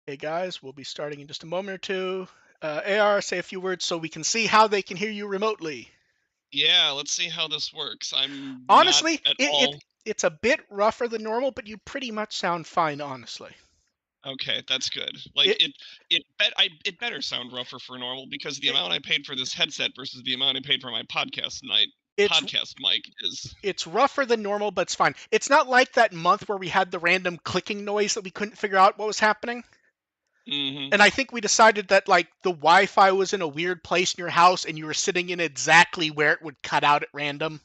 Hey guys, we'll be starting in just a moment or two. AR, say a few words so we can see how they can hear you remotely. Yeah, let's see how this works. I'm Honestly, not at all. it's a bit rougher than normal, but you pretty much sound fine, honestly. Okay, that's good. Like It, it better sound rougher for normal because the it amount I paid for this headset versus the amount I paid for my it's podcast mic is. it's rougher than normal, but it's fine. It's not like that month where we had the random clicking noise that we couldn't figure out what was happening. Mm-hmm. And I think we decided that like the Wi-Fi was in a weird place in your house and you were sitting in exactly where it would cut out at random.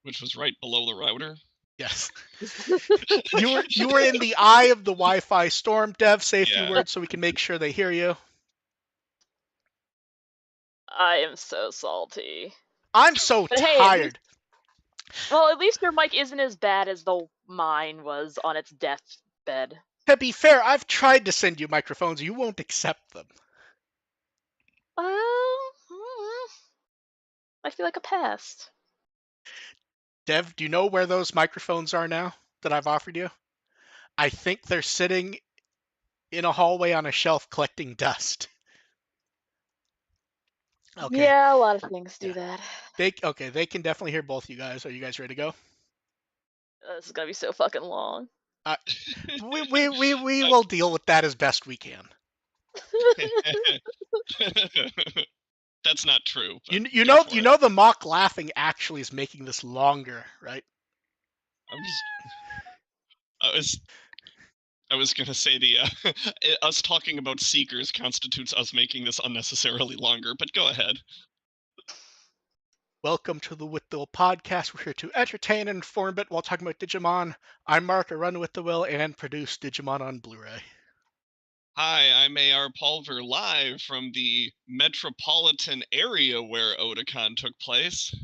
Which was right below the router. Yes. You were in the eye of the Wi-Fi storm. Dev, say a few Yeah. words so we can make sure they hear you. I am so salty. I'm so But hey, tired. at least your mic isn't as bad as the mine was on its deathbed. To be fair, I've tried to send you microphones. You won't accept them. I feel like a pest. Dev, do you know where those microphones are now that I've offered you? I think they're sitting in a hallway on a shelf collecting dust. Okay. Yeah, a lot of things do that. They can definitely hear both you guys. Are you guys ready to go? This is gonna be so fucking long. We will deal with that as best we can. That's not true. You know the mock laughing actually is making this longer, right? I was gonna say the us talking about Seekers constitutes us making this unnecessarily longer, but go ahead. Welcome to the With the Will podcast. We're here to entertain and inform a bit while talking about Digimon. I'm Mark, I run With the Will and produce Digimon on Blu-ray. Hi, I'm AR Pulver, live from the metropolitan area where Otakon took place.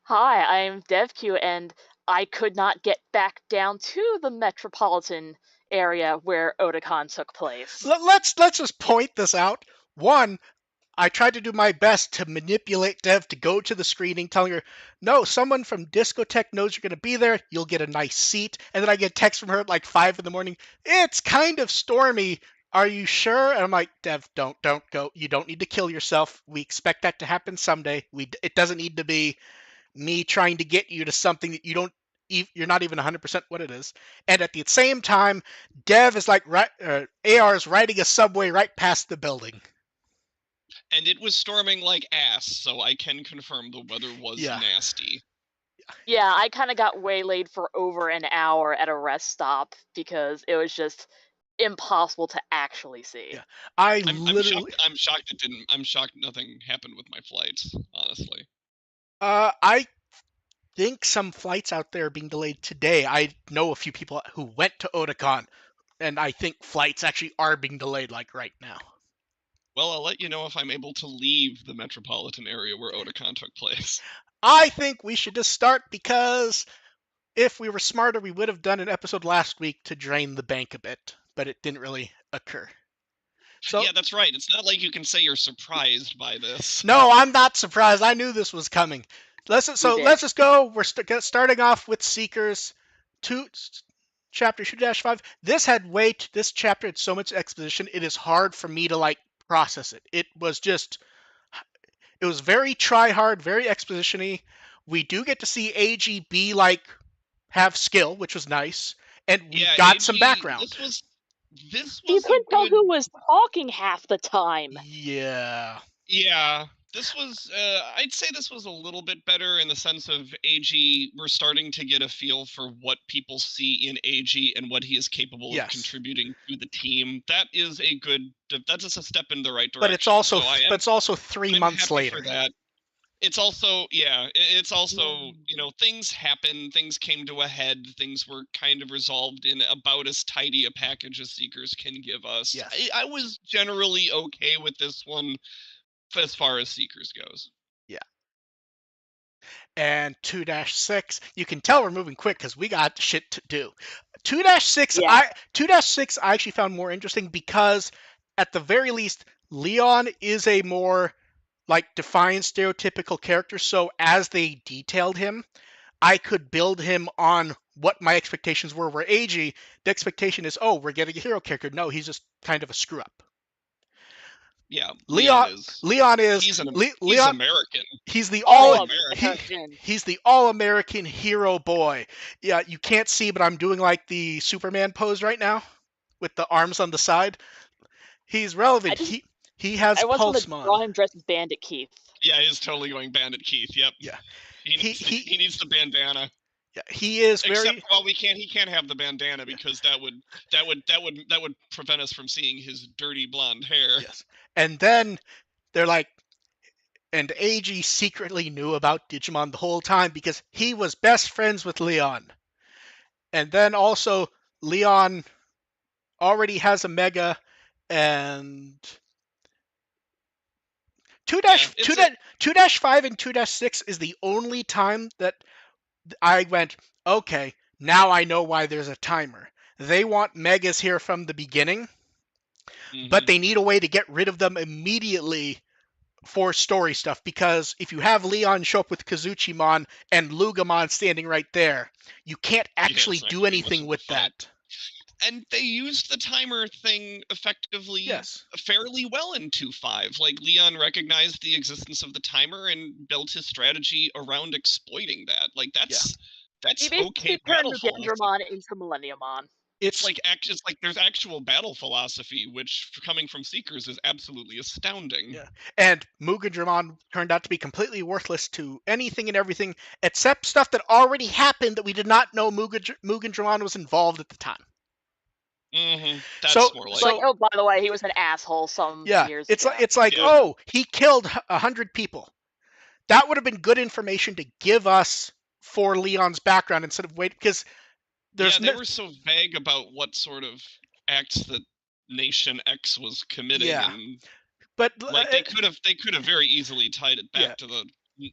Hi, I'm DevQ, and I could not get back down to the metropolitan area where Otakon took place. Let's just point this out. One, I tried to do my best to manipulate Dev to go to the screening, telling her, no, someone from Discotek knows you're going to be there. You'll get a nice seat. And then I get a text from her at like 5 in the morning. It's kind of stormy. Are you sure? And I'm like, Dev, don't go. You don't need to kill yourself. We expect that to happen someday. It doesn't need to be me trying to get you to something that you're not even 100% what it is. And at the same time, Dev is like, AR is riding a subway right past the building. And it was storming like ass, so I can confirm the weather was Yeah. nasty. Yeah, I kind of got waylaid for over an hour at a rest stop because it was just impossible to actually see. Yeah. I I'm literally. shocked. I'm shocked it didn't. I'm shocked nothing happened with my flights. Honestly. I think some flights out there are being delayed today. I know a few people who went to Otakon, and I think flights actually are being delayed like right now. Well, I'll let you know if I'm able to leave the metropolitan area where Otakon took place. I think we should just start because if we were smarter, we would have done an episode last week to drain the bank a bit, but it didn't really occur. So Yeah, that's right. It's not like you can say you're surprised by this. no, I'm not surprised. I knew this was coming. Let's just go. We're starting off with Seekers, chapter 2-5. This chapter had so much exposition. It is hard for me to like process it. It was very try hard, very exposition-y. We do get to see AG like have skill, which was nice, and we got some background. This You was couldn't a tell good. who was talking half the time. Yeah. Yeah, this was. I'd say this was a little bit better in the sense of AG. We're starting to get a feel for what people see in AG and what he is capable of contributing to the team. That is a good. That's just a step in the right direction. But it's also 3 months later. For that. It's also things happen, things came to a head, things were kind of resolved in about as tidy a package as Seekers can give us. Yes. I was generally okay with this one as far as Seekers goes. Yeah. And 2-6, you can tell we're moving quick because we got shit to do. 2-6, Yeah. 2-6 I actually found more interesting because at the very least, Leon is a more like defined stereotypical character. So as they detailed him, I could build him on what my expectations were. Where AG, the expectation is, oh, we're getting a hero character. No, he's just kind of a screw up. Yeah, Leon is he's American. He's the he's the all-American hero boy. Yeah, you can't see, but I'm doing like the Superman pose right now with the arms on the side. He's relevant. He has pulse. I draw him dressed as Bandit Keith. Yeah, he's totally going Bandit Keith. Yep. Yeah. He needs the bandana. Yeah, he is Except, well, he can't have the bandana because that would prevent us from seeing his dirty blonde hair. Yes. And then they're like, and AG secretly knew about Digimon the whole time because he was best friends with Leon. And then also Leon already has a Mega, and 2-5 and 2-6 is the only time that I went, okay, now I know why there's a timer. They want Megas here from the beginning, but they need a way to get rid of them immediately for story stuff, because if you have Leon show up with Kazuchimon and Lugamon standing right there, you can't actually do anything with that. And they used the timer thing effectively fairly well in 2-5. Like, Leon recognized the existence of the timer and built his strategy around exploiting that. Like, that's okay battle philosophy. Into Millenniumon. It's like there's actual battle philosophy, which coming from Seekers is absolutely astounding. Yeah. And Mugandramon turned out to be completely worthless to anything and everything except stuff that already happened that we did not know Mugandramon was involved at the time. That's more like. Oh, by the way, he was an asshole some years ago. It's like, oh, he killed 100 people. That would have been good information to give us for Leon's background instead of wait, because they were so vague about what sort of acts that Nation X was committing. Yeah. And, but like, they could have very easily tied it back to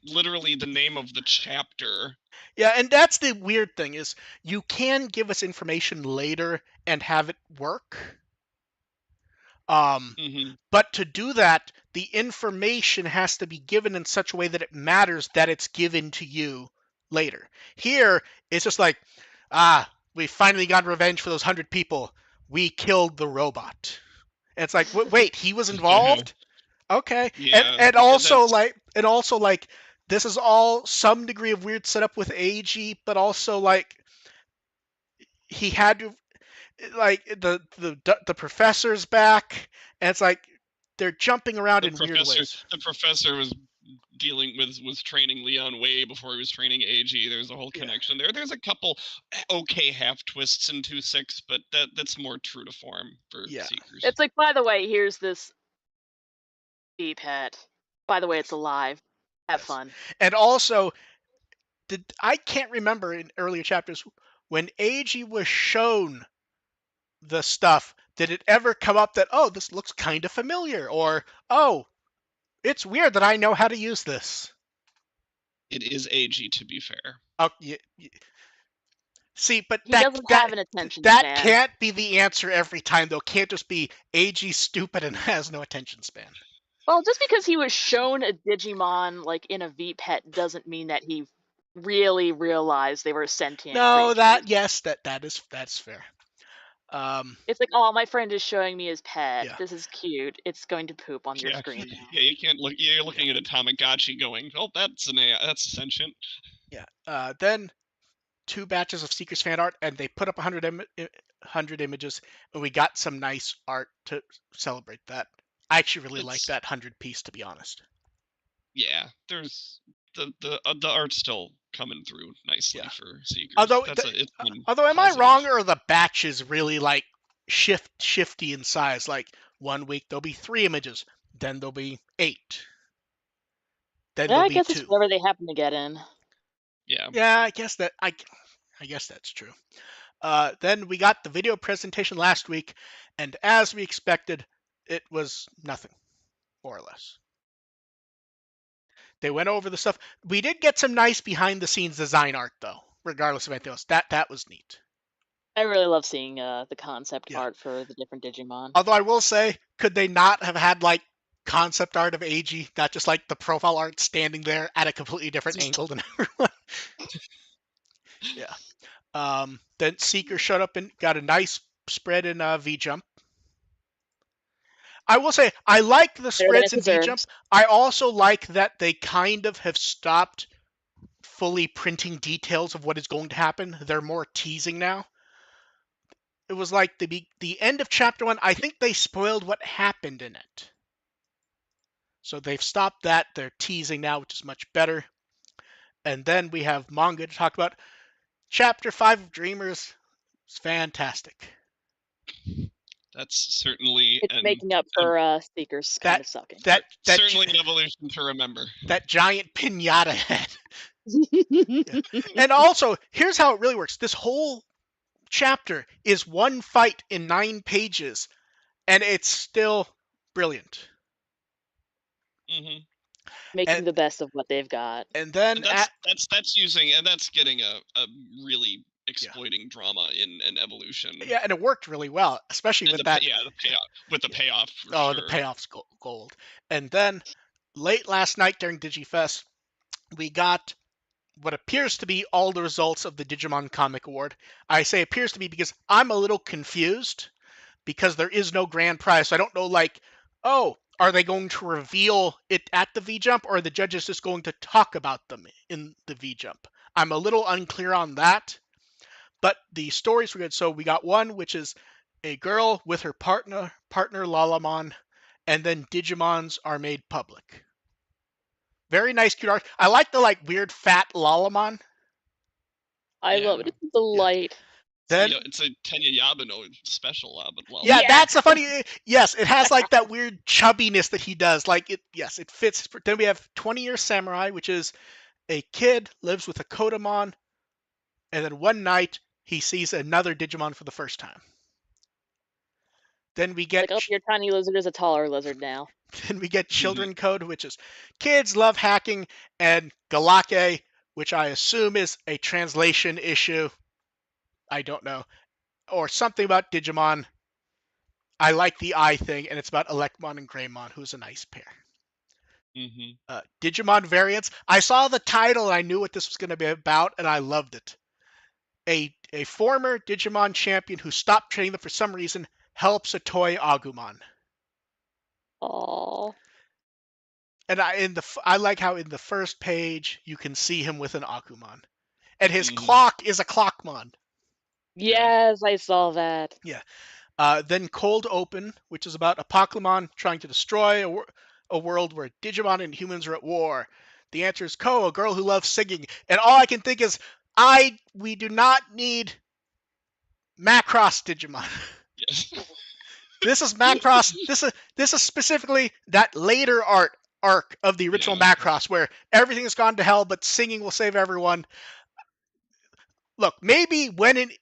literally the name of the chapter. Yeah, and that's the weird thing, is you can give us information later and have it work. But to do that, the information has to be given in such a way that it matters that it's given to you later. Here, it's just like, we finally got revenge for those 100 people. We killed the robot. And it's like, wait, he was involved? Okay. Yeah, and also like this is all some degree of weird setup with AG, but also like he had to, like, the professor's back, and it's like they're jumping around in weird ways. The professor was training Leon way before he was training AG. There's a whole connection there. There's a couple okay half twists in 2-6, but that's more true to form for Seekers. It's like, by the way, here's this pet. By the way, it's alive. Have fun. And also, I can't remember in earlier chapters when AG was shown the stuff, did it ever come up that, oh, this looks kind of familiar, or, oh, it's weird that I know how to use this? It is AG, to be fair. Oh, see, but he doesn't have an attention span. That can't be the answer every time, though. Can't just be AG stupid and has no attention span. Well, just because he was shown a Digimon like in a V-Pet doesn't mean that he really realized they were sentient creatures. That's fair. It's like, oh, my friend is showing me his pet. Yeah. This is cute. It's going to poop on your screen now. Yeah, you can't look. You're looking at a Tamagotchi going, oh, that's sentient. Yeah. Then 2 batches of Seekers fan art, and they put up 100 images, and we got some nice art to celebrate that. I actually really like that 100 piece, to be honest. Yeah, there's the art's still coming through nicely for Seekers. Although, am I wrong, or the batches really like shifty in size? Like 1 week there'll be 3 images, then there'll be 8. Then there'll be 2. It's whatever they happen to get in. Yeah. Yeah, I guess that's true. Then we got the video presentation last week, and as we expected, it was nothing, more or less. They went over the stuff. We did get some nice behind-the-scenes design art, though, regardless of anything else. That was neat. I really love seeing the concept art for the different Digimon. Although I will say, could they not have had, like, concept art of AG, not just, like, the profile art standing there at a completely different angle than everyone? Yeah. Then Seeker showed up and got a nice spread in V-Jump. I will say, I like the spreads in V-Jump. I also like that they kind of have stopped fully printing details of what is going to happen. They're more teasing now. It was like the end of Chapter 1, I think they spoiled what happened in it. So they've stopped that. They're teasing now, which is much better. And then we have manga to talk about. Chapter 5 of Dreamers is fantastic. That's certainly making up for Seekers kind of sucking. That's certainly an evolution to remember. That giant pinata head. And also, here's how it really works. This whole chapter is one fight in 9 pages, and it's still brilliant. Mm-hmm. Making the best of what they've got. And then that's getting a really exploiting drama in an evolution. Yeah, and it worked really well, especially with that. Yeah, the payoff. The payoff's gold. And then late last night during Digi Fest, we got what appears to be all the results of the Digimon Comic Award. I say appears to be because I'm a little confused because there is no grand prize. So I don't know, like, oh, are they going to reveal it at the V-Jump, or are the judges just going to talk about them in the V-Jump? I'm a little unclear on that. But the stories were good. So we got one, which is a girl with her partner Lalamon, and then Digimons are made public. Very nice, cute art. I like the weird fat Lalamon. I love it. It's a delight. Then it's a Tenya Yabano special Lalamon. Yeah, that's a funny. Yes, it has like that weird chubbiness that he does. It fits. Then we have 20-Year Samurai, which is a kid lives with a Kodamon, and then one night he sees another Digimon for the first time. Then we get... your tiny lizard is a taller lizard now. Then we get Children Code, which is kids love hacking, and Galake, which I assume is a translation issue. I don't know. Or something about Digimon. I like the eye thing, and it's about Elecmon and Greymon, who's a nice pair. Mm-hmm. Digimon variants. I saw the title, and I knew what this was going to be about, and I loved it. A former Digimon champion who stopped training them for some reason helps a toy Agumon. Aww. And I like how in the first page you can see him with an Agumon, and his clock is a Clockmon. Yes, I saw that. Yeah. Then Cold Open, which is about a Pokemon trying to destroy a world where Digimon and humans are at war. The answer is Ko, a girl who loves singing. And all I can think is, we do not need Macross Digimon. Yes. This is Macross. This is specifically that later arc of the original Macross, where everything has gone to hell, but singing will save everyone. Look, maybe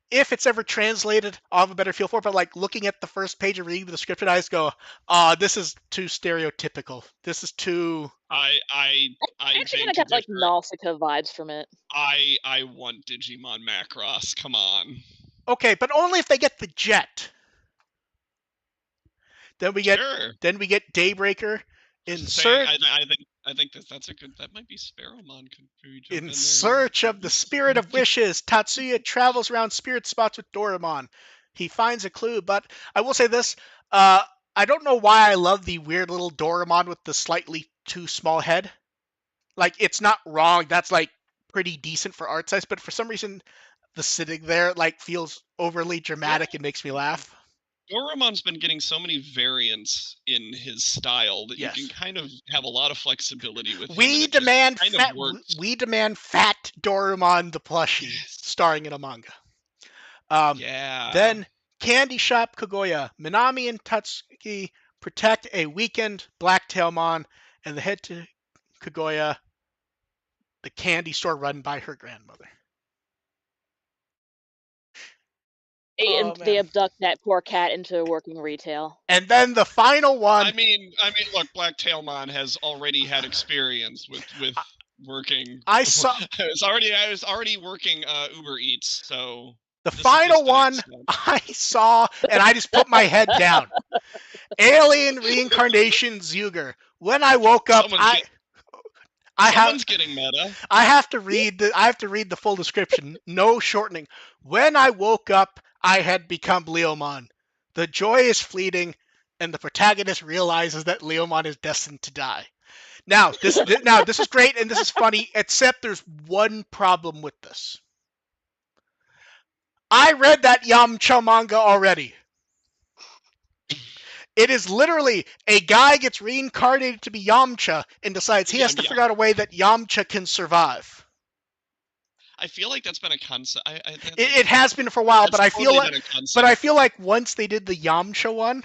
if it's ever translated, I'll have a better feel for it. But like looking at the first page and reading the description, I just go, this is too stereotypical. This is too. I actually kind of got like Nausicaa vibes from it. I want Digimon Macross. Come on. Okay, but only if they get the jet. Then we get Daybreaker. I think that's a good. That might be Sparrowmon. In search of the spirit of wishes, Tatsuya travels around spirit spots with Doraemon. He finds a clue, but I will say this: I don't know why I love the weird little Doraemon with the slightly too small head. Like, it's not wrong. That's like pretty decent for art size, but for some reason, the sitting there like feels overly dramatic and makes me laugh. Doraemon's been getting so many variants in his style that you can kind of have a lot of flexibility with him. We demand fat Doraemon the plushie starring in a manga. Then Candy Shop Kaguya. Minami and Tatsuki protect a weakened Blacktailmon and they head to Kaguya, the candy store run by her grandmother. And they abduct that poor cat into working retail. And then the final one. I mean, look, Blacktailmon has already had experience with working. I was already working Uber Eats, so the final one I saw, and I just put my head down. Alien Reincarnation Zyuger. When I woke up, someone's getting meta. I have to read the full description. No shortening. When I woke up, I had become Leomon. The joy is fleeting, and the protagonist realizes that Leomon is destined to die. Now, this is great and this is funny, except there's one problem with this. I read that Yamcha manga already. It is literally a guy gets reincarnated to be Yamcha and decides he has to figure out a way that Yamcha can survive. I feel like that's been a concept. It has been for a while, but I feel like once they did the Yamcha one,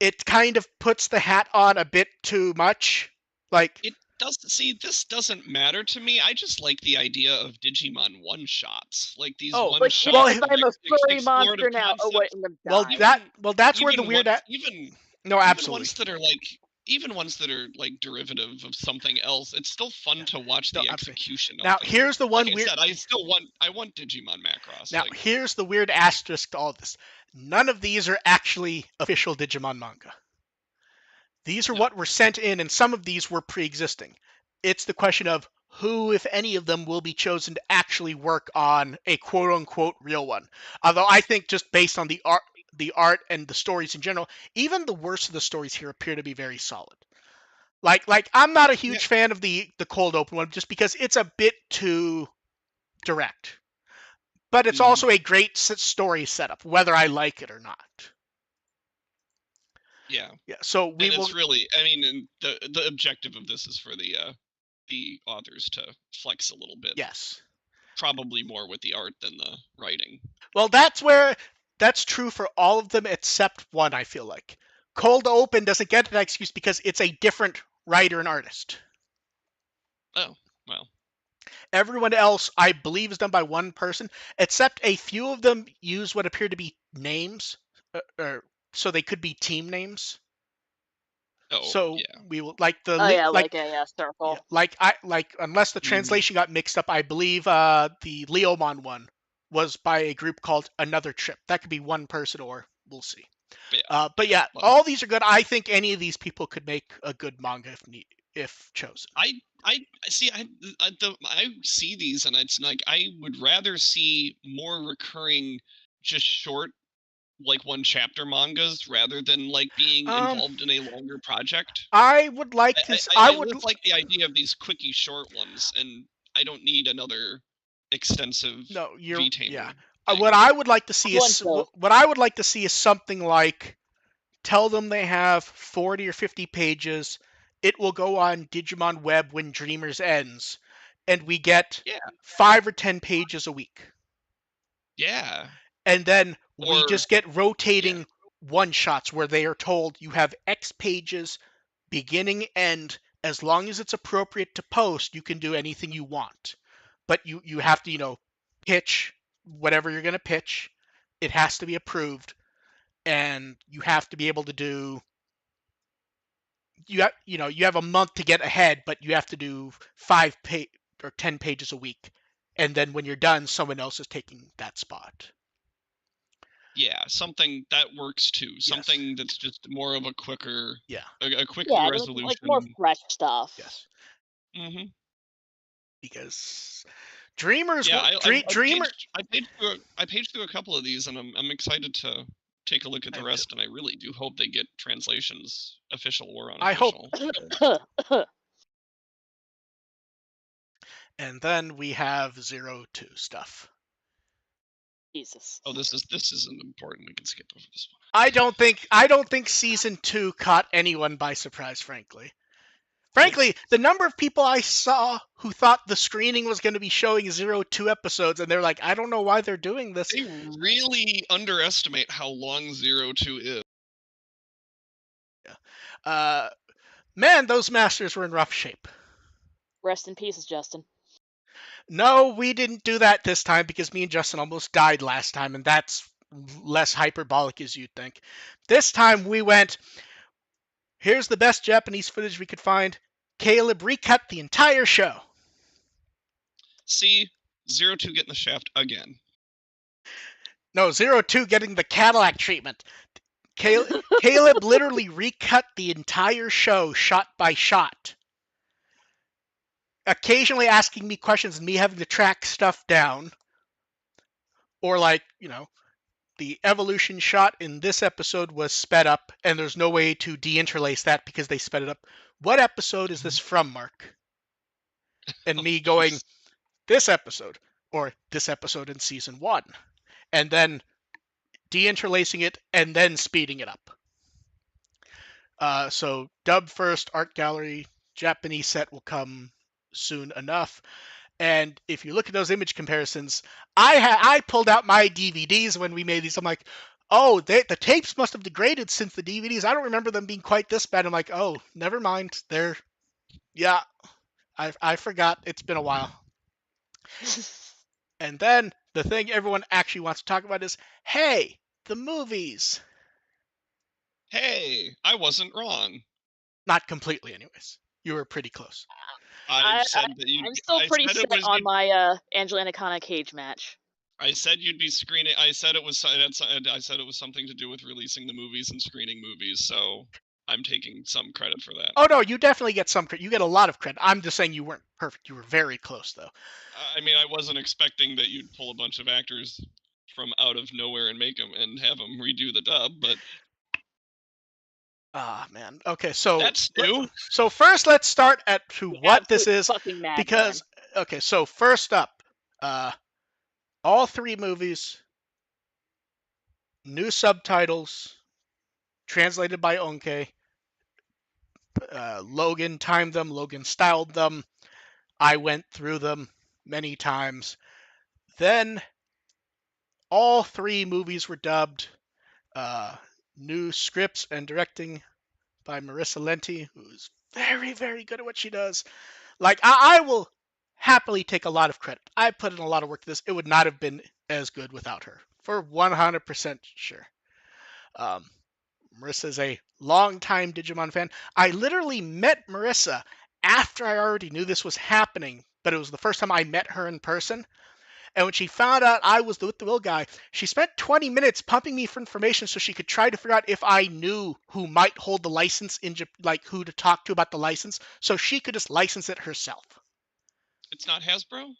it kind of puts the hat on a bit too much. Like it does. See, this doesn't matter to me. I just like the idea of Digimon one shots, like these one shots. Well, I'm a furry monster now. That's where the weird. Absolutely. Even ones that are like derivative of something else, it's still fun to watch the execution. Now, here's the one weird. I want Digimon Macross. Now, here's the weird asterisk to all this. None of these are actually official Digimon manga. These are what were sent in, and some of these were pre-existing. It's the question of who, if any of them, will be chosen to actually work on a quote-unquote real one. Although I think just based on the art and the stories in general, even the worst of the stories here appear to be very solid. Like I'm not a huge fan of the Cold Open one just because it's a bit too direct. But it's also a great story setup, whether I like it or not. Yeah. So it's really, I mean, the objective of this is for the authors to flex a little bit. Yes. Probably more with the art than the writing. Well, that's true for all of them except one, I feel like. Cold Open doesn't get that excuse because it's a different writer and artist. Oh, well. Everyone else, I believe, is done by one person, except a few of them use what appear to be names, so they could be team names. Oh, so we will like the circle. Unless the translation got mixed up, I believe the Leomon one was by a group called Another Trip. That could be one person, or we'll see. All these are good. I think any of these people could make a good manga if chosen. I see. I see these, and it's like I would rather see more recurring, just short, like one chapter mangas rather than like being involved in a longer project. I would like to. I would like the idea of these quickie short ones, and I don't need another extensive V-tamer. Yeah. What I would like to see is something like, tell them they have 40 or 50 pages. It will go on Digimon Web when Dreamers ends, and we get 5 or 10 pages a week. Yeah. And then we just get rotating one-shots where they are told you have X pages, beginning, end. As long as it's appropriate to post, you can do anything you want. But you have to, pitch whatever you're going to pitch. It has to be approved. And you have to be able to do, you have a month to get ahead, but you have to do 5 or 10 pages a week. And then when you're done, someone else is taking that spot. Yeah, something that works too. Something that's just more of a quicker, a quicker resolution. Like more fresh stuff. Yes. Mm-hmm. Because Dreamers. Yeah, I paged through a couple of these, and I'm excited to take a look at the rest. And I really do hope they get translations, official or unofficial. I hope. And then we have 02 stuff. Jesus. Oh, this isn't important. We can skip over this one. I don't think season 2 caught anyone by surprise, frankly. Frankly, the number of people I saw who thought the screening was going to be showing 02 episodes, and they're like, I don't know why they're doing this. They really underestimate how long 02 is. Yeah. Man, those masters were in rough shape. Rest in peace, Justin. No, we didn't do that this time because me and Justin almost died last time, and that's less hyperbolic as you'd think. This time we went, here's the best Japanese footage we could find. Caleb recut the entire show. See, 02 getting the shaft again. No, 02 getting the Cadillac treatment. Caleb literally recut the entire show shot by shot. Occasionally asking me questions and me having to track stuff down. Or like, the evolution shot in this episode was sped up and there's no way to deinterlace that because they sped it up. What episode is this from, Mark? And me going, this episode, or this episode in season 1. And then deinterlacing it and then speeding it up. So dub first, art gallery, Japanese set will come soon enough. And if you look at those image comparisons, I pulled out my DVDs when we made these. I'm like, oh, the tapes must have degraded since the DVDs. I don't remember them being quite this bad. I'm like, oh, never mind. I forgot. It's been a while. And then the thing everyone actually wants to talk about is, hey, the movies. Hey, I wasn't wrong. Not completely, anyways. You were pretty close. I'm still pretty set on my Angelina Kana cage match. I said you'd be screening. I said it was something to do with releasing the movies and screening movies. So I'm taking some credit for that. Oh no, you definitely get some credit. You get a lot of credit. I'm just saying you weren't perfect. You were very close, though. I mean, I wasn't expecting that you'd pull a bunch of actors from out of nowhere and have them redo the dub, but. Ah, man. Okay, so that's new. So first, let's start at what this is, because okay. So first up, all 3 movies, new subtitles, translated by Onke. Logan timed them. Logan styled them. I went through them many times. Then all 3 movies were dubbed. New scripts and directing by Marissa Lenti, who's very, very good at what she does. Like, I will happily take a lot of credit. I put in a lot of work to this. It would not have been as good without her, for 100% sure. Marissa's a longtime Digimon fan. I literally met Marissa after I already knew this was happening, but it was the first time I met her in person. And when she found out I was the With the Will guy, she spent 20 minutes pumping me for information so she could try to figure out if I knew who might hold the license like who to talk to about the license, so she could just license it herself. It's not Hasbro?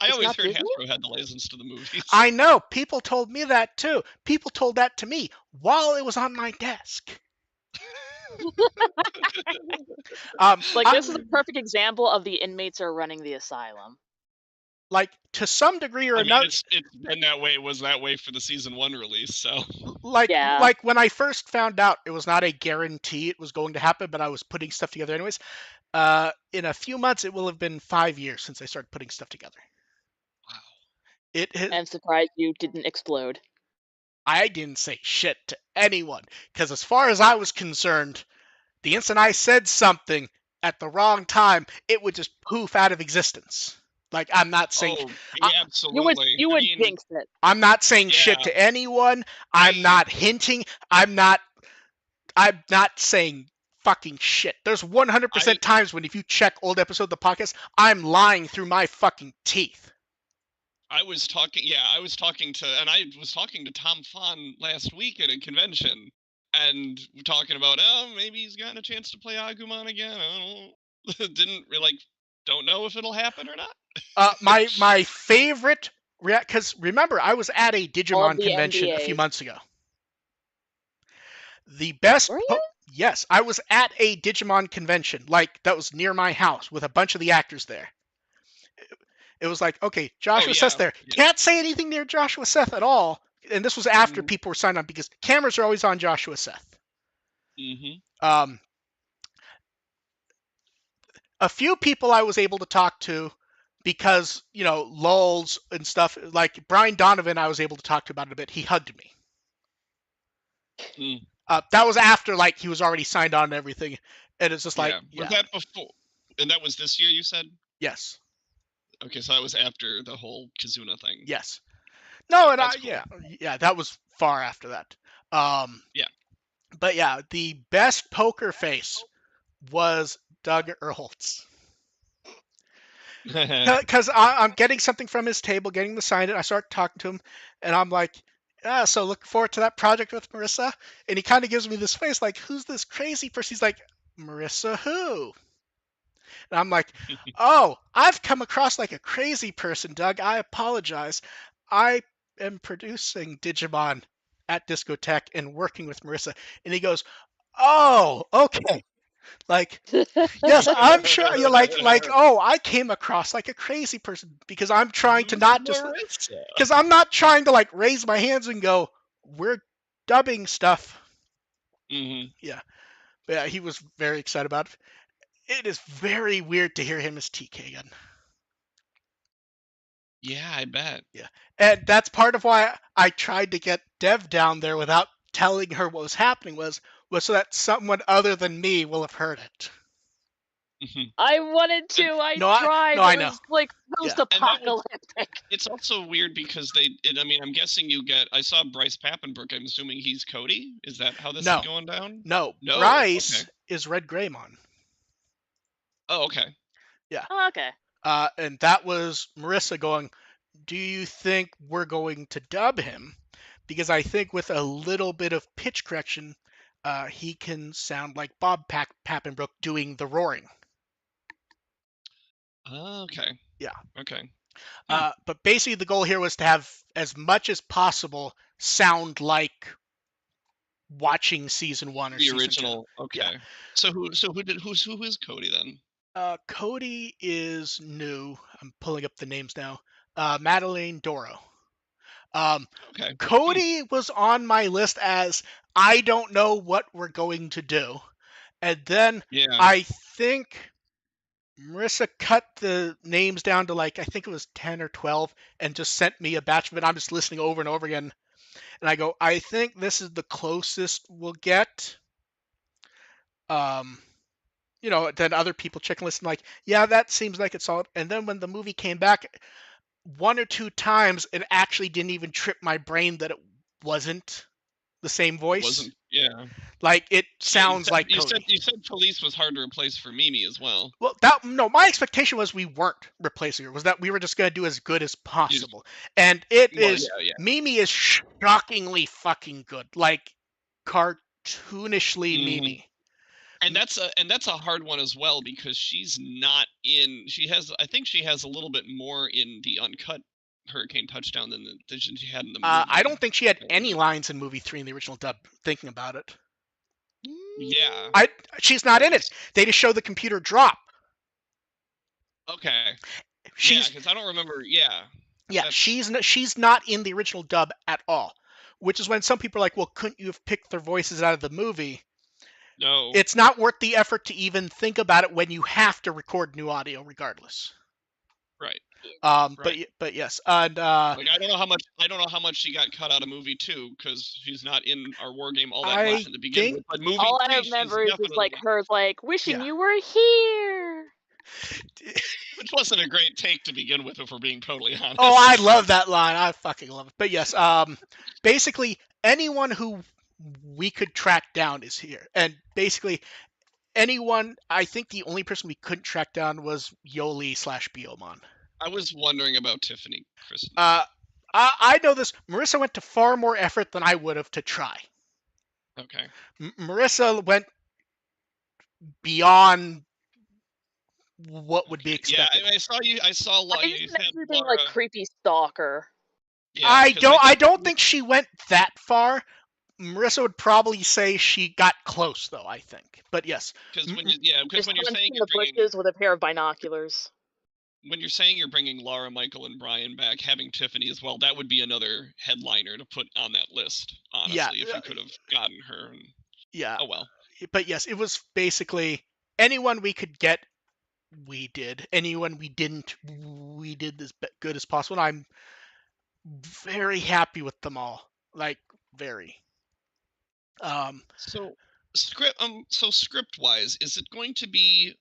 I always heard Hasbro had the license to the movies. I know. People told me that too. People told that to me while it was on my desk. This is a perfect example of the inmates are running the asylum. like to some degree or I mean, another. it's been that way. It was that way for the season 1 release. So like Yeah. when I first found out, it was not a guarantee it was going to happen, but I was putting stuff together anyways. In a few months, it will have been 5 years since I started putting stuff together. wow. It has, I'm surprised you didn't explode. I didn't say shit to anyone because, as far as I was concerned, the instant I said something at the wrong time, it would just poof out of existence. Like I'm not saying, Oh, I, yeah, absolutely. You I would mean, jinx it. I'm not saying shit yeah, to anyone. I'm not hinting. I'm not saying fucking shit. There's 100% times when if you check old episodes of the podcast, I'm lying through my fucking teeth. I was talking to Tom Fon last week at a convention, and talking about, oh, maybe he's gotten a chance to play Agumon again. I don't know if it'll happen or not. My favorite, because remember, I was at a All of Digimon the convention a few NDAs. months ago. The best, Were you? yes, I was at a Digimon convention, like that was near my house with a bunch of the actors there. It was like, okay, Joshua Seth's there. Yeah. Can't say anything near Joshua Seth at all. And this was after people were signed on because cameras are always on Joshua Seth. Mm-hmm. A few people I was able to talk to because, lulls and stuff. Like Brian Donovan, I was able to talk to about it a bit. He hugged me. That was after, like, he was already signed on and everything. And it's just like, Was that before? And that was this year, you said? Yes. Okay, so that was after the whole Kazuna thing. Yes. No, and cool. yeah, that was far after that. Yeah. But yeah, the best poker face was Doug Erholtz. Because I'm getting something from his table, getting the sign, and I start talking to him, and I'm like, yeah, so looking forward to that project with Marissa. And he kind of gives me this face like, who's this crazy person? He's like, Marissa who? And I'm like, oh, I've come across like a crazy person, Doug. I apologize. I am producing Digimon at Discotek and working with Marissa. And he goes, oh, okay. Like, yes, I'm sure you're like, oh, I came across like a crazy person because I'm trying to not just, because I'm not trying to like raise my hands and go, we're dubbing stuff. Mm-hmm. Yeah. But yeah, he was very excited about it. It is very weird to hear him as TK again. Yeah, I bet. Yeah. And that's part of why I tried to get Dev down there without telling her what was happening was so that someone other than me will have heard it. I wanted to. I tried. I it know. was like post-apocalyptic. It's also weird because I'm guessing you get. I saw Bryce Pappenbrook. I'm assuming he's Cody. Is that how this is going down? No. Bryce is Red Greymon. Oh, okay. Yeah. Oh, okay. And that was Marissa going, do you think we're going to dub him? Because I think with a little bit of pitch correction, he can sound like Bob Pappenbrook doing the roaring. Okay. Yeah. Okay. But basically the goal here was to have as much as possible sound like watching season 1 or the season original. 2. Okay. Yeah. So who is Cody then? Cody is new. I'm pulling up the names now. Madeline Doro. Okay. Cody was on my list as I don't know what we're going to do. And then I think Marissa cut the names down to like, I think it was 10 or 12 and just sent me a batch of it. I'm just listening over and over again. And I go, I think this is the closest we'll get. Then other people check and listen like, yeah, that seems like it's solid. And then when the movie came back, 1 or 2 times, it actually didn't even trip my brain that it wasn't the same voice. It wasn't, yeah. Like it sounds like Cody. You said Police was hard to replace for Mimi as well. Well, my expectation was we weren't replacing her. Was that we were just going to do as good as possible. And it is. Yeah. Mimi is shockingly fucking good. Like cartoonishly Mimi. And that's a hard one as well because she's not in. I think she has a little bit more in the uncut Hurricane Touchdown than she had in the movie. I don't think she had any lines in movie 3 in the original dub. Thinking about it. Yeah. She's not in it. They just show the computer drop. Okay. because I don't remember. Yeah. She's not in the original dub at all. Which is when some people are like, well, couldn't you have picked their voices out of the movie? No. It's not worth the effort to even think about it when you have to record new audio regardless. Right. But yes, and like I don't know how much she got cut out of movie 2 because she's not in our war game all that much in the beginning. But movie all 3, I remember is definitely... like her wishing you were here. Which wasn't a great take to begin with, if we're being totally honest. Oh, I love that line. I fucking love it. But yes, basically anyone who we could track down is here, and basically anyone. I think the only person we couldn't track down was Yoli/Biomon. I was wondering about Tiffany, Kristen. I know this. Marissa went to far more effort than I would have to try. Okay. Marissa went beyond what would be expected. Yeah, I saw a lot. I just meant you being like creepy stalker. Yeah, I don't think she went that far. Marissa would probably say she got close, though. I think, but yes. Because when you're saying you're bringing bushes with a pair of binoculars. When you're saying you're bringing Laura, Michael, and Brian back, having Tiffany as well, that would be another headliner to put on that list. Honestly, if you could have gotten her. Yeah. Oh well. But yes, it was basically anyone we could get, we did. Anyone we didn't, we did as good as possible. And I'm very happy with them all. Like, very. So script wise, is it going to be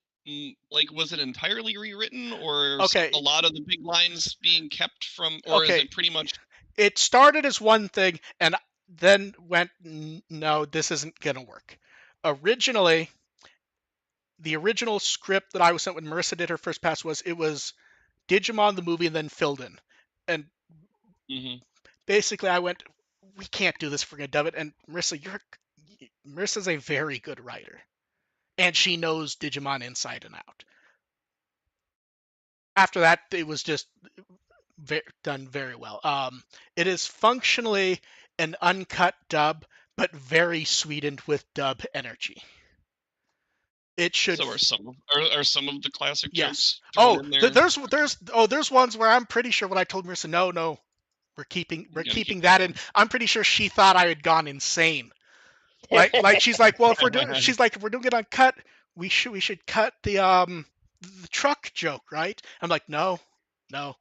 like, was it entirely rewritten, or a lot of the big lines being kept from, or is it pretty much? It started as one thing and then went, no, this isn't gonna work. Originally, the original script that I was sent when Marissa did her first pass was Digimon the movie and then filled in. And basically I went, we can't do this if we're gonna dub it. And Marissa's a very good writer. And she knows Digimon inside and out. After that, it was just done very well. It is functionally an uncut dub, but very sweetened with dub energy. It should. So are some of the classic jokes? Oh, there's ones where I'm pretty sure when I told Marissa, no, we're keeping that in. I'm pretty sure she thought I had gone insane. Like she's like, well, if we're doing it uncut, we should cut the truck joke, right? I'm like, no. I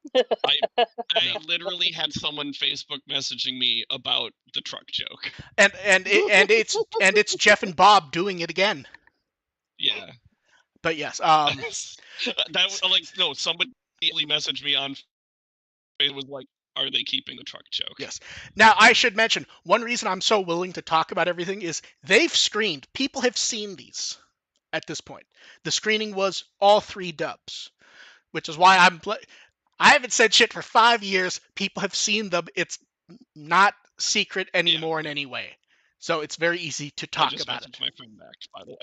literally had someone Facebook messaging me about the truck joke, and it's Jeff and Bob doing it again. Yeah, but yes, somebody messaged me on. It was like, are they keeping the truck joke? Yes. Now, I should mention, one reason I'm so willing to talk about everything is they've screened. People have seen these at this point. The screening was all 3 dubs, which is why I haven't said shit for 5 years. People have seen them. It's not secret anymore in any way. So it's very easy to talk about it. My friend back, by the way.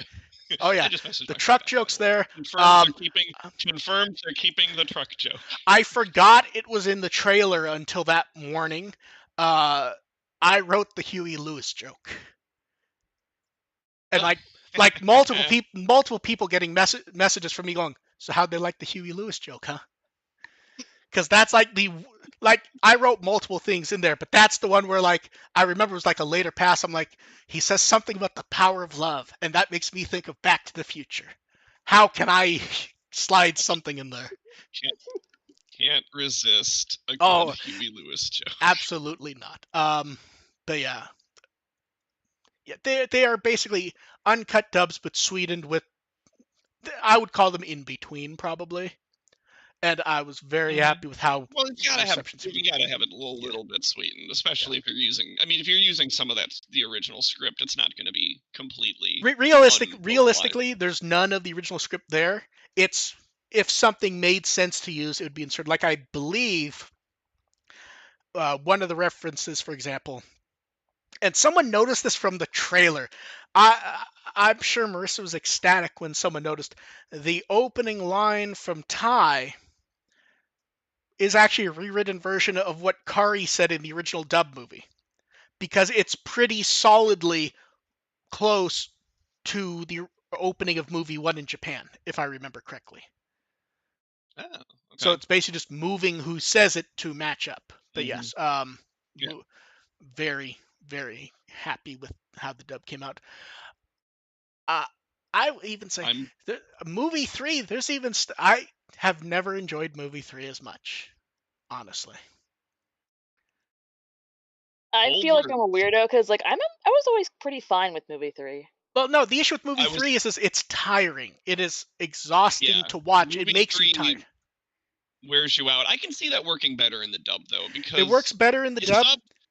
Oh yeah, the truck joke's there. Confirmed they're keeping the truck joke. I forgot it was in the trailer until that morning. I wrote the Huey Lewis joke, and like multiple people getting messages from me going, so how'd they like the Huey Lewis joke, huh? Because that's I wrote multiple things in there, but that's the one where I remember it was like a later pass. I'm like, he says something about the power of love, and that makes me think of Back to the Future. How can I slide something in there? Can't resist a good Huey Lewis joke. Absolutely not. But yeah, they are basically uncut dubs, but sweetened with, I would call them in between probably. And I was very happy with how. Well, you gotta have it a little bit sweetened, especially if you're using. I mean, if you're using some of the original script, it's not going to be completely. Realistically, there's none of the original script there. It's, if something made sense to use, it would be inserted. Like I believe one of the references, for example, and someone noticed this from the trailer. I'm sure Marissa was ecstatic when someone noticed the opening line from Tai is actually a rewritten version of what Kari said in the original dub movie, because it's pretty solidly close to the opening of movie 1 in Japan, if I remember correctly. Oh, So it's basically just moving who says it to match up. But yes, very, very happy with how the dub came out. I would even say movie 3. There's even I have never enjoyed movie 3 as much, honestly. I feel like I'm a weirdo because like I was always pretty fine with movie 3. Well, no, the issue with movie 3 is it's tiring. It is exhausting to watch. It makes you tired. Wears you out. I can see that working better in the dub though, because it works better in the dub.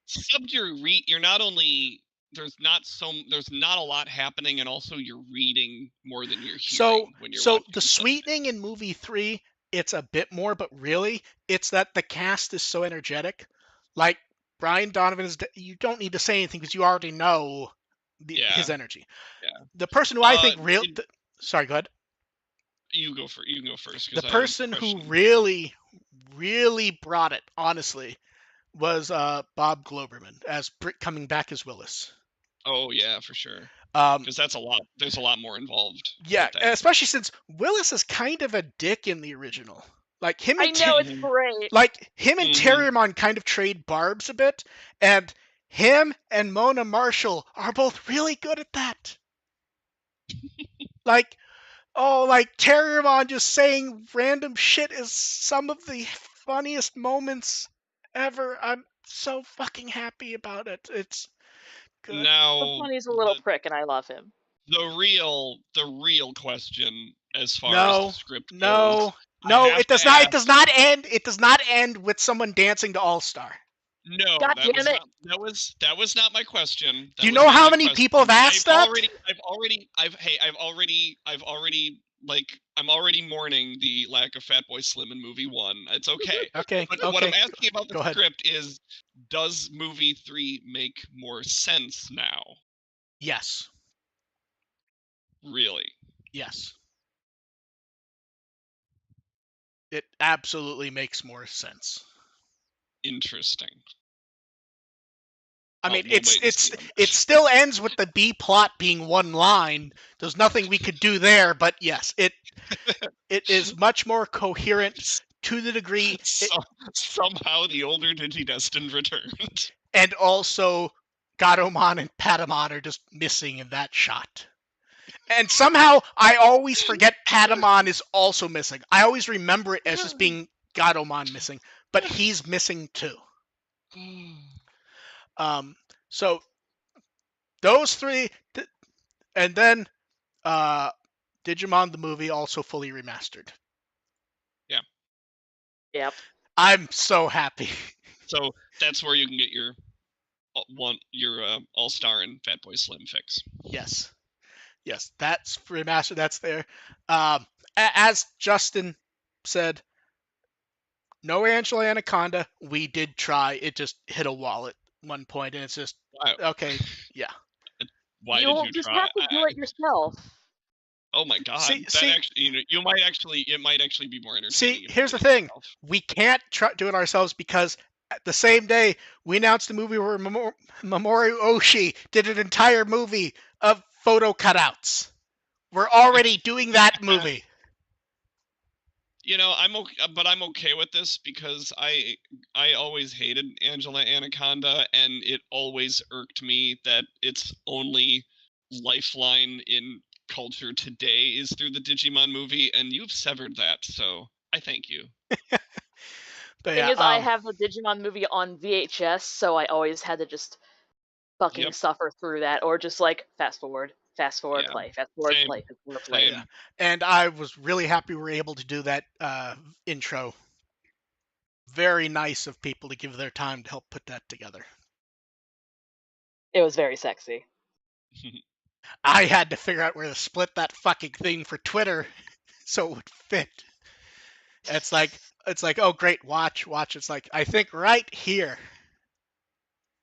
Subbed, you're not only there's not a lot happening, and also you're reading more than you're hearing when you're watching. The sweetening in movie 3, it's a bit more, but really, it's that the cast is so energetic. Like Brian Donovan you don't need to say anything because you already know his energy. Yeah. The person who I think sorry, go ahead. You can go first. The person who really, really brought it, honestly, was Bob Globerman as coming back as Willis. Oh yeah, for sure. Because that's a lot. There's a lot more involved. Yeah, especially since Willis is kind of a dick in the original. Like him and it's great. Like him and Terriermon kind of trade barbs a bit, and him and Mona Marshall are both really good at that. like Terriermon just saying random shit is some of the funniest moments ever. I'm so fucking happy about it. It's good. Now he's a little prick, and I love him. The real question, as far as the script goes. No, it does not. It does not end. It does not end with someone dancing to All Star. No, that was not my question. Do you know how many people have asked that? I'm already mourning the lack of Fatboy Slim in movie 1. It's okay. Okay. But what I'm asking about the script is, does movie 3 make more sense now? Yes. Really? Yes. It absolutely makes more sense. Interesting. I mean, it still ends with the B plot being one line. There's nothing we could do there, but yes, it is much more coherent to the degree. Somehow the older Digidestined returned. And also, Gatomon and Patamon are just missing in that shot. And somehow, I always forget Patamon is also missing. I always remember it as just being Gatomon missing, but he's missing too. So those 3, and then Digimon the movie also fully remastered. Yeah. Yep. I'm so happy. So that's where you can get your All-Star and Fatboy Slim fix. Yes, that's remastered. That's there. As Justin said, no Angela Anaconda. We did try. It just hit a wall at one point, and it's just okay. Yeah. Why did you just try? have to do it yourself. Oh my god! It might actually be more entertaining. See, here's the thing: we can't do it ourselves because the same day we announced the movie where Mamoru Oshii did an entire movie of photo cutouts. We're already doing that movie. I'm okay with this because I always hated Angela Anaconda, and it always irked me that its only lifeline in culture today is through the Digimon movie, and you've severed that, so I thank you. The thing is, I have the Digimon movie on VHS, so I always had to just fucking suffer through that, or just like fast forward, play, fast forward, play. Yeah. And I was really happy we were able to do that intro. Very nice of people to give their time to help put that together. It was very sexy. I had to figure out where to split that fucking thing for Twitter so it would fit. It's like, oh great, watch. It's like, I think right here.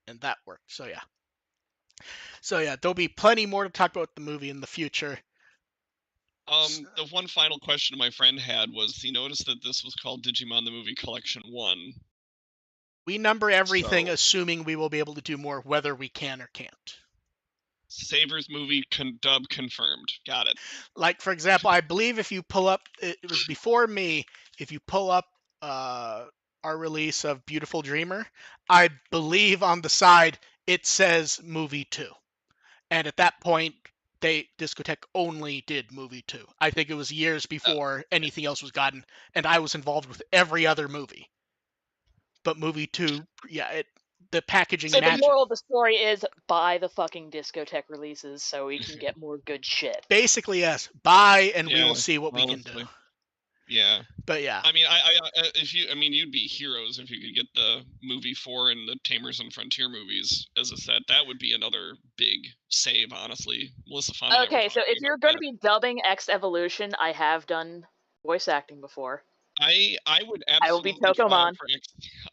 And that worked. So yeah, there'll be plenty more to talk about the movie in the future. The one final question my friend had was, he noticed that this was called Digimon the Movie Collection 1. We number everything assuming we will be able to do more, whether we can or can't. Savers movie dub confirmed. Got it. Like, for example, I believe if you pull up, it was before me, if you pull up our release of Beautiful Dreamer, I believe on the side it says movie 2. And at that point, Discotek only did movie 2. I think it was years before anything else was gotten, and I was involved with every other movie. But movie 2, yeah, the packaging. So the moral of the story is buy the fucking Discotek releases so we can get more good shit. Basically, yes. Buy and we will see what we can do. Yeah. But yeah. I mean, you'd be heroes if you could get the movie 4 and the Tamers and Frontier movies as a set. That would be another big save, honestly. Melissa Fonda. Okay, so if you're going to be dubbing X Evolution, I have done voice acting before. I would absolutely. I will be Tokomon.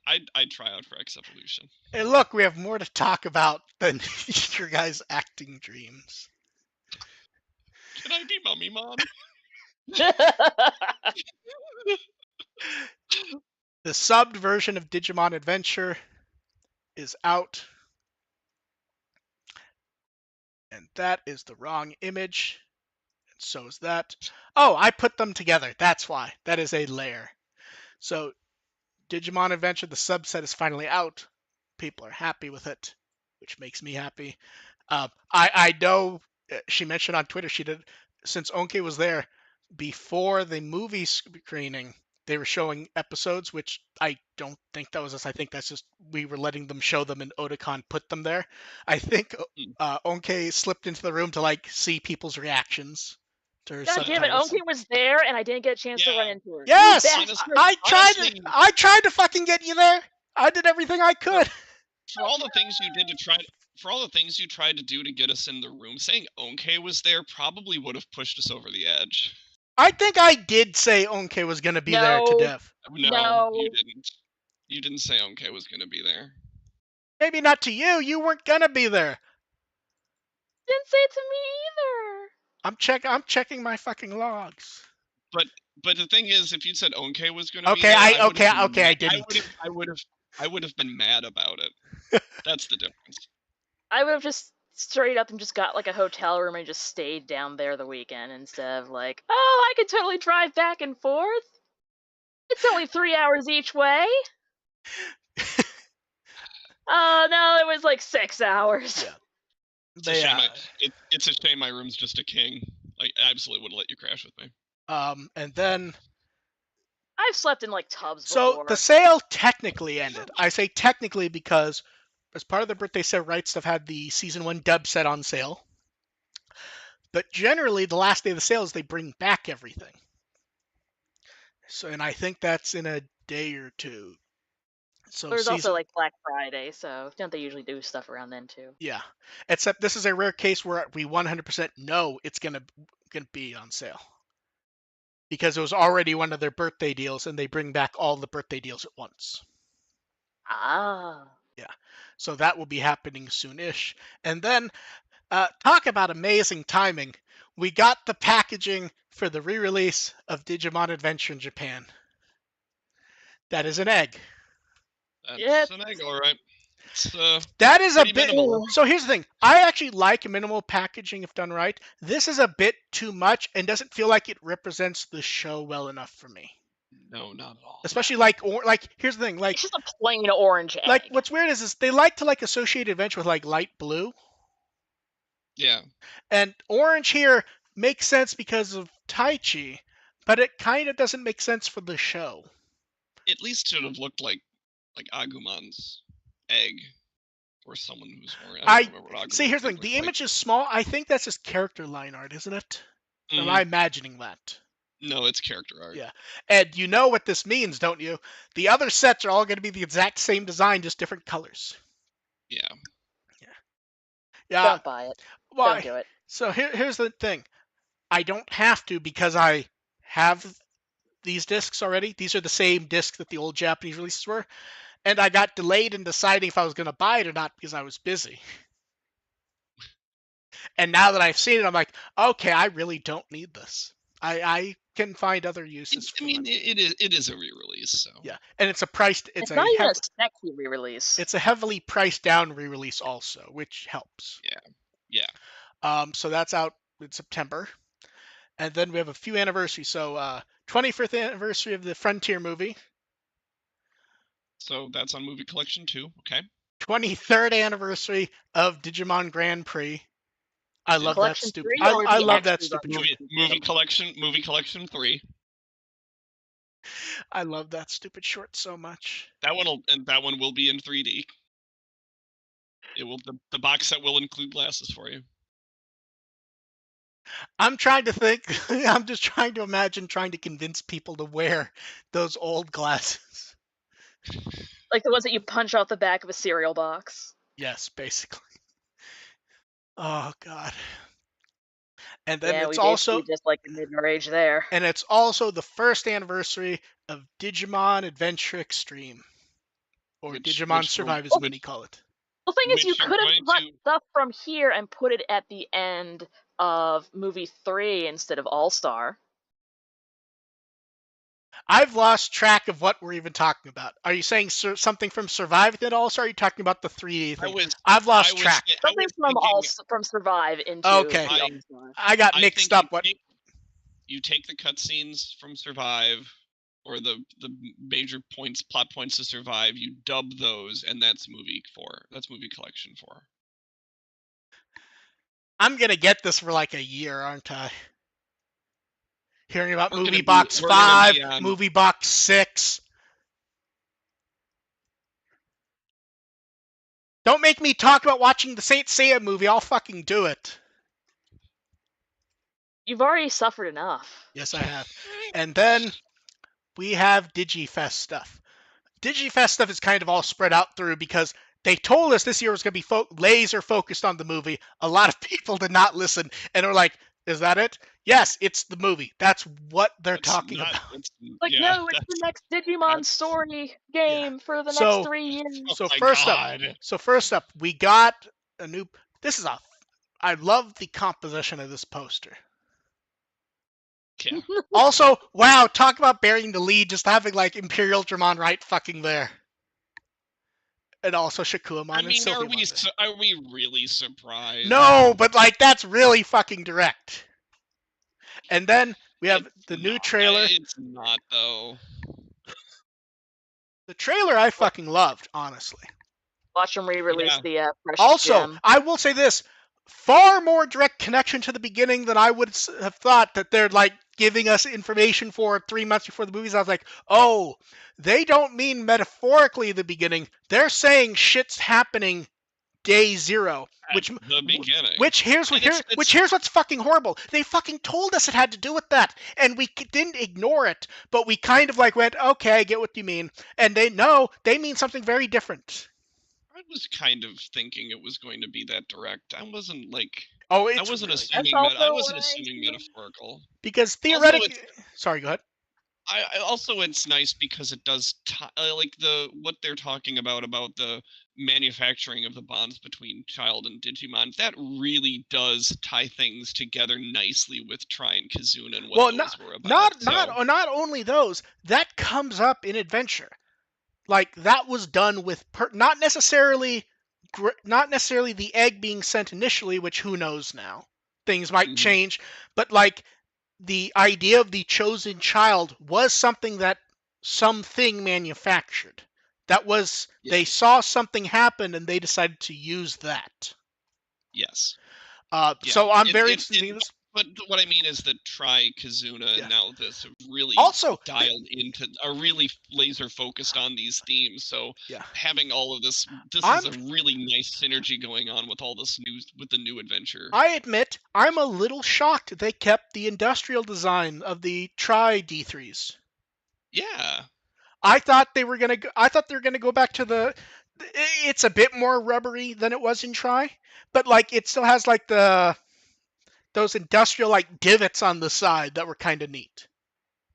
I'd try out for X Evolution. Hey, look, we have more to talk about than your guys' acting dreams. Can I be Mummy Mom? The subbed version of Digimon Adventure is out. And that is the wrong image. And so is that. Oh, I put them together. That's why. That is a layer. So Digimon Adventure, the subset is finally out. People are happy with it, which makes me happy. I know she mentioned on Twitter, she did, since Onke was there, before the movie screening, they were showing episodes, which I don't think that was us. I think that's just we were letting them show them and Otakon put them there. I think Onke slipped into the room to like see people's reactions to her God subtitles. damn it, Onke was there and I didn't get a chance to run into her. Yes! I tried to fucking get you there. I did everything I could. For all the things you did to try for all the things you tried to do to get us in the room, saying Onke was there probably would have pushed us over the edge. I think I did say Onke was going to be there to Dev. No, you didn't. You didn't say Onke was going to be there. Maybe not to you. You weren't going to be there. Didn't say it to me either. I'm checking my fucking logs. But the thing is, if you'd said Onke was going to be there, I didn't. I would have been mad about it. That's the difference. I would have just straight up and just got like a hotel room and just stayed down there the weekend instead of like, oh, I could totally drive back and forth. It's only 3 hours each way. Oh no, it was like 6 hours. Yeah. It's a shame my room's just a king. Like, I absolutely would have let you crash with me. And then I've slept in like tubs before. So the sale technically ended. I say technically because as part of the birthday set, Right Stuff had the season 1 dub set on sale. But generally, the last day of the sale is they bring back everything. So, and I think that's in a day or two. So there's also like Black Friday, so don't they usually do stuff around then too? Yeah, except this is a rare case where we 100% know it's gonna be on sale because it was already one of their birthday deals, and they bring back all the birthday deals at once. Ah. Yeah, so that will be happening soonish, and then talk about amazing timing. We got the packaging for the re-release of Digimon Adventure in Japan. That is an egg. That's an egg, all right. That is a bit minimal. So here's the thing. I actually like minimal packaging if done right. This is a bit too much and doesn't feel like it represents the show well enough for me. No, not at all. Especially like here's the thing. Like, it's just a plain orange egg. Like, what's weird is they like to like associate Adventure with like light blue. Yeah. And orange here makes sense because of Taichi, but it kind of doesn't make sense for the show. At least it would have looked like Agumon's egg, or someone who's more. I don't remember what Agumon see. Here's the thing: the image is small. I think that's just character line art, isn't it? Mm. Am I imagining that? No, it's character art. Yeah, and you know what this means, don't you? The other sets are all going to be the exact same design, just different colors. Yeah. Don't buy it. Why? Don't do it. So here's the thing: I don't have to because I have these discs already. These are the same discs that the old Japanese releases were. And I got delayed in deciding if I was going to buy it or not because I was busy. And now that I've seen it, I'm like, okay, I really don't need this. I can find other uses for it. It is a re-release, so. Yeah, and it's a priced. It's not even a sexy re-release. It's a heavily priced down re-release also, which helps. Yeah. So that's out in September. And then we have a few anniversaries. So 25th anniversary of the Frontier movie. So that's on Movie Collection 2. Okay. 23rd anniversary of Digimon Grand Prix. I love that stupid. I love that stupid movie collection 3. I love that stupid short so much. That one will be in 3D. It will the box set will include glasses for you. I'm trying to think. I'm just trying to imagine trying to convince people to wear those old glasses. Like the ones that you punch out the back of a cereal box. Yes, basically. Oh God. And then it's also just like the mid-range there. And it's also the first anniversary of Digimon Adventure Extreme, or Digimon Survive, as many call it. The thing is, you could have cut stuff from here and put it at the end of movie 3 instead of All-Star. I've lost track of what we're even talking about. Are you saying something from Survive at All-Star? Or are you talking about the 3D thing? I've lost track. Something from Survive into okay. I got mixed up. You take the cutscenes from Survive, or the major plot points to Survive, you dub those, and that's movie 4. That's Movie Collection 4. I'm gonna get this for like a year, aren't I? Hearing about Movie Box 5, Movie Box 6. Don't make me talk about watching the Saint Seiya movie. I'll fucking do it. You've already suffered enough. Yes, I have. And then we have DigiFes stuff. DigiFes stuff is kind of all spread out through because they told us this year was going to be laser focused on the movie. A lot of people did not listen and were like, is that it? Yes, it's the movie. That's what they're talking about. Like, no, it's the next Digimon story game for the next 3 years. So first up, we got a new. I love the composition of this poster. Yeah. Also, wow, talk about burying the lead, just having like Imperial Dramon right fucking there. And also Shakuamon and Sylvie. Are we really surprised? No, but like that's really fucking direct. And then we have the new trailer. It's not though. The trailer I fucking loved, honestly. Watch them re-release the Precious Also, Gem. I will say this. Far more direct connection to the beginning than I would have thought, that they're like giving us information for 3 months before the movies. I was like, oh, they don't mean metaphorically the beginning. They're saying shit's happening day 0. The beginning. Which here's what's fucking horrible. They fucking told us it had to do with that, and we didn't ignore it, but we kind of like went, okay, I get what you mean. And they mean something very different. I was kind of thinking it was going to be that direct. I wasn't like. Oh, I wasn't assuming metaphorical. Because theoretically, sorry, go ahead. Also, it's nice because it does like what they're talking about the manufacturing of the bonds between Child and Digimon. That really does tie things together nicely with Tri and Kizuna and what those were about. Not only those, that comes up in Adventure. Like that was done with not necessarily the egg being sent initially, which who knows now. Things might change, but like the idea of the chosen child was something that something manufactured. That was they saw something happen and they decided to use that. Yes. So I'm very interested in this. But what I mean is that Tri, Kizuna, and now this have really dialed into, are really laser focused on these themes. So having all of this is a really nice synergy going on with all this with the new adventure. I admit, I'm a little shocked they kept the industrial design of the Tri D3s. Yeah. I thought they were gonna go back to it's a bit more rubbery than it was in Tri, but like it still has like those industrial like divots on the side that were kind of neat.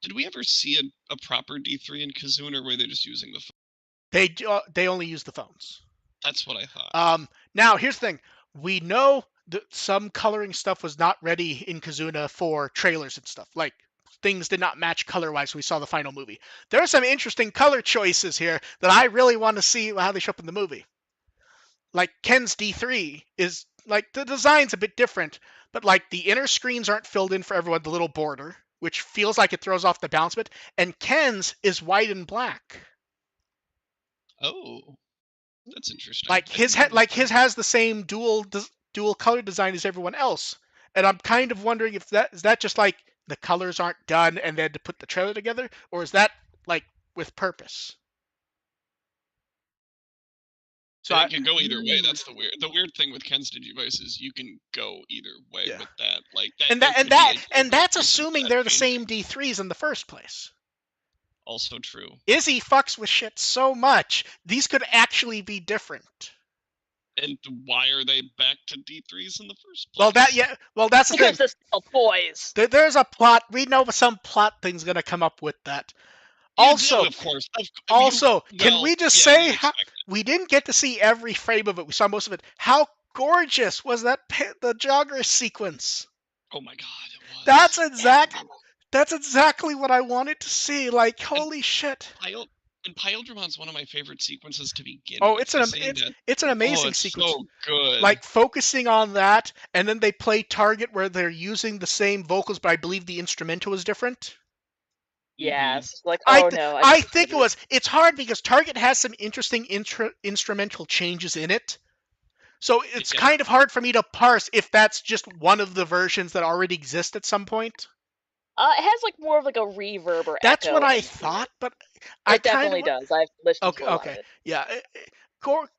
Did we ever see a proper D3 in Kizuna, or were they just using the phone? They only use the phones. That's what I thought. Now here's the thing. We know that some coloring stuff was not ready in Kizuna for trailers and stuff. Like things did not match color-wise when we saw the final movie. There are some interesting color choices here that I really want to see how they show up in the movie. Like Ken's D3 is like the design's a bit different, but like the inner screens aren't filled in for everyone, the little border, which feels like it throws off the balance bit, and Ken's is white and black. Oh, that's interesting. Like his has the same dual color design as everyone else, and I'm kind of wondering if is that just like the colors aren't done and they had to put the trailer together, or is that like with purpose? So it can go either way. That's the weird thing with Ken's Digivice is you can go either way with that. Like that, and that's assuming they're the same D3s in the first place. Also true. Izzy fucks with shit so much. These could actually be different. And why are they back to D3s in the first place? Well, that's the because thing. Because they're still toys. There's a plot. We know some plot thing's gonna come up with that. Also, of course. Can we just say we didn't get to see every frame of it? We saw most of it. How gorgeous was that the jogger sequence? Oh my god, it was. That's exactly what I wanted to see. Like, holy shit. And Pile-Dramon's one of my favorite sequences to begin with. It's an amazing sequence. So good. Like, focusing on that, and then they play Target where they're using the same vocals, but I believe the instrumental is different. Yes. Like, I think it was. It's hard because Target has some interesting instrumental changes in it. So it's kind of hard for me to parse if that's just one of the versions that already exist at some point. It has like more of like a reverb or that's echo. What I thought, but it definitely does. I've listened to a lot of it. Yeah,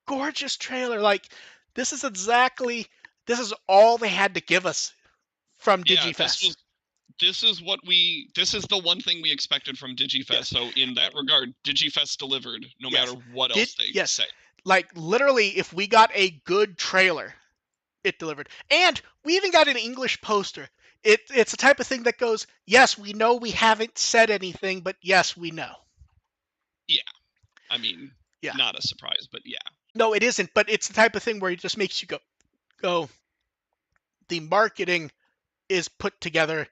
gorgeous trailer. Like this is all they had to give us from DigiFest. This is the one thing we expected from DigiFest. Yeah. So in that regard, DigiFest delivered no matter what else they say. Like literally, if we got a good trailer, it delivered. And we even got an English poster. It's the type of thing that goes, yes, we know we haven't said anything, but yes, we know. Yeah. I mean, not a surprise, but yeah. No, it isn't, but it's the type of thing where it just makes you go, the marketing is put together.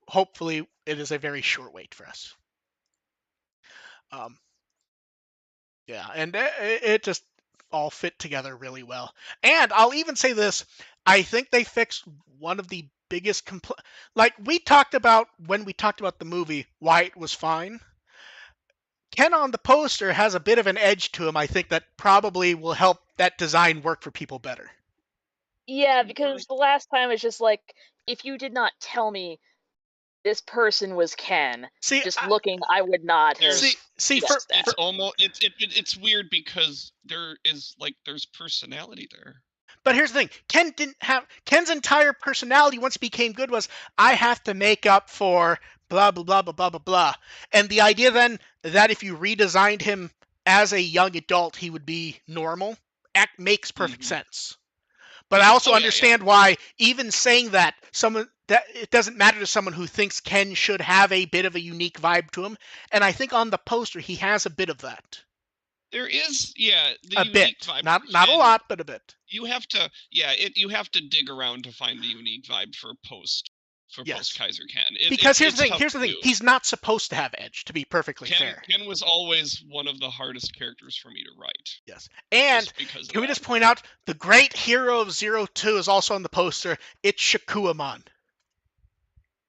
Hopefully, it is a very short wait for us. Yeah, and it just all fit together really well. And I'll even say this, I think they fixed one of the biggest like we talked about when we talked about the movie, why it was fine. Ken on the poster has a bit of an edge to him, I think, that probably will help that design work for people better. Yeah, because the last time it's just like, if you did not tell me this person was Ken, looking, I would not have. It's weird because there's personality there. But here's the thing, Ken's entire personality once he became good was, I have to make up for blah, blah, blah, blah, blah, blah, blah. And the idea then that if you redesigned him as a young adult, he would be normal, makes perfect sense. But I also understand why, even saying that, it doesn't matter to someone who thinks Ken should have a bit of a unique vibe to him. And I think on the poster, he has a bit of that. There is, the a unique bit, vibe. Not a lot, but a bit. You have to, you have to dig around to find the unique vibe for post Kaiser Ken. Because here's the thing, he's not supposed to have edge, to be perfectly fair. Ken was always one of the hardest characters for me to write. Yes, and can we just point out, the great hero of 02 is also on the poster. It's Shakuamon.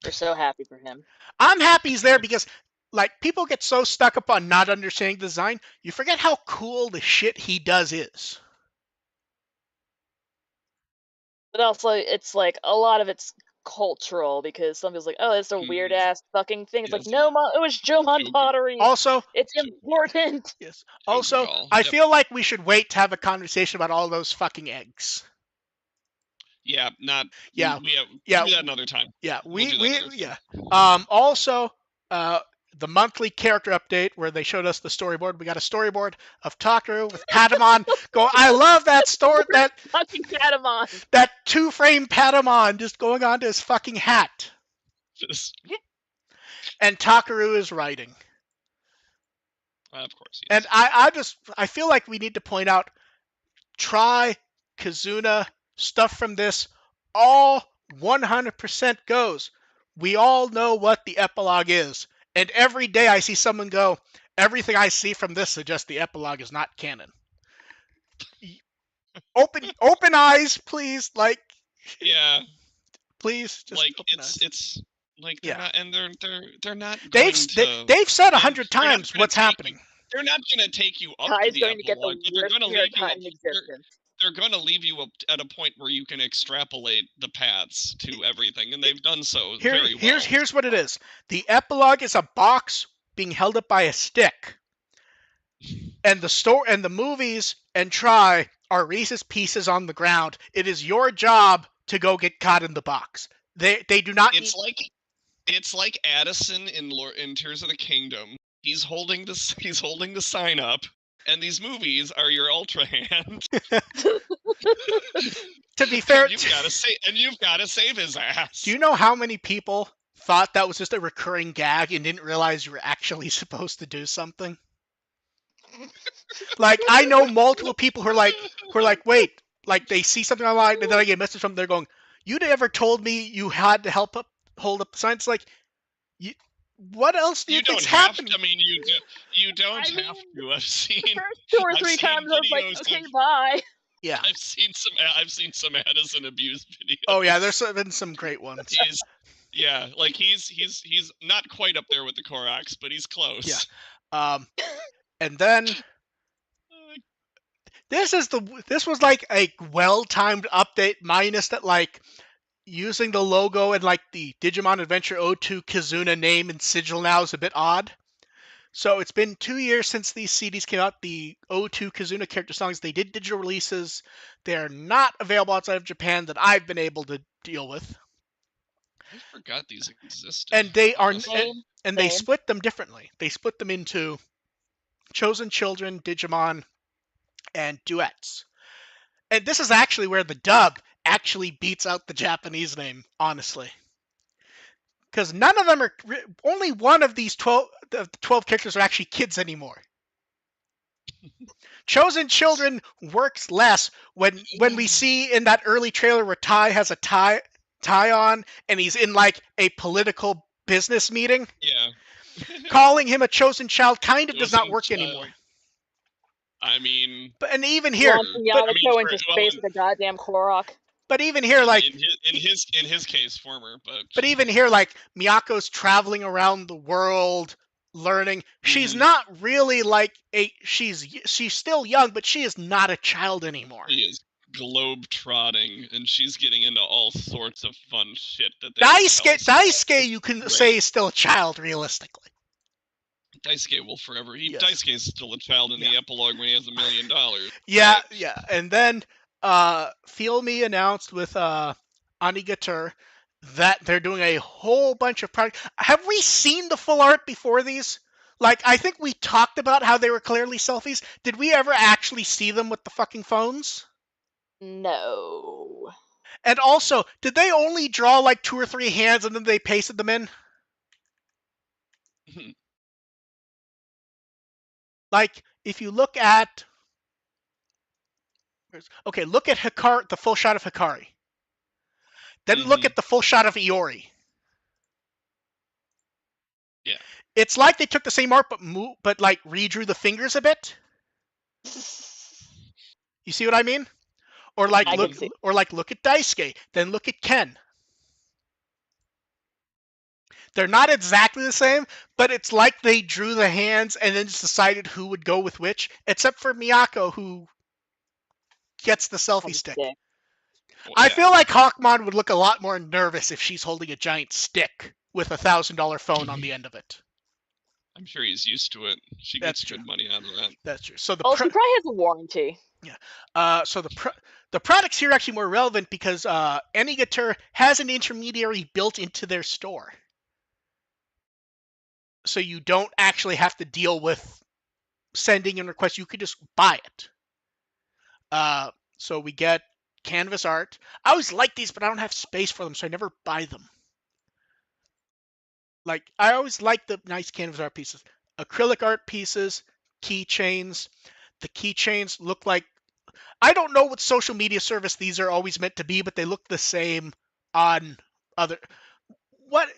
We're so happy for him. I'm happy he's there because, like, people get so stuck up on not understanding the design, you forget how cool the shit he does is. But also, it's like, a lot of it's cultural, because some people's like, oh, it's a weird ass fucking thing. It's like, no, it was Jomon pottery. Also, it's important. Yes. Also, I feel like we should wait to have a conversation about all those fucking eggs. Yeah, not. Yeah, we'll do that another time. Yeah, Also, the monthly character update where they showed us the storyboard. We got a storyboard of Takaru with Patamon. I love that story. That fucking Patamon. That 2-frame Patamon just going onto his fucking hat. And Takaru is writing. Of course. Yes. And I feel like we need to point out, Try, Kazuna, stuff from this, all 100% goes. We all know what the epilogue is. And every day I see someone go, everything I see from this suggests the epilogue is not canon. open eyes, please. Like, yeah, please, just like open eyes. It's like they're not, and they're not They've going to. they've said 100 times what's happening. They're not going to take you up Ty's to the going to get the epilogue, but they're worst going to leave you haircut in existence. they're going to leave you up at a point where you can extrapolate the paths to everything, and they've done so very well. Here's what it is. The epilogue is a box being held up by a stick. And the movies and Try are Reese's Pieces on the ground. It is your job to go get caught in the box. They do not. It's like Addison in Tears of the Kingdom. He's holding the sign up, and these movies are your Ultra Hand. To be fair, you've got to save his ass. Do you know how many people thought that was just a recurring gag and didn't realize you were actually supposed to do something? Like, I know multiple people who are like, wait, like they see something online and then I get a message from them, they're going, you never told me you had to hold up the sign. It's like, what else do you think's happening? I mean, you don't have to. I've seen two or three times. I was like, okay, bye. Yeah, I've seen some Addison abuse videos. Oh yeah, there's been some great ones. Yeah, like he's not quite up there with the Koroks, but he's close. Yeah. And then this was like a well-timed update, minus that like using the logo and like the Digimon Adventure 02 Kizuna name and sigil now is a bit odd. So it's been 2 years since these CDs came out, the 02 Kizuna character songs. They did digital releases. They're not available outside of Japan that I've been able to deal with. I forgot these existed. And they split them differently. They split them into Chosen Children, Digimon, and duets. And this is actually where the dub actually beats out the Japanese name, honestly. Because none of them are... Only one of these 12 characters are actually kids anymore. Chosen Children works less when we see in that early trailer where Tai has a tie on and he's in like a political business meeting. Yeah. Calling him a chosen child kind of does not work anymore. I mean, and even here, Yamato into space with a goddamn Korok. But even here, like in his case, former. But even here, like Miyako's traveling around the world, learning. She's not really like she's still young, but she is not a child anymore. She is globe trotting, and she's getting into all sorts of fun shit that Daisuke, you can say is still a child realistically. Daisuke will forever. Daisuke is still a child in the epilogue when he has $1 million. Yeah, yeah. And then Feel Me announced with Anigatur that they're doing a whole bunch of products. Have we seen the full art before these? Like, I think we talked about how they were clearly selfies. Did we ever actually see them with the fucking phones? No. And also, did they only draw like 2 or 3 hands and then they pasted them in? Like, if you look at... Okay, look at Hikari, the full shot of Hikari. Then look at the full shot of Iori. Yeah. It's like they took the same art but like redrew the fingers a bit. You see what I mean? Or like look at Daisuke, then look at Ken. They're not exactly the same, but it's like they drew the hands and then just decided who would go with which, except for Miyako, who gets the selfie stick. Well, I feel like Hawkmon would look a lot more nervous if she's holding a giant stick with a $1,000 phone on the end of it. I'm sure he's used to it. She gets good money out of that. That's true. So she probably has a warranty. Yeah. So the products here are actually more relevant because Anigatur has an intermediary built into their store. So you don't actually have to deal with sending in requests. You could just buy it. So we get canvas art. I always like these, but I don't have space for them, so I never buy them. Like, I always like the nice canvas art pieces. Acrylic art pieces, keychains. The keychains look like... I don't know what social media service these are always meant to be, but they look the same on other... What?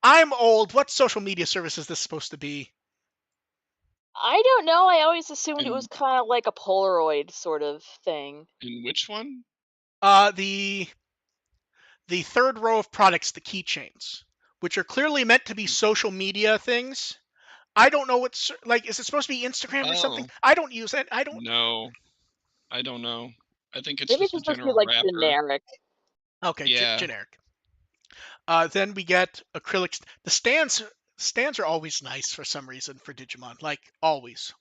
I'm old. What social media service is this supposed to be? I don't know. I always assumed it was kind of like a Polaroid sort of thing. In which one? The third row of products, the keychains, which are clearly meant to be social media things. I don't know what's like. Is it supposed to be Instagram or something? I don't use it. I don't. No, I don't know. I think it's Maybe just it's a supposed to be general like wrapper. generic. Okay, yeah. Generic. Then we get acrylics. The stands are always nice for some reason for Digimon, like always.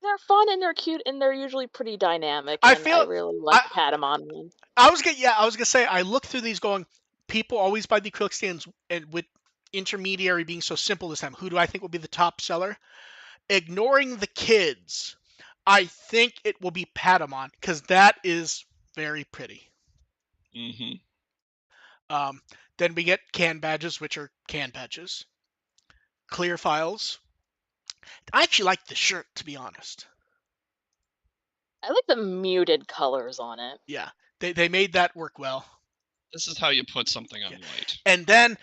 They're fun and they're cute and they're usually pretty dynamic. I really like the Patamon one. I was gonna say I look through these going. People always buy the acrylic stands, and with intermediary being so simple this time, who do I think will be the top seller? Ignoring the kids, I think it will be Patamon because that is very pretty. Then we get can badges, which are can badges. Clear files. I actually like the shirt, to be honest. I like the muted colors on it. Yeah, they made that work well. This is how you put something on white. And then,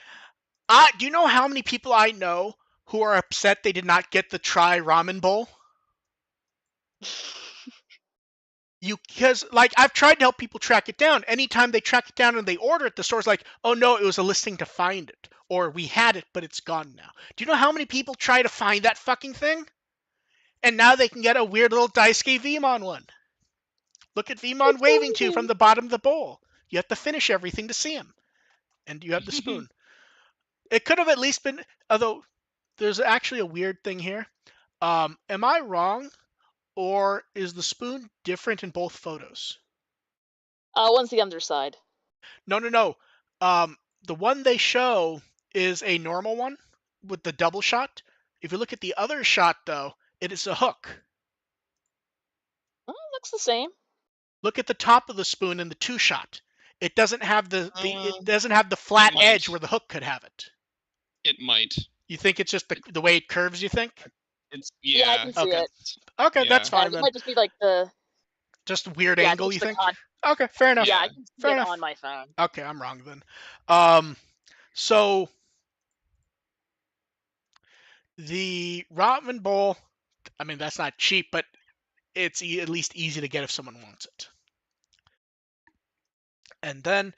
do you know how many people I know who are upset they did not get the Try Ramen Bowl? Because like I've tried to help people track it down. Anytime they track it down and they order it, the store's like, "Oh no, it was a listing to find it," or "We had it, but it's gone now." Do you know how many people try to find that fucking thing? And now they can get a weird little Daisuke Vmon one. Look at Vmon waving to you from the bottom of the bowl. You have to finish everything to see him, and you have the spoon. It could have at least been, although there's actually a weird thing here. Am I wrong? Or is the spoon different in both photos? One's the underside. No. The one they show is a normal one with the double shot. If you look at the other shot, though, it is a hook. Oh, it looks the same. Look at the top of the spoon in the two shot. It doesn't have it doesn't have the flat edge where the hook could have it. It might. You think it's just the way it curves? You think? Yeah, I can see it. Okay, that's fine then. It might just be like just a weird angle. You think? Okay, fair enough. Yeah, I can see it on my phone. Okay, I'm wrong then. So the ramen bowl, I mean that's not cheap, but it's at least easy to get if someone wants it. And then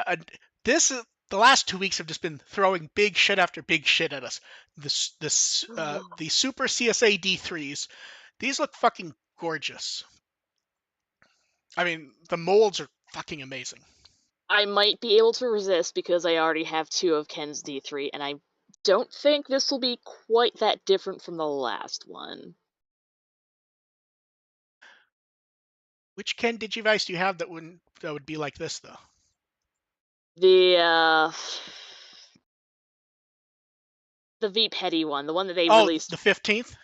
the last 2 weeks have just been throwing big shit after big shit at us. The Super CSA D3s, these look fucking gorgeous. I mean, the molds are fucking amazing. I might be able to resist because I already have 2 of Ken's D3, and I don't think this will be quite that different from the last one. Which Ken Digivice do you have that would be like this though? The V Petty one, the one that they released. The 15th?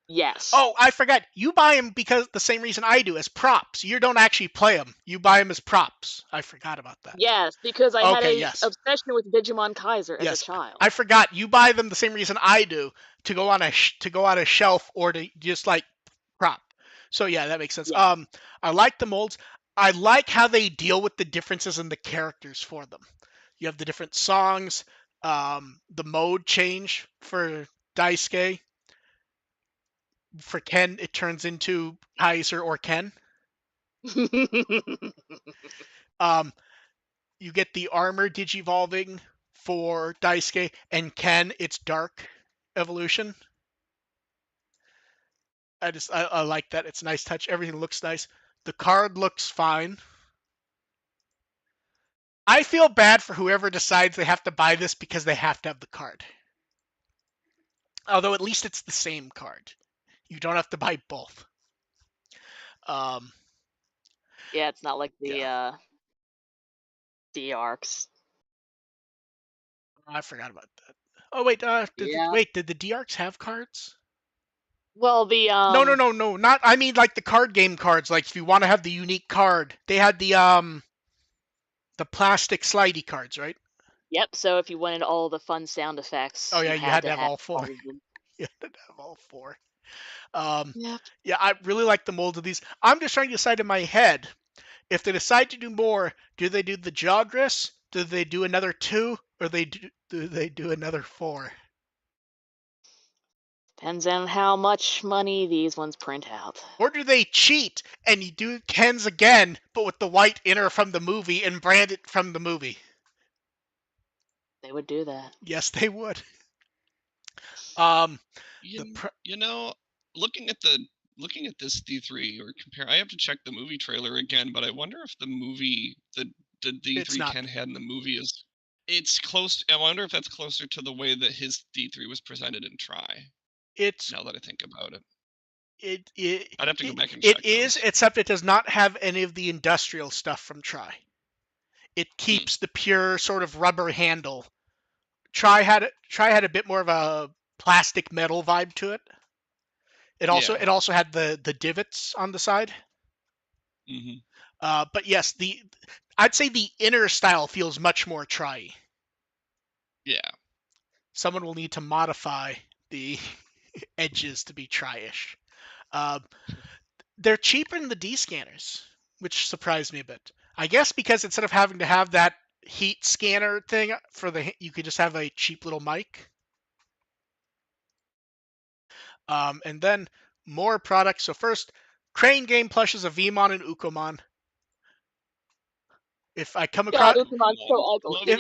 Yes. Oh, I forgot. You buy them because the same reason I do, as props. You don't actually play them. You buy them as props. I forgot about that. Yes, because I had an obsession with Digimon Kaiser as a child. I forgot. You buy them the same reason I do, to go on a shelf or to just like prop. So yeah, that makes sense. Yeah. I like the molds. I like how they deal with the differences in the characters for them. You have the different songs, the mode change for Daisuke. For Ken, it turns into Kaiser or Ken. You get the armor digivolving for Daisuke, and Ken, it's dark evolution. I like that. It's a nice touch. Everything looks nice. The card looks fine. I feel bad for whoever decides they have to buy this because they have to have the card. Although at least it's the same card. You don't have to buy both. Yeah, it's not like the D-Arcs. I forgot about that. Oh wait, did the D-Arcs have cards? Well, the No, not. I mean, like the card game cards. Like if you want to have the unique card, they had the plastic slidey cards, right? Yep. So if you wanted all the fun sound effects, you had to have all 4. You had to have all 4. Yeah, I really like the molds of these. I'm just trying to decide in my head if they decide to do more. Do they do the Jogris? Do they do another 2, or do they do another 4? Depends on how much money these ones print out. Or do they cheat and you do Kens again, but with the white inner from the movie and brand it from the movie? They would do that. Yes, they would. You know, looking at this D3 or compare, I have to check the movie trailer again, but I wonder if the movie, the D3 Ken had in the movie it's close. I wonder if that's closer to the way that his D3 was presented in Try. Now that I think about it. I'd have to go back and check. It is, except it does not have any of the industrial stuff from Try. It keeps the pure sort of rubber handle. Try had a bit more of a plastic metal vibe to it. It also had the divots on the side. But yes, I'd say the inner style feels much more Try. Yeah. Someone will need to modify the edges to be Try-ish. They're cheaper than the D scanners, which surprised me a bit. I guess because instead of having to have that heat scanner thing you could just have a cheap little mic. And then more products. So first, Crane Game plushes of Vmon and Ukomon. If I come across, Ukomon's so ugly.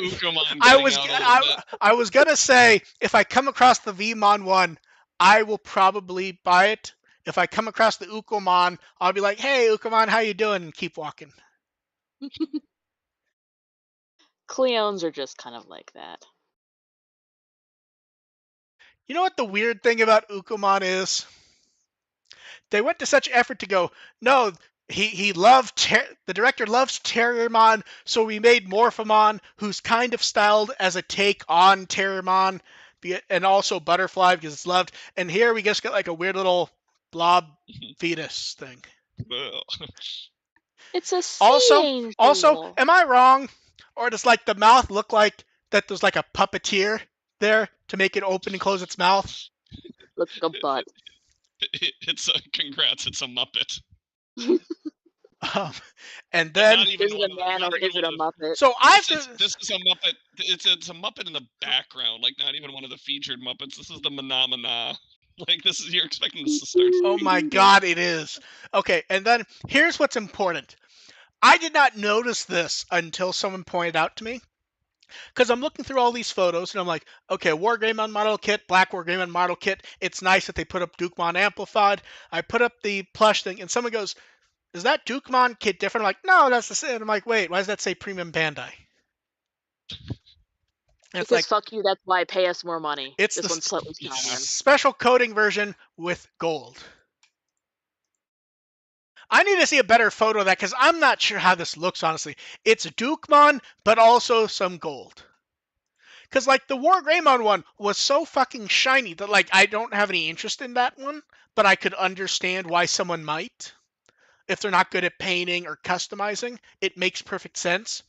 I was gonna say if I come across the Vmon one, I will probably buy it. If I come across the Ukomon, I'll be like, "Hey, Ukomon, how you doing?" and keep walking. Cleones are just kind of like that. You know what the weird thing about Ukomon is? They went to such effort to go, no, he loved, the director loves Terriermon, so we made Morphomon, who's kind of styled as a take on Terriermon, and also Butterfly because it's loved. And here we just got like a weird little blob fetus thing. It's a sea also, am I wrong? Or does like the mouth look like that there's like a puppeteer there to make it open and close its mouth? Looks like a butt. Congrats, it's a Muppet. And then is it a man or is it a Muppet? So this is a Muppet. It's a Muppet in the background, like not even one of the featured Muppets. This is the Manamana. Like you're expecting this to start. Oh my God, it is. Okay, and then here's what's important. I did not notice this until someone pointed out to me. Because I'm looking through all these photos and I'm like, okay, Wargreymon model kit, Black Wargreymon model kit. It's nice that they put up Dukemon Amplified. I put up the plush thing and someone goes, is that Dukemon kit different? I'm like, no, that's the same. I'm like, wait, why does that say Premium Bandai? Because like, fuck you, that's why pay us more money. It's this the one's special coating version with gold. I need to see a better photo of that because I'm not sure how this looks, honestly. It's Dukemon, but also some gold. Because, like, the Wargreymon one was so fucking shiny that, like, I don't have any interest in that one, but I could understand why someone might. If they're not good at painting or customizing, it makes perfect sense.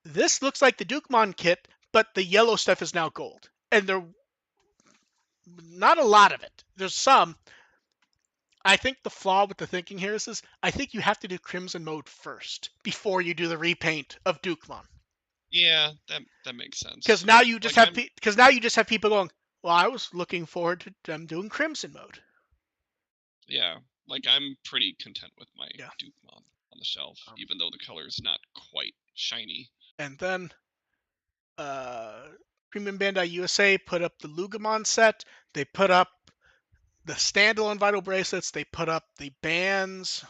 This looks like the Dukemon kit, but the yellow stuff is now gold. And there's not a lot of it. There's some. I think the flaw with the thinking here is I think you have to do Crimson mode first before you do the repaint of Dukemon. Yeah, that makes sense. Because now you just have people going, well, I was looking forward to them doing Crimson mode. Yeah, like I'm pretty content with my Dukemon on the shelf, even though the color is not quite shiny. And then Premium Bandai USA put up the Lugamon set. They put up the standalone vital bracelets. They put up the bands.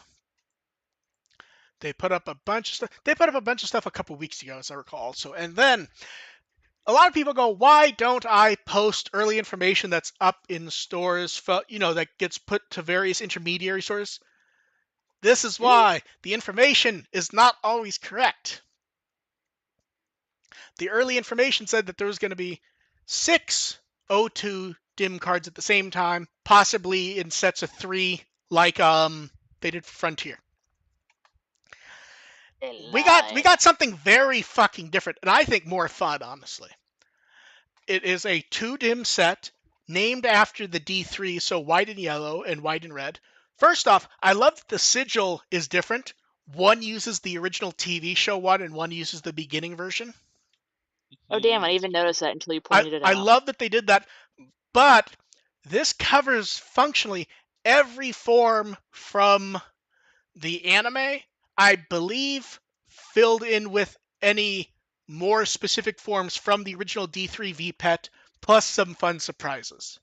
They put up a bunch of stuff. They put up a bunch of stuff a couple weeks ago, as I recall. So, and then a lot of people go, why don't I post early information that's up in stores, that gets put to various intermediary stores? This is why. The information is not always correct. The early information said that there was going to be 6 O2 dim cards at the same time, possibly in sets of 3, like they did for Frontier. We got something very fucking different, and I think more fun, honestly. It is a 2 dim set named after the D3, so white and yellow and white and red. First off, I love that the sigil is different. One uses the original TV show one, and one uses the beginning version. Oh, damn, I didn't even notice that until you pointed it out. I love that they did that, but This covers functionally every form from the anime, I believe, filled in with any more specific forms from the original D3 VPET, plus some fun surprises.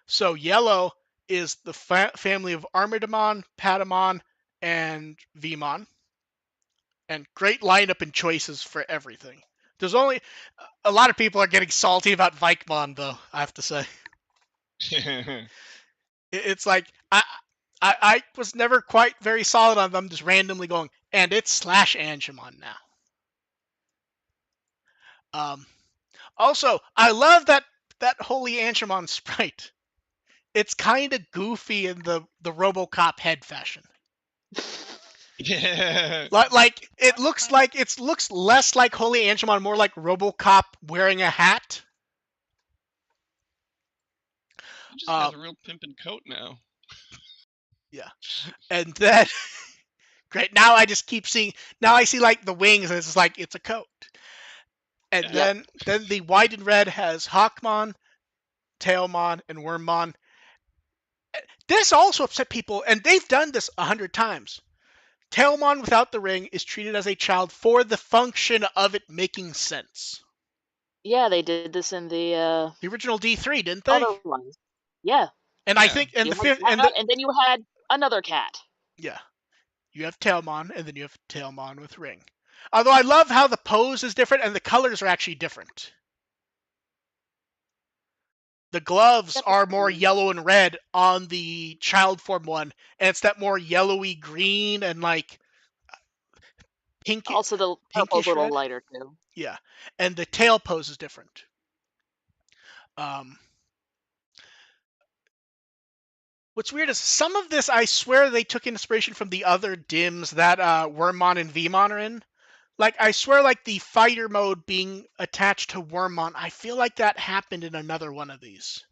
So yellow is the family of Armadamon, Patamon, and Vmon. And great lineup and choices for everything. There's only a lot of people are getting salty about Vikemon, though, I have to say. It's like I was never quite very solid on them, just randomly going, and it's /Angemon now. Also, I love that Holy Angemon sprite. It's kind of goofy in the RoboCop head fashion. Yeah. Like it looks less like Holy Angemon, more like RoboCop wearing a hat. He just has a real pimpin' coat now. Yeah, and then great. Now I just keep seeing. Now I see like the wings, and it's like it's a coat. And then the white and red has Hawkmon, Tailmon, and Wormmon. This also upset people, and they've done this 100 times. Tailmon without the ring is treated as a child for the function of it making sense. Yeah, they did this in the original D3, didn't they? Other ones. Yeah. And I think and then you had another cat. Yeah. You have Tailmon, and then you have Tailmon with ring. Although I love how the pose is different and the colors are actually different. The gloves are more yellow and red on the child form one, and it's that more yellowy green and like pink. Also, the purple's a little lighter too. Yeah, and the tail pose is different. What's weird is some of this, I swear they took inspiration from the other DIMs that Wormmon and Vmon are in. Like, I swear, like, the fighter mode being attached to Wormmon, I feel like that happened in another one of these.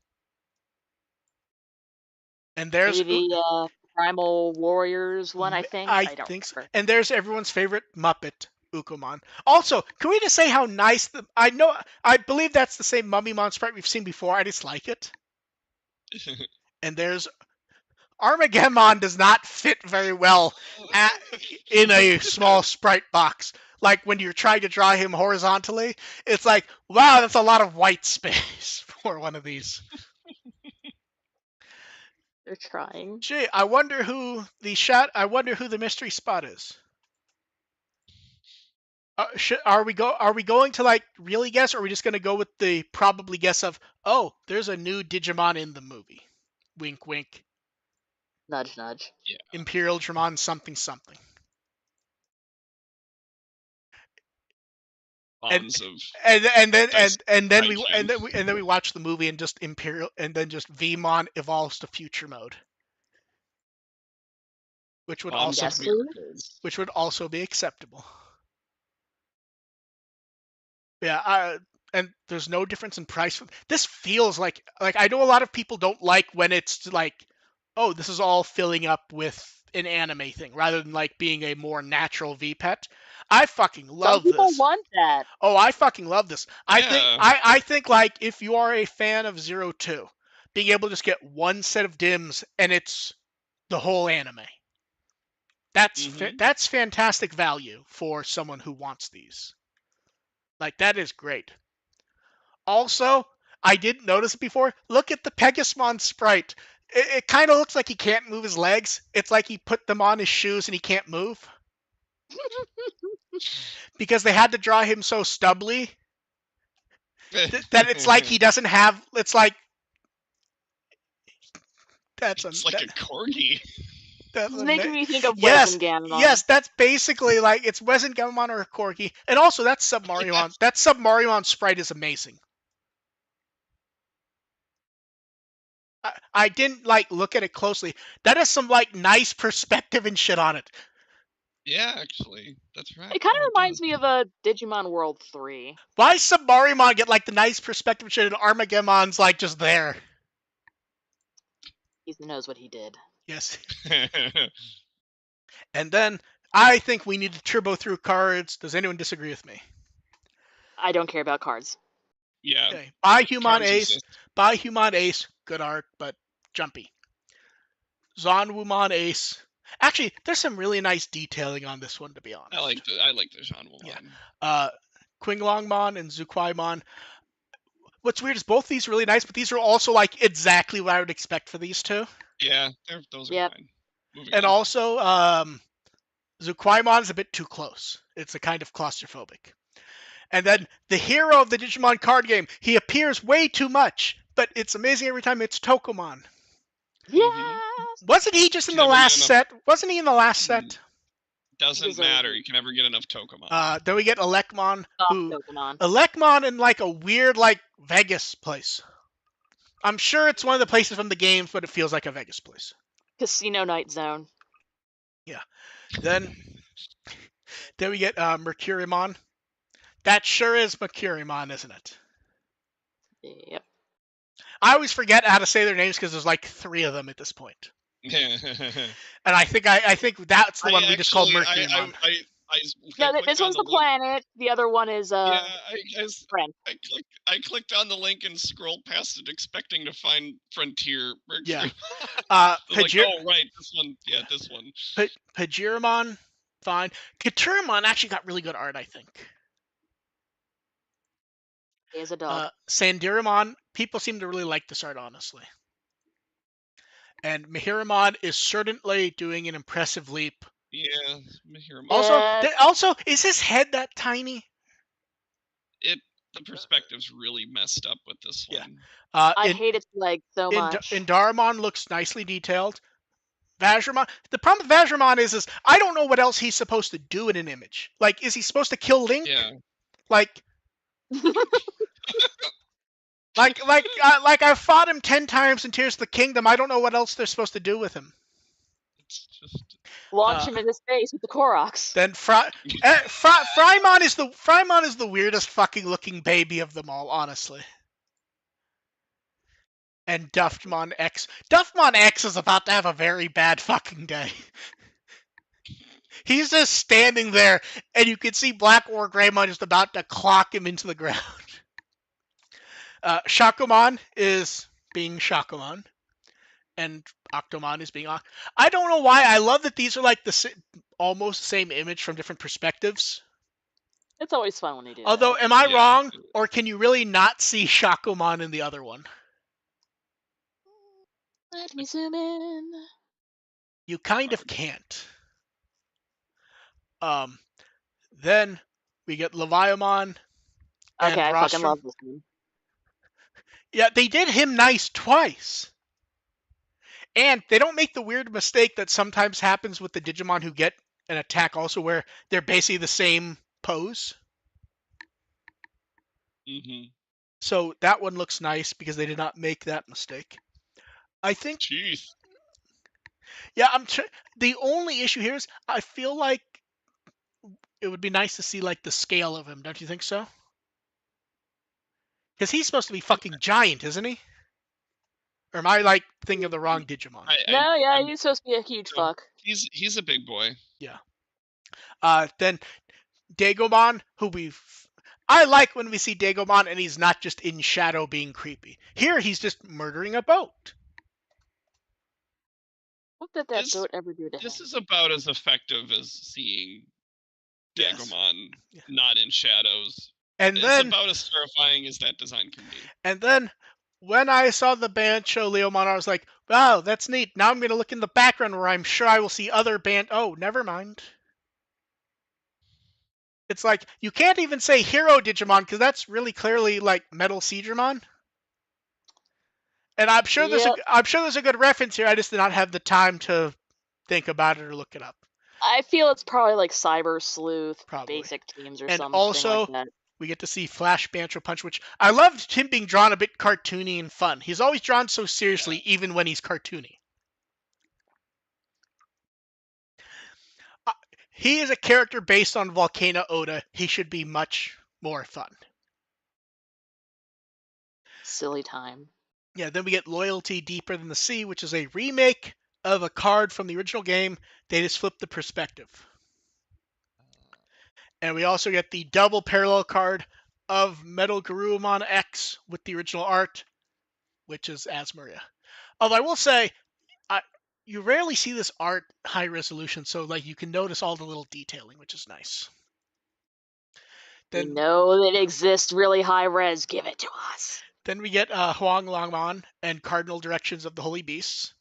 And there's maybe the Primal Warriors one, I think. I don't think so. And there's everyone's favorite Muppet, Ukomon. Also, can we just say how nice I believe that's the same Mummymon sprite we've seen before. I just like it. And there's Armageddon does not fit very well in a small sprite box. Like when you're trying to draw him horizontally, it's like, wow, that's a lot of white space for one of these. They're trying. Gee, I wonder who the mystery spot is. Are we going to like really guess, or are we just going to go with the probably guess of, oh, there's a new Digimon in the movie? Wink, wink. Nudge, nudge. Yeah. Imperial Dramon something something. And then we watch the movie and just Imperial, and then just Vmon evolves to future mode, which would also be acceptable. Yeah, and there's no difference in price. This feels like I know a lot of people don't like when it's like, oh, this is all filling up with an anime thing rather than like being a more natural VPET. I fucking love this. Some people want that. Oh, I fucking love this. I think like if you are a fan of 02, being able to just get one set of DIMs and it's the whole anime. That's fantastic value for someone who wants these. Like, that is great. Also, I didn't notice it before. Look at the Pegasmon sprite. It kind of looks like he can't move his legs. It's like he put them on his shoes and he can't move. Because they had to draw him so stubbly that it's like he doesn't have. It's like like a corgi. It's making me think of Wesengamon. Yes, that's basically like it's Wesengamon or a corgi, and also that's Submarimon. Yes. That Submarimon sprite is amazing. I didn't like look at it closely. That has some like nice perspective and shit on it. Yeah, actually, that's right. It kind of reminds me of a Digimon World 3. Why Submarimon get like the nice perspective shit and Armageddon's like just there? He knows what he did. Yes. And then I think we need to turbo through cards. Does anyone disagree with me? I don't care about cards. Yeah. Okay. Buy Human Ace. good art, but jumpy. Zanwumon Ace. Actually, there's some really nice detailing on this one, to be honest. I like the Zanwumon. Yeah. Qinglongmon and Zuquaimon. What's weird is both these are really nice, but these are also like exactly what I would expect for these two. Yeah, those are fine. Moving on. Also, Zuquaimon is a bit too close. It's a kind of claustrophobic. And then the hero of the Digimon card game, he appears way too much, but it's amazing every time. It's Tokomon. Yeah. Wasn't he just in the last set? Wasn't he in the last set? Doesn't matter. You can never get enough Tokomon. Then we get Elecmon. Tokomon. Elecmon in like a weird like Vegas place. I'm sure it's one of the places from the games, but it feels like a Vegas place. Casino Night Zone. Yeah. Then we get Mercurymon. That sure is Mercurymon, isn't it? Yep. I always forget how to say their names because there's like 3 of them at this point. And I think that's the one we just called Mercurymon. No, this one's the planet. The other one is friend. I clicked on the link and scrolled past it, expecting to find Frontier. Yeah. Like, oh right, this one. Yeah, this one. Pajiramon, fine. Katuramon actually got really good art, I think. He is a dog. Sandiramon, people seem to really like this art, honestly. And Mihiramon is certainly doing an impressive leap. Yeah, Mihiramon. Also, is his head that tiny? The perspective's really messed up with this one. Yeah. I hate its legs so much. Indaramon looks nicely detailed. Vajramon. The problem with Vajramon is I don't know what else he's supposed to do in an image. Like, is he supposed to kill Link? Yeah. Like, like I've fought him 10 times in Tears of the Kingdom. I don't know what else they're supposed to do with him. It's just launch him in his face with the Koroks. Then Frymon is the weirdest fucking looking baby of them all, honestly. And Duffmon X. Duffmon X is about to have a very bad fucking day. He's just standing there, and you can see Black War Greymon just about to clock him into the ground. Shakomon is being Shakomon, and Octomon is being I don't know why. I love that these are like almost the same image from different perspectives. It's always fun when you do Although, that. am I wrong, or can you really not see Shakomon in the other one? Let me zoom in. You kind of can't. Then we get Leviamon. Okay, I fucking love this one. Yeah, they did him nice twice. And they don't make the weird mistake that sometimes happens with the Digimon who get an attack also, where they're basically the same pose. Mm-hmm. So that one looks nice because they did not make that mistake. I think. Jeez. Yeah, the only issue here is I feel like it would be nice to see like the scale of him. Don't you think so? Because he's supposed to be fucking giant, isn't he? Or am I like thinking of the wrong Digimon? He's supposed to be a huge fuck. He's a big boy. Yeah. Then Dagomon, I like when we see Dagomon and he's not just in shadow being creepy. Here he's just murdering a boat. What did that boat ever do to him? This is about as effective as seeing Dagomon not in shadows. And it's about as terrifying as that design can be. And then when I saw the band show Leomon, I was like, wow, that's neat. Now I'm going to look in the background where I'm sure I will see other band. Oh, never mind. It's like, you can't even say Hero Digimon because that's really clearly like Metal Seedramon. And I'm sure there's a good reference here. I just did not have the time to think about it or look it up. I feel it's probably like Cyber Sleuth, Basic Teams, or something also, like that. We get to see Flash Bancho Punch, which I loved him being drawn a bit cartoony and fun. He's always drawn so seriously, even when he's cartoony. He is a character based on Volcano Oda. He should be much more fun. Silly time. Yeah, then we get Loyalty Deeper Than the Sea, which is a remake of a card from the original game. They just flipped the perspective. And we also get the double parallel card of Metal Garurumon X with the original art. which is as Maria. Although I will say, you rarely see this art high resolution, so like you can notice all the little detailing, which is nice. Then, we know that it exists really high res. Give it to us. Then we get Huang Longmon and Cardinal Directions of the Holy Beasts.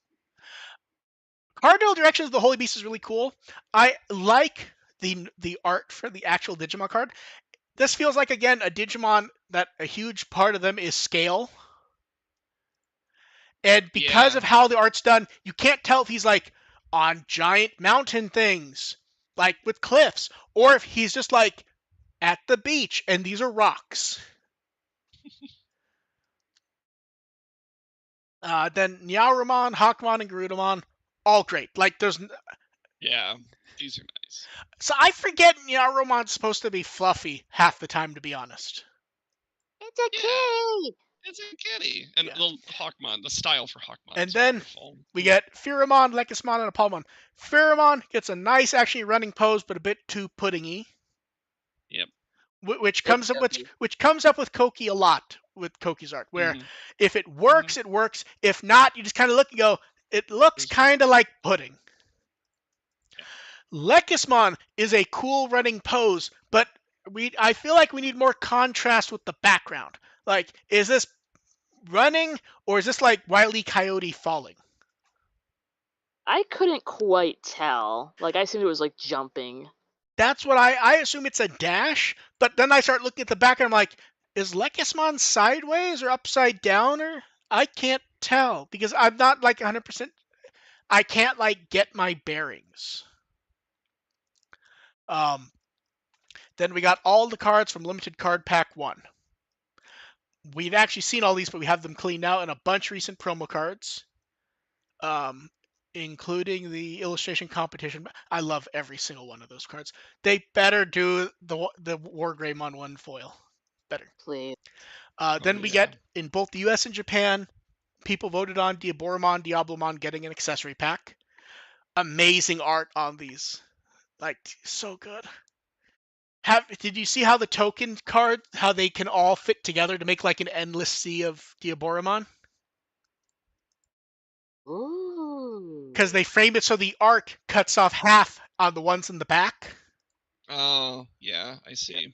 Cardinal Directions of the Holy Beast is really cool. I like the art for the actual Digimon card. This feels like, again, a Digimon that a huge part of them is scale. And because of how the art's done, you can't tell if he's like on giant mountain things, like with cliffs, or if he's just like at the beach and these are rocks. Then Nyaorumon, Hakumon, and Garudamon, all great. Like there's these are nice. So I forget Nyaorumon's supposed to be fluffy half the time, to be honest. It's a kitty. It's a kitty. And the Hawkmon, the style for Hawkmon. And then we get Pheramon, Lekismon, and Apolmon. Pheramon gets a nice, actually running pose, but a bit too puddingy. Yep. Which comes up with Koki a lot with Koki's art, where if it works, it works. If not, you just kind of look and go, it looks kind of like pudding. Lekismon is a cool running pose, but I feel like we need more contrast with the background. Like, is this running, or is this like Wile E. Coyote falling? I couldn't quite tell. Like, I assumed it was like jumping. That's what I assume it's a dash, but then I start looking at the back and I'm like, is Lekismon sideways or upside down? Or I can't tell because I'm not like 100%. I can't like get my bearings. Then we got all the cards from Limited Card Pack 1. We've actually seen all these, but we have them cleaned out and a bunch of recent promo cards, including the illustration competition. I love every single one of those cards. They better do the Wargreymon one foil. Better. Please. Then we get, in both the US and Japan, people voted on Diaboromon, Diablomon getting an accessory pack. Amazing art on these. Like, so good. Did you see how the token card, how they can all fit together to make like an endless sea of Diaboromon? Ooh. Because they framed it so the art cuts off half on the ones in the back. Oh, yeah, I see.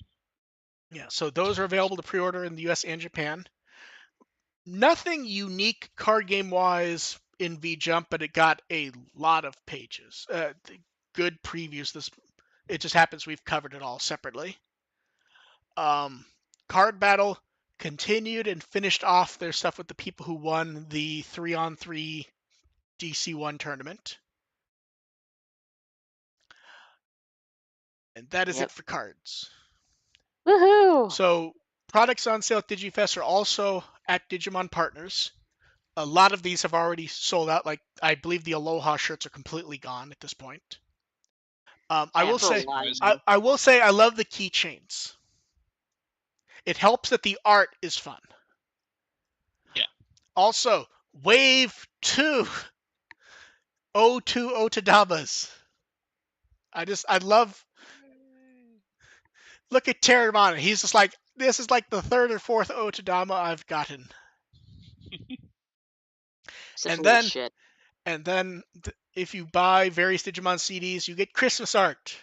Yeah, so those are available to pre-order in the US and Japan. Nothing unique card game-wise in V-Jump, but it got a lot of pages. Good previews. It just happens we've covered it all separately. Card Battle continued and finished off their stuff with the people who won the 3-on-3 DC1 tournament. And that is it for cards. Woohoo! So products on sale at DigiFes are also at Digimon Partners. A lot of these have already sold out. Like, I believe the Aloha shirts are completely gone at this point. I will say I love the keychains. It helps that the art is fun. Yeah. Also, Wave 2 O2 Otadamas. I love. Look at Terramon. He's just like, this is like the third or fourth Otadama I've gotten. And then if you buy various Digimon CDs, you get Christmas art.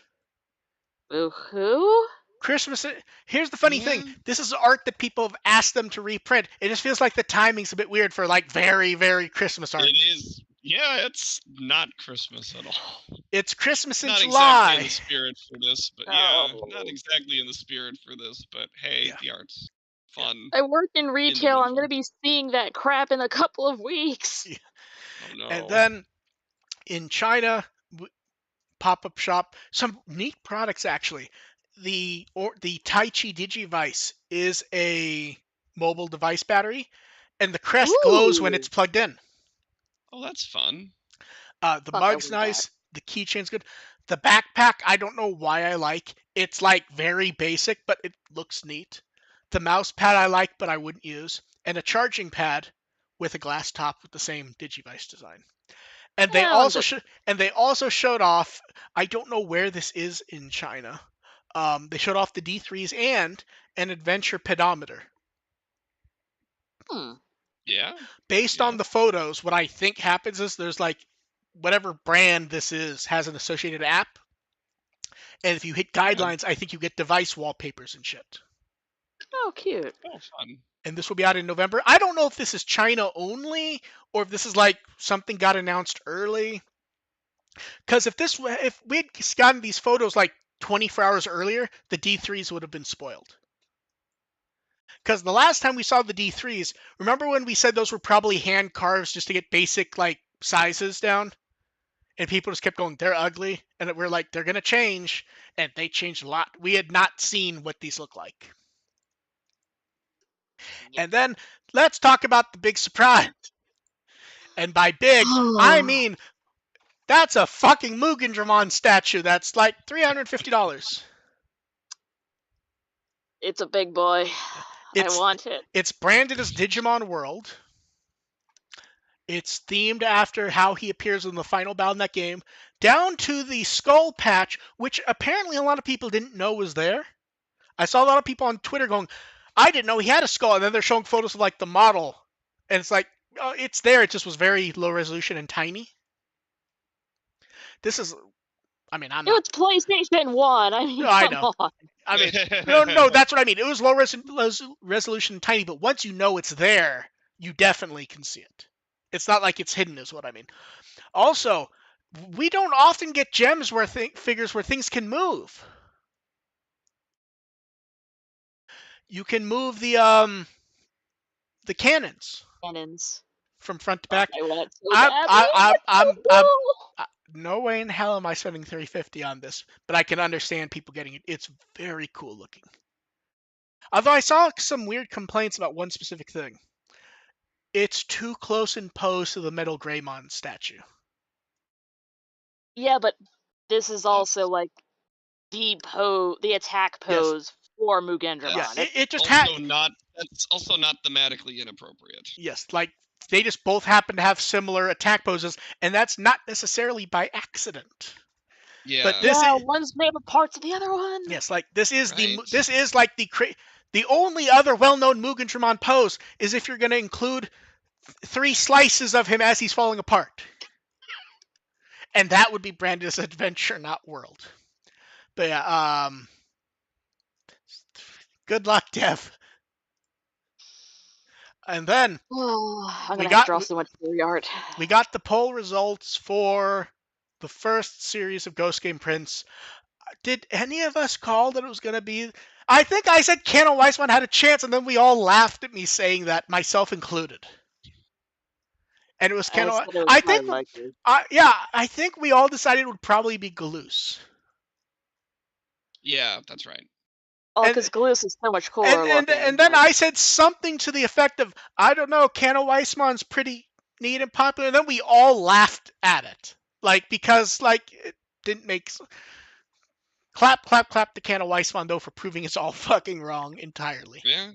Woohoo! Christmas. Here's the funny thing. This is art that people have asked them to reprint. It just feels like the timing's a bit weird for like very, very Christmas art. It is. Yeah, it's not Christmas at all. It's Christmas in not July. Not exactly in the spirit for this, but not exactly in the spirit for this. But hey, the art's fun. I work in retail. I'm going to be seeing that crap in a couple of weeks. Yeah. Oh no. And then in China, pop-up shop, some neat products actually. The Tai Chi DigiFes is a mobile device battery, and the crest glows when it's plugged in. Oh, that's fun. The mug's nice. The keychain's good. The backpack, I don't know why I like. It's like very basic, but it looks neat. The mouse pad I like, but I wouldn't use. And a charging pad with a glass top with the same DigiFes design. And they also showed off, I don't know where this is in China. They showed off the D3s and an adventure pedometer. Yeah. Based on the photos, what I think happens is there's like whatever brand this is has an associated app. And if you hit guidelines, I think you get device wallpapers and shit. Oh, cute. Oh, fun. And this will be out in November. I don't know if this is China only or if this is like something got announced early. Because if we had gotten these photos like 24 hours earlier, the D3s would have been spoiled. Because the last time we saw the D3s, remember when we said those were probably hand carves just to get basic like sizes down? And people just kept going, they're ugly. And we're like, they're going to change. And they changed a lot. We had not seen what these look like. Yep. And then let's talk about the big surprise. And by big, I mean, that's a fucking Mugen statue. That's like $350. It's a big boy. I want it. It's branded as Digimon World. It's themed after how he appears in the final battle in that game, down to the skull patch, which apparently a lot of people didn't know was there. I saw a lot of people on Twitter going, I didn't know he had a skull, and then they're showing photos of like the model, and it's like, oh, it's there. It just was very low resolution and tiny. This is, I mean, I'm not. It's PlayStation 1. I mean, I know. On. I mean, no, that's what I mean. It was low resolution and tiny, but once you know it's there, you definitely can see it. It's not like it's hidden, is what I mean. Also, we don't often get gems where figures where things can move. You can move the cannons. From front to back. No way in hell am I spending $350 on this, but I can understand people getting it. It's very cool looking. Although I saw some weird complaints about one specific thing. It's too close in pose to the Metal Greymon statue. Yeah, but this is also like the attack pose for Mugendramon. Yes, it just that's also not thematically inappropriate. Yes, like they just both happen to have similar attack poses, and that's not necessarily by accident. Yeah, but this one's made of parts of the other one. Yes, like this is like the only other well-known Mugendramon pose is if you're going to include 3 slices of him as he's falling apart. And that would be branded as Adventure, not World. But yeah, good luck, Dev. And then I'm gonna draw so much fairy art. We got the poll results for the first series of Ghost Game Prince. Did any of us call that it was going to be? I think I said Kano Weissman had a chance, and then we all laughed at me saying that, myself included. And it was Kano. I think we all decided it would probably be Galoose. Yeah, that's right. Oh, because Galoose is so much cooler. And then I said something to the effect of, I don't know, Kano Weissman's pretty neat and popular. And then we all laughed at it. Because it didn't make... Clap to Kano Weissman, though, for proving it's all fucking wrong entirely. Yeah.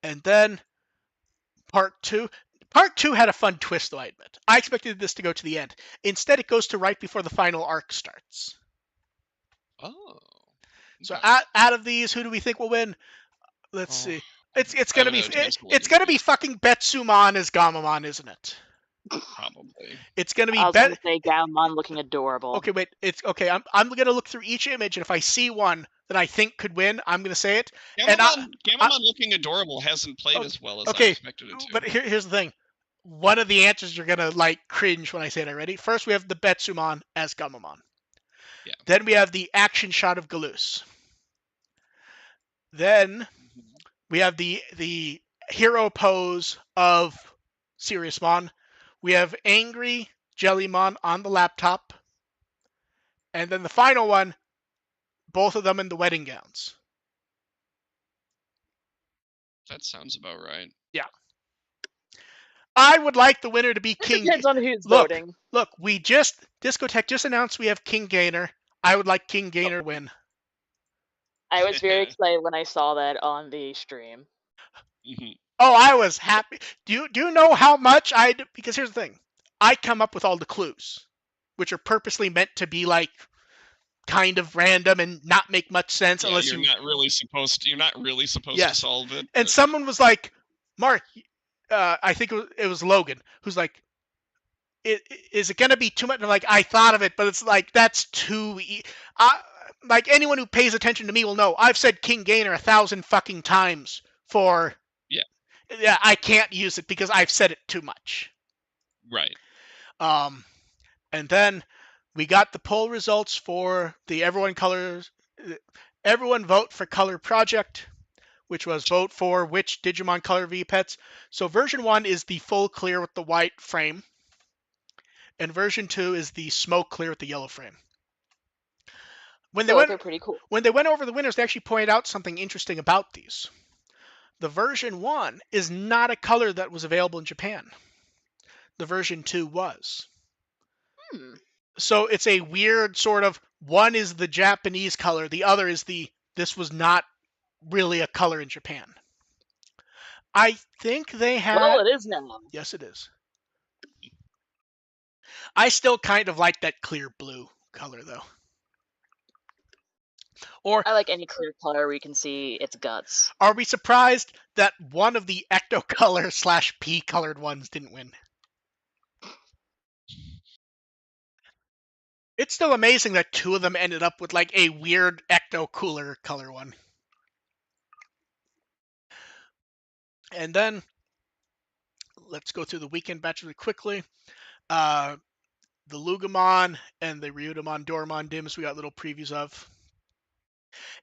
And then Part 2. Part 2 had a fun twist, though, I admit. I expected this to go to the end. Instead, it goes to right before the final arc starts. Oh. Okay. So out of these, who do we think will win? Let's see. It's gonna be fucking Betsumon as Gamamon, isn't it? Probably. It's gonna be. I was gonna say Gamamon looking adorable. Okay, wait. It's okay. I'm gonna look through each image, and if I see one that I think could win, I'm gonna say it. Gamamon looking adorable hasn't played as well as I expected it to. But here's the thing. One of the answers you're gonna cringe when I say it already. First, we have the Betsumon as Gamamon. Yeah. Then we have the action shot of Galoose. Then we have the hero pose of Seriousmon. We have angry Jellymon on the laptop. And then the final one, both of them in the wedding gowns. That sounds about right. Yeah. I would like the winner to be King. Depends on who's voting. Look, Discotek just announced we have King Gainer. I would like King Gainer to win. I was very excited when I saw that on the stream. Oh, I was happy. Do you know how much because here's the thing. I come up with all the clues, which are purposely meant to be kind of random and not make much sense unless you're not really supposed to solve it. And someone was like, Mark, I think it was Logan, who's like, is it gonna be too much? I'm like, I thought of it, but it's like that's too. Like anyone who pays attention to me will know, I've said King Gainer 1,000 fucking times for. Yeah, I can't use it because I've said it too much. Right. And then we got the poll results for the everyone vote for color project, which was vote for which Digimon color V pets. So version 1 is the full clear with the white frame, and version 2 is the smoke clear with the yellow frame. They're pretty cool. When they went over the winners, they actually pointed out something interesting about these. The version 1 is not a color that was available in Japan. The version 2 was. So it's a weird sort of, one is the Japanese color, the other is this was not really a color in Japan. I think they had... Well, it is now. Yes, it is. I still kind of like that clear blue color, though. I like any clear color where you can see its guts. Are we surprised that one of the Ecto color / P colored ones didn't win? It's still amazing that 2 of them ended up with like a weird Ecto cooler color one. And then let's go through the weekend batch really quickly. The Lugumon and the Ryudomon Dormon Dims we got little previews of.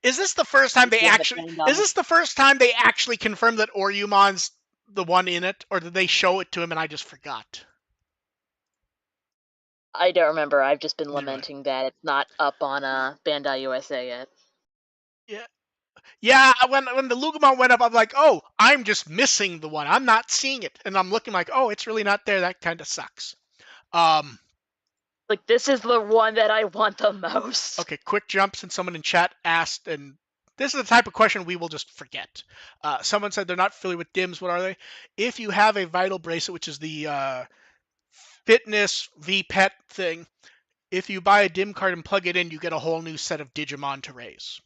Is this the first time they actually confirmed that Oryumon's the one in it, or did they show it to him and I just forgot? I don't remember. I've just been lamenting that it's not up on Bandai USA yet. Yeah, when the Lugumon went up, I'm like, oh, I'm just missing the one. I'm not seeing it. And I'm looking like, oh, it's really not there. That kind of sucks. Like, this is the one that I want the most. Okay, quick jump, since someone in chat asked, and this is the type of question we will just forget. Someone said they're not familiar with DIMs. What are they? If you have a Vital Bracelet, which is the fitness V-Pet thing, if you buy a DIM card and plug it in, you get a whole new set of Digimon to raise.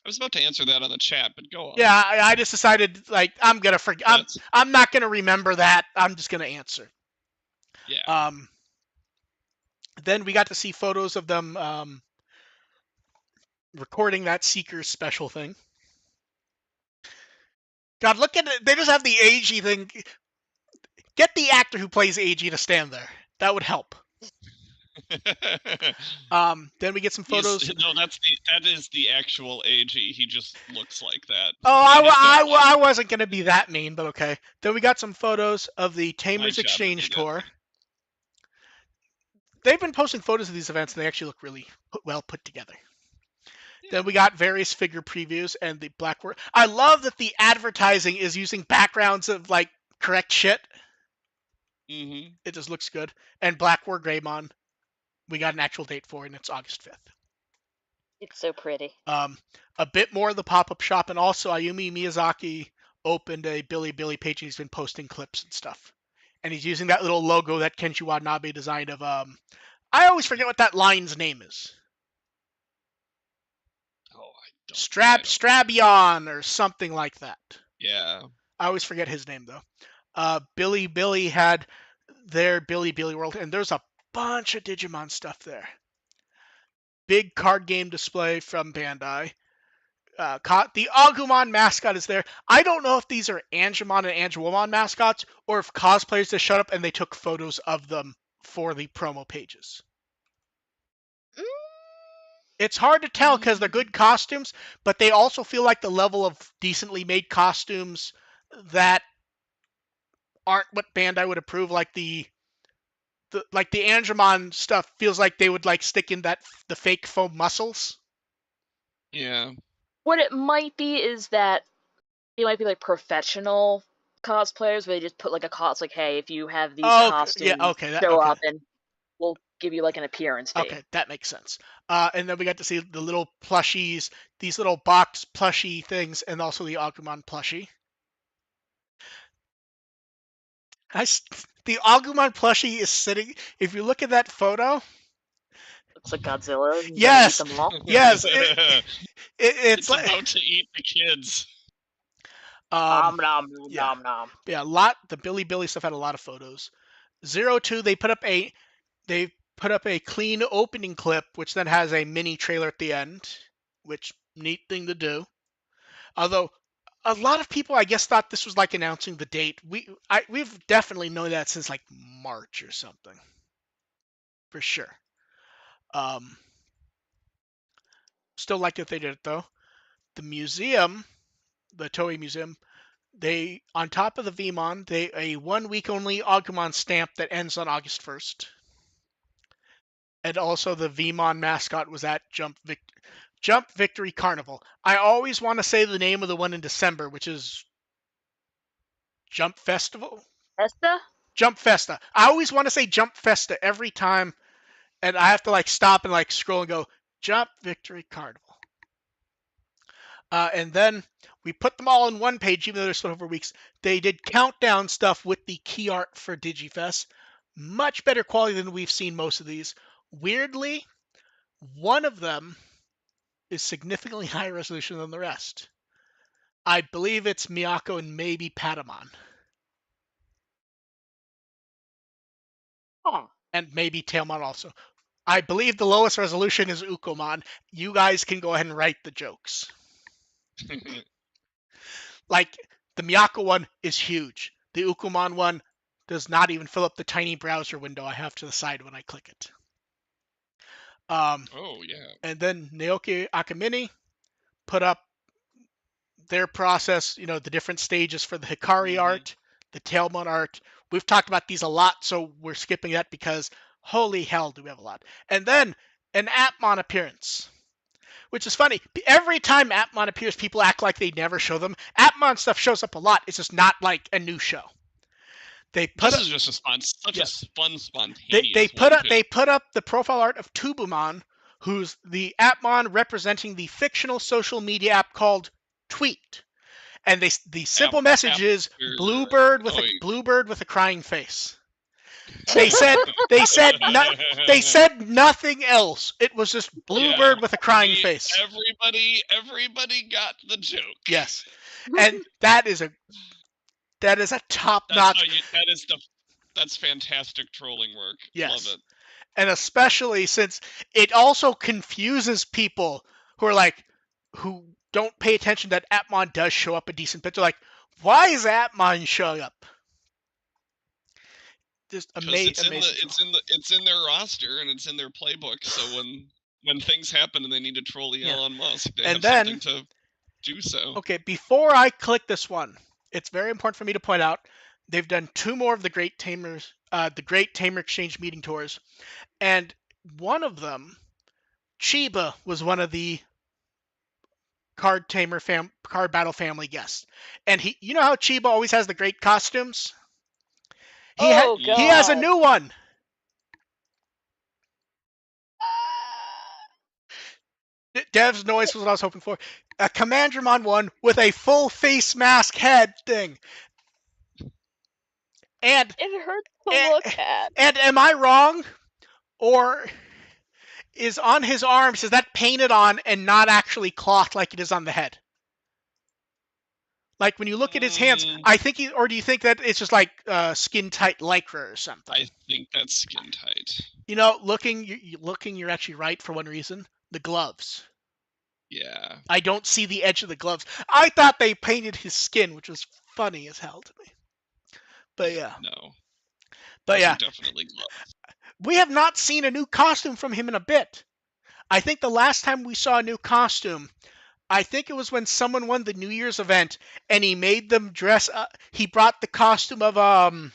I was about to answer that on the chat, but go on. Yeah, I just decided, like, I'm gonna forget. I'm not gonna remember that. I'm just gonna answer. Yeah. Then we got to see photos of them recording that Seekers special thing. God, look at it. They just have the AG thing. Get the actor who plays AG to stand there. That would help. Then we get some photos. No, that is the actual AG. He just looks like that. Oh, I wasn't gonna be that mean, but okay. Then we got some photos of the Tamers Exchange Tour. They've been posting photos of these events, and they actually look really well put together. Yeah. Then we got various figure previews and the black work. I love that the advertising is using backgrounds of like correct shit. Mm-hmm. It just looks good. And Black War Greymon, we got an actual date for it, and it's August 5th. It's so pretty. A bit more of the pop-up shop, and also Ayumi Miyazaki opened a Billy page, and he's been posting clips and stuff. And he's using that little logo that Kenshi Watanabe designed of, I always forget what that line's name is. Oh, I don't. Strabion or something like that. Yeah. I always forget his name, though. Billy had their Billy World, and there's a bunch of Digimon stuff there. Big card game display from Bandai. The Agumon mascot is there. I don't know if these are Angemon and Angewomon mascots, or if cosplayers just showed up and they took photos of them for the promo pages. It's hard to tell because they're good costumes, but they also feel like the level of decently made costumes that aren't what Bandai would approve. Like the Angemon stuff feels like they would like stick in the fake foam muscles. Yeah. What it might be is that it might be like professional cosplayers where they just put like a cost, like, hey, if you have these costumes, show up and we'll give you like an appearance fee. Okay, that makes sense. And then we got to see the little plushies, these little box plushie things, and also the Agumon plushie. The Agumon plushie is sitting. If you look at that photo, looks like Godzilla. Yes, yes. It's like, about to eat the kids. Nom nom nom nom. Yeah, the Billy stuff had a lot of photos. 02, they put up a clean opening clip, which then has a mini trailer at the end, which neat thing to do. Although a lot of people, I guess, thought this was like announcing the date. We've definitely known that since like March or something, for sure. Still like that they did it though. The museum, the Toei Museum, they on top of the Vmon, a 1 week only Agumon stamp that ends on August 1st. And also the Vmon mascot was at Jump Victory Carnival. I always want to say the name of the one in December, which is Jump Festival? Festa? Jump Festa. I always want to say Jump Festa every time, and I have to like stop and like scroll and go, Jump Victory Carnival. And then we put them all in one page, even though they're split over weeks. They did countdown stuff with the key art for DigiFes. Much better quality than we've seen most of these. Weirdly, one of them is significantly higher resolution than the rest. I believe it's Miyako and maybe Patamon. Oh. And maybe Tailmon also. I believe the lowest resolution is Ukomon. You guys can go ahead and write the jokes. Like, the Miyako one is huge. The Ukomon one does not even fill up the tiny browser window I have to the side when I click it. Oh, yeah. And then Naoki Akamine put up their process, the different stages for the Hikari art, the Tailmon art. We've talked about these a lot, so we're skipping that because holy hell do we have a lot. And then an Atmon appearance, which is funny. Every time Atmon appears, people act like they never show them. Atmon stuff shows up a lot. It's just not like a new show. This is just a fun, spontaneous. They put up the profile art of Tubumon, who's the Atmon representing the fictional social media app called Tweet, and the simple message is bluebird with a crying face. They said nothing else. It was just bluebird with a crying face. Everybody got the joke. Yes, and that is a top notch. That's fantastic trolling work. Yes. Love it. And especially since it also confuses people who don't pay attention that Atmon does show up a decent bit. They're like, why is Atmon showing up? Just amazing. It's in their roster and it's in their playbook. So when things happen and they need to troll Elon Musk, they have something to do so. Okay, before I click this one, it's very important for me to point out they've done 2 more of the Great Tamer Exchange meeting tours, and one of them, Chiba, was one of the Card Battle family guests, and you know how Chiba always has the great costumes? He has a new one. Dev's noise was what I was hoping for. A Commandramon one with a full face mask head thing. And it hurts to look at. And am I wrong? Or is on his arms, is that painted on and not actually cloth like it is on the head? Like when you look at his hands, I think or do you think that it's just like skin tight lycra or something? I think that's skin tight. Looking, you're actually right for one reason. The gloves. Yeah. I don't see the edge of the gloves. I thought they painted his skin, which was funny as hell to me. But yeah. No. But yeah. Definitely gloves. We have not seen a new costume from him in a bit. I think the last time we saw a new costume, I think it was when someone won the New Year's event and he made them dress up. He brought the costume of Was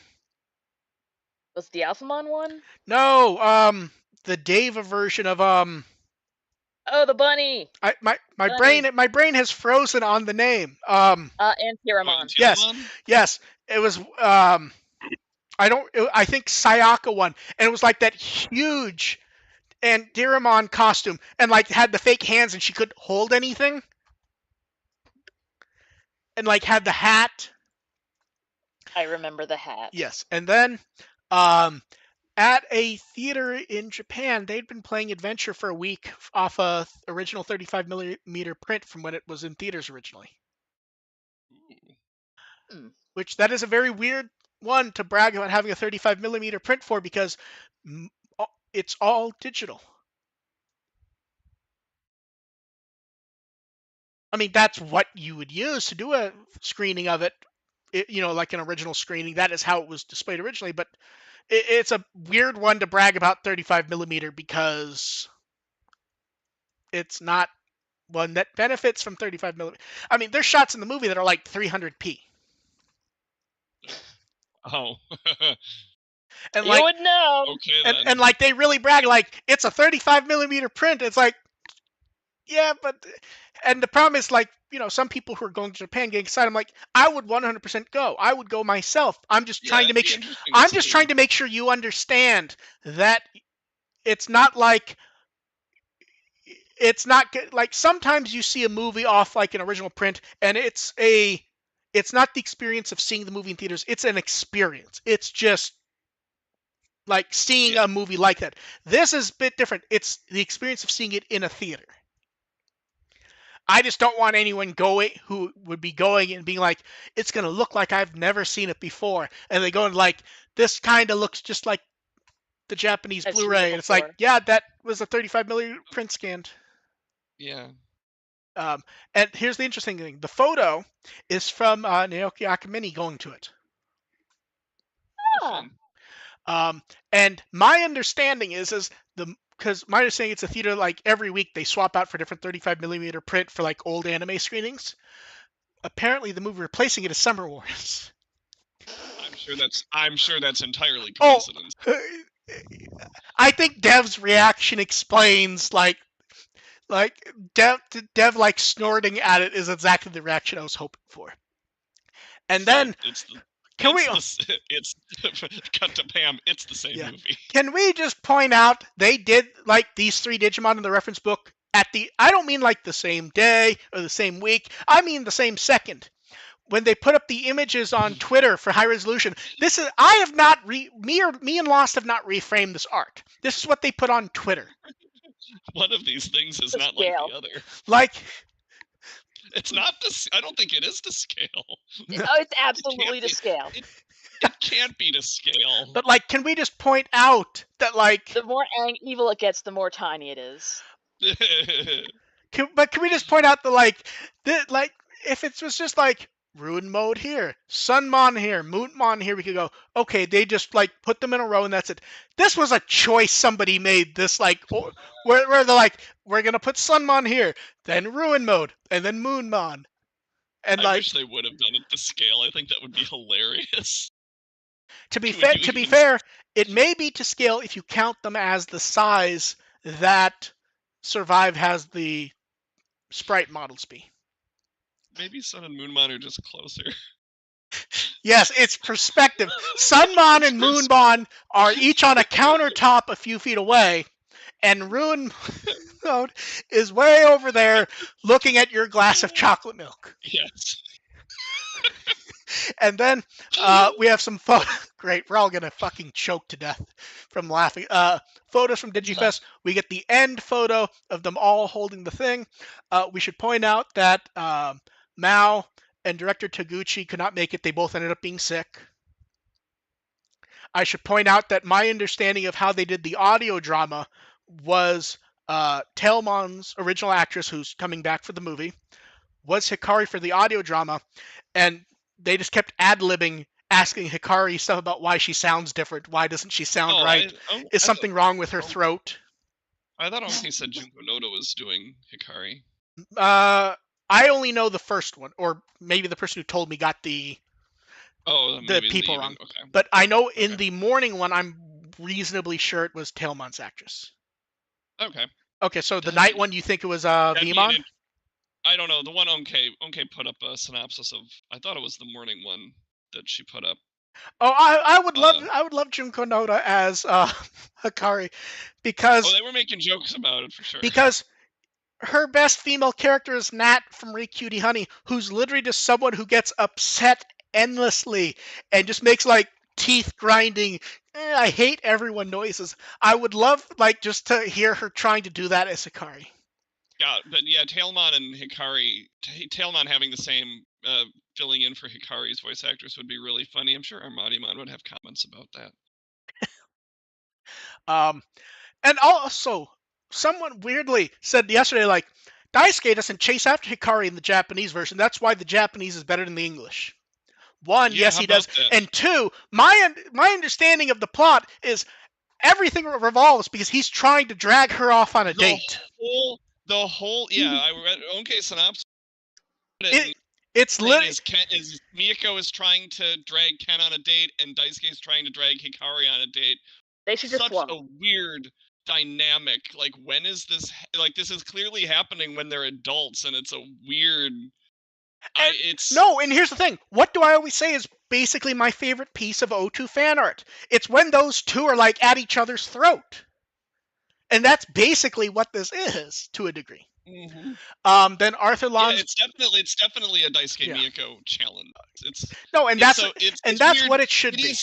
the Alphamon one? No, the Deva version of Oh, the bunny. My brain has frozen on the name. Antiramon. Yes. It was I think Sayaka one, and it was like that huge Antiramon costume, and like had the fake hands, and she couldn't hold anything, and like had the hat. I remember the hat. Yes, and then at a theater in Japan, they'd been playing Adventure for a week off a original 35mm print from when it was in theaters originally. Which that is a very weird one to brag about having a 35mm print for, because it's all digital. I mean, that's what you would use to do a screening of it, like an original screening. That is how it was displayed originally, but it's a weird one to brag about 35mm because it's not one that benefits from 35mm. I mean, there's shots in the movie that are like 300p. Oh. And you would know. Okay, then. And like they really brag like it's a 35mm print. It's like, yeah, but and the problem is, like, some people who are going to Japan getting excited. I'm like, I would 100% go. I would go myself. I'm just trying to make sure. I'm just trying to make sure you understand that it's not like. It's not like sometimes you see a movie off like an original print, and it's not the experience of seeing the movie in theaters. It's an experience. It's just like seeing a movie like that. This is a bit different. It's the experience of seeing it in a theater. I just don't want anyone who would be going and being like, it's going to look like I've never seen it before. And they go and like, this kind of looks just like the Japanese Blu-ray. And it's like, yeah, that was a 35mm print scanned. Yeah. And here's the interesting thing. The photo is from Naoki Akamine going to it. And my understanding is because my understanding it's a theater like every week they swap out for different 35mm print for like old anime screenings. Apparently the movie replacing it is Summer Wars. I'm sure that's entirely coincidence. I think Dev's reaction explains like Dev like snorting at it is exactly the reaction I was hoping for. And so then it's cut to Pam. It's the same movie. Can we just point out they did like these 3 Digimon in the reference book I don't mean like the same day or the same week. I mean the same second. When they put up the images on Twitter for high resolution, me and Lost have not reframed this art. This is what they put on Twitter. One of these things is not like the other. Like, it's not I don't think it is to scale. No, it's absolutely to scale. It can't be to scale. But like, can we just point out that like the more evil it gets, the more tiny it is. Can we just point out that if it was just like Ruin Mode here, Sunmon here, Moonmon here, we could go, okay, they just like put them in a row and that's it. This was a choice somebody made. This like where they're like, we're gonna put Sunmon here, then Ruin Mode, and then Moonmon. And I wish they would have done it to scale. I think that would be hilarious. To be fair, it may be to scale if you count them as the size that Survive has the sprite models be. Maybe Sun and Moonmon are just closer. Yes, it's perspective. Sunmon and Moonmon are each on a countertop a few feet away, and Ruin Mode is way over there looking at your glass of chocolate milk. Yes. And then we have some photos. Great, we're all going to fucking choke to death from laughing. Photos from DigiFest. We get the end photo of them all holding the thing. We should point out that Mao and director Taguchi could not make it. They both ended up being sick. I should point out that my understanding of how they did the audio drama was Tailmon's original actress, who's coming back for the movie, was Hikari for the audio drama, and they just kept ad-libbing, asking Hikari stuff about why she sounds different. Why doesn't she sound right? Is something wrong with her throat? I thought he said Junko Noda was doing Hikari. I only know the first one, or maybe the person who told me got the people wrong. Okay. But I know in the morning one, I'm reasonably sure it was Tailmon's actress. Okay. Okay, so the night one, you think it was Vimon? I don't know. The one Onke put up a synopsis of. I thought it was the morning one that she put up. Oh, I would love Junko Noda as Hikari, because they were making jokes about it for sure. Because her best female character is Nat from Re Cutie Honey, who's literally just someone who gets upset endlessly and just makes like teeth grinding, I hate everyone noises. I would love just to hear her trying to do that as Hikari. Yeah, but yeah, Tailmon and Hikari, Tailmon having the same filling in for Hikari's voice actress would be really funny. I'm sure Armadimon would have comments about that. And also, someone weirdly said yesterday, like, Daisuke doesn't chase after Hikari in the Japanese version. That's why the Japanese is better than the English. One, yes, he does. That? And two, my understanding of the plot is everything revolves because he's trying to drag her off on a date. The whole, yeah, I read OK synopsis. It's literally is Miyako is trying to drag Ken on a date, and Daisuke is trying to drag Hikari on a date. They should just such a weird dynamic. Like, when is this? Like, this is clearly happening when they're adults, and it's a weird. And here's the thing. What do I always say is basically my favorite piece of O2 fan art? It's when those two are like at each other's throat, and that's basically what this is to a degree. Mm-hmm. Then Arthur Lons. Yeah, it's definitely a Daisuke Miyako challenge. That's weird. What it should be.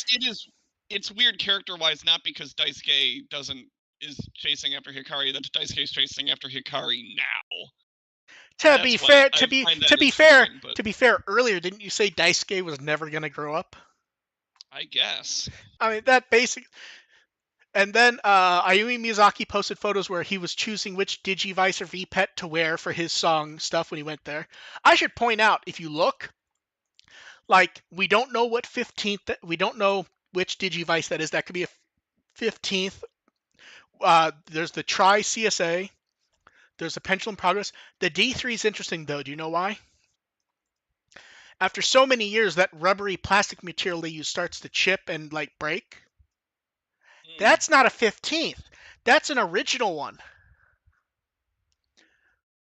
It's weird character-wise, not because Daisuke is chasing after Hikari, that Daisuke is chasing after Hikari now. To be fair, earlier didn't you say Daisuke was never gonna grow up? I guess. I mean that basic. And then Ayumi Miyazaki posted photos where he was choosing which Digivice or V-Pet to wear for his song stuff when he went there. I should point out, if you look, like, we don't know what 15th, we don't know which Digivice that is. That could be a 15th. There's the Tri CSA. There's a Pendulum Progress. The D3 is interesting, though. Do you know why? After so many years, that rubbery plastic material they use starts to chip and, like, break. That's not a 15th. That's an original one.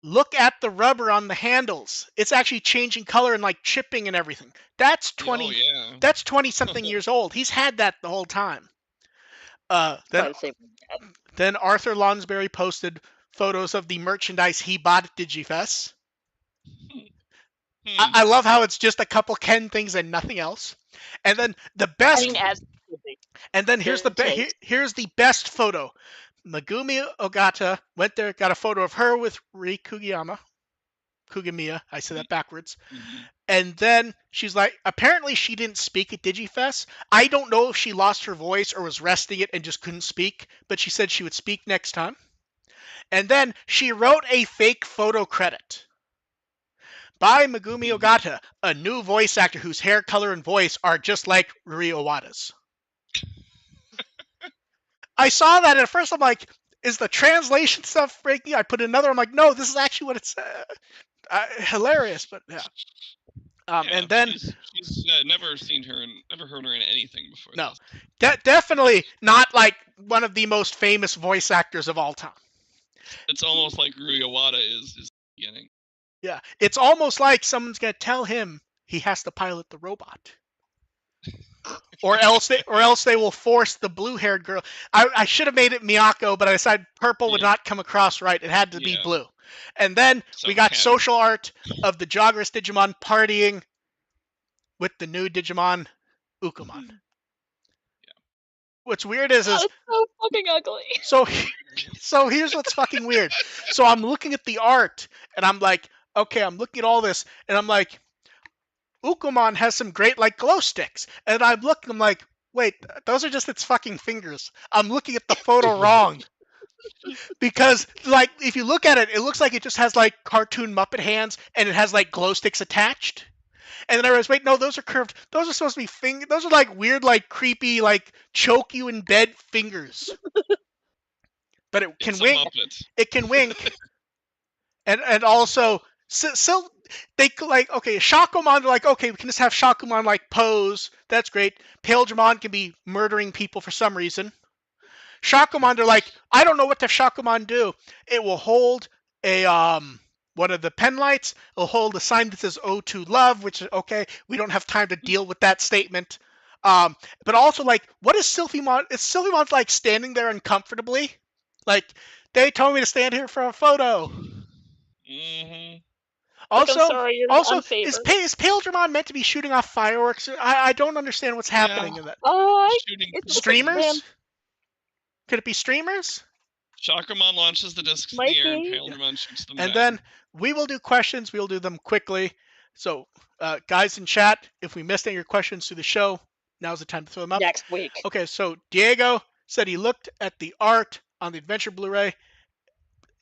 Look at the rubber on the handles. It's actually changing color and like chipping and everything. That's 20. Oh, yeah. That's 20-something years old. He's had that the whole time. Then Arthur Lonsberry posted photos of the merchandise he bought at DigiFes. I love how it's just a couple Ken things and nothing else. And then the best. And then here's the best photo. Megumi Ogata went there, got a photo of her with Ri Kugamiya. I said that backwards. Mm-hmm. And then she's like, apparently she didn't speak at DigiFest. I don't know if she lost her voice or was resting it and just couldn't speak, but she said she would speak next time. And then she wrote a fake photo credit by Megumi Ogata, a new voice actor whose hair color and voice are just like Ruri Owada's. I saw that, and at first I'm like, is the translation stuff breaking? I put another, I'm like, no, this is actually what it's hilarious, but yeah. And then she's never seen her and never heard her in anything before. No, definitely not like one of the most famous voice actors of all time. It's almost like Ruri Owada is beginning. Yeah, it's almost like someone's gonna tell him he has to pilot the robot. Or else they will force the blue-haired girl. I should have made it Miyako, but I decided purple would not come across right. It had to be blue. And then we got social art of the Joggerous Digimon partying with the new Digimon Ukomon. Yeah. What's weird is it's so fucking ugly. So here's what's fucking weird. So I'm looking at the art and I'm like, okay, I'm looking at all this and I'm like, Ukomon has some great, like, glow sticks. And I'm looking, I'm like, wait, those are just its fucking fingers. I'm looking at the photo wrong. Because, like, if you look at it, it looks like it just has, like, cartoon Muppet hands, and it has, like, glow sticks attached. And then I realized, wait, no, those are curved. Those are supposed to be fingers. Those are, like, weird, like, creepy, like, choke you in bed fingers. But it can wink. It can wink. And also, so they like, okay, Shakumon, they're like, okay, we can just have Shakumon like pose. That's great. Paledramon can be murdering people for some reason. Shakumon, they're like, I don't know what the Shakumon do. It will hold a one of the pen lights. It'll hold a sign that says O2 Love, which is okay. We don't have time to deal with that statement. But also, like, what is Sylphimon? Is Sylphimon's like standing there uncomfortably? Like, they told me to stand here for a photo. Mm-hmm. Also, is Paledramon meant to be shooting off fireworks? I don't understand what's happening in that. Streamers? Could it be streamers? Shakumon launches the discs in the air, and Paledramon shoots them And down. then we will do questions. We'll do them quickly. So, guys in chat, if we missed any of your questions through the show, now's the time to throw them up. Next week. Okay, so Diego said he looked at the art on the Adventure Blu-ray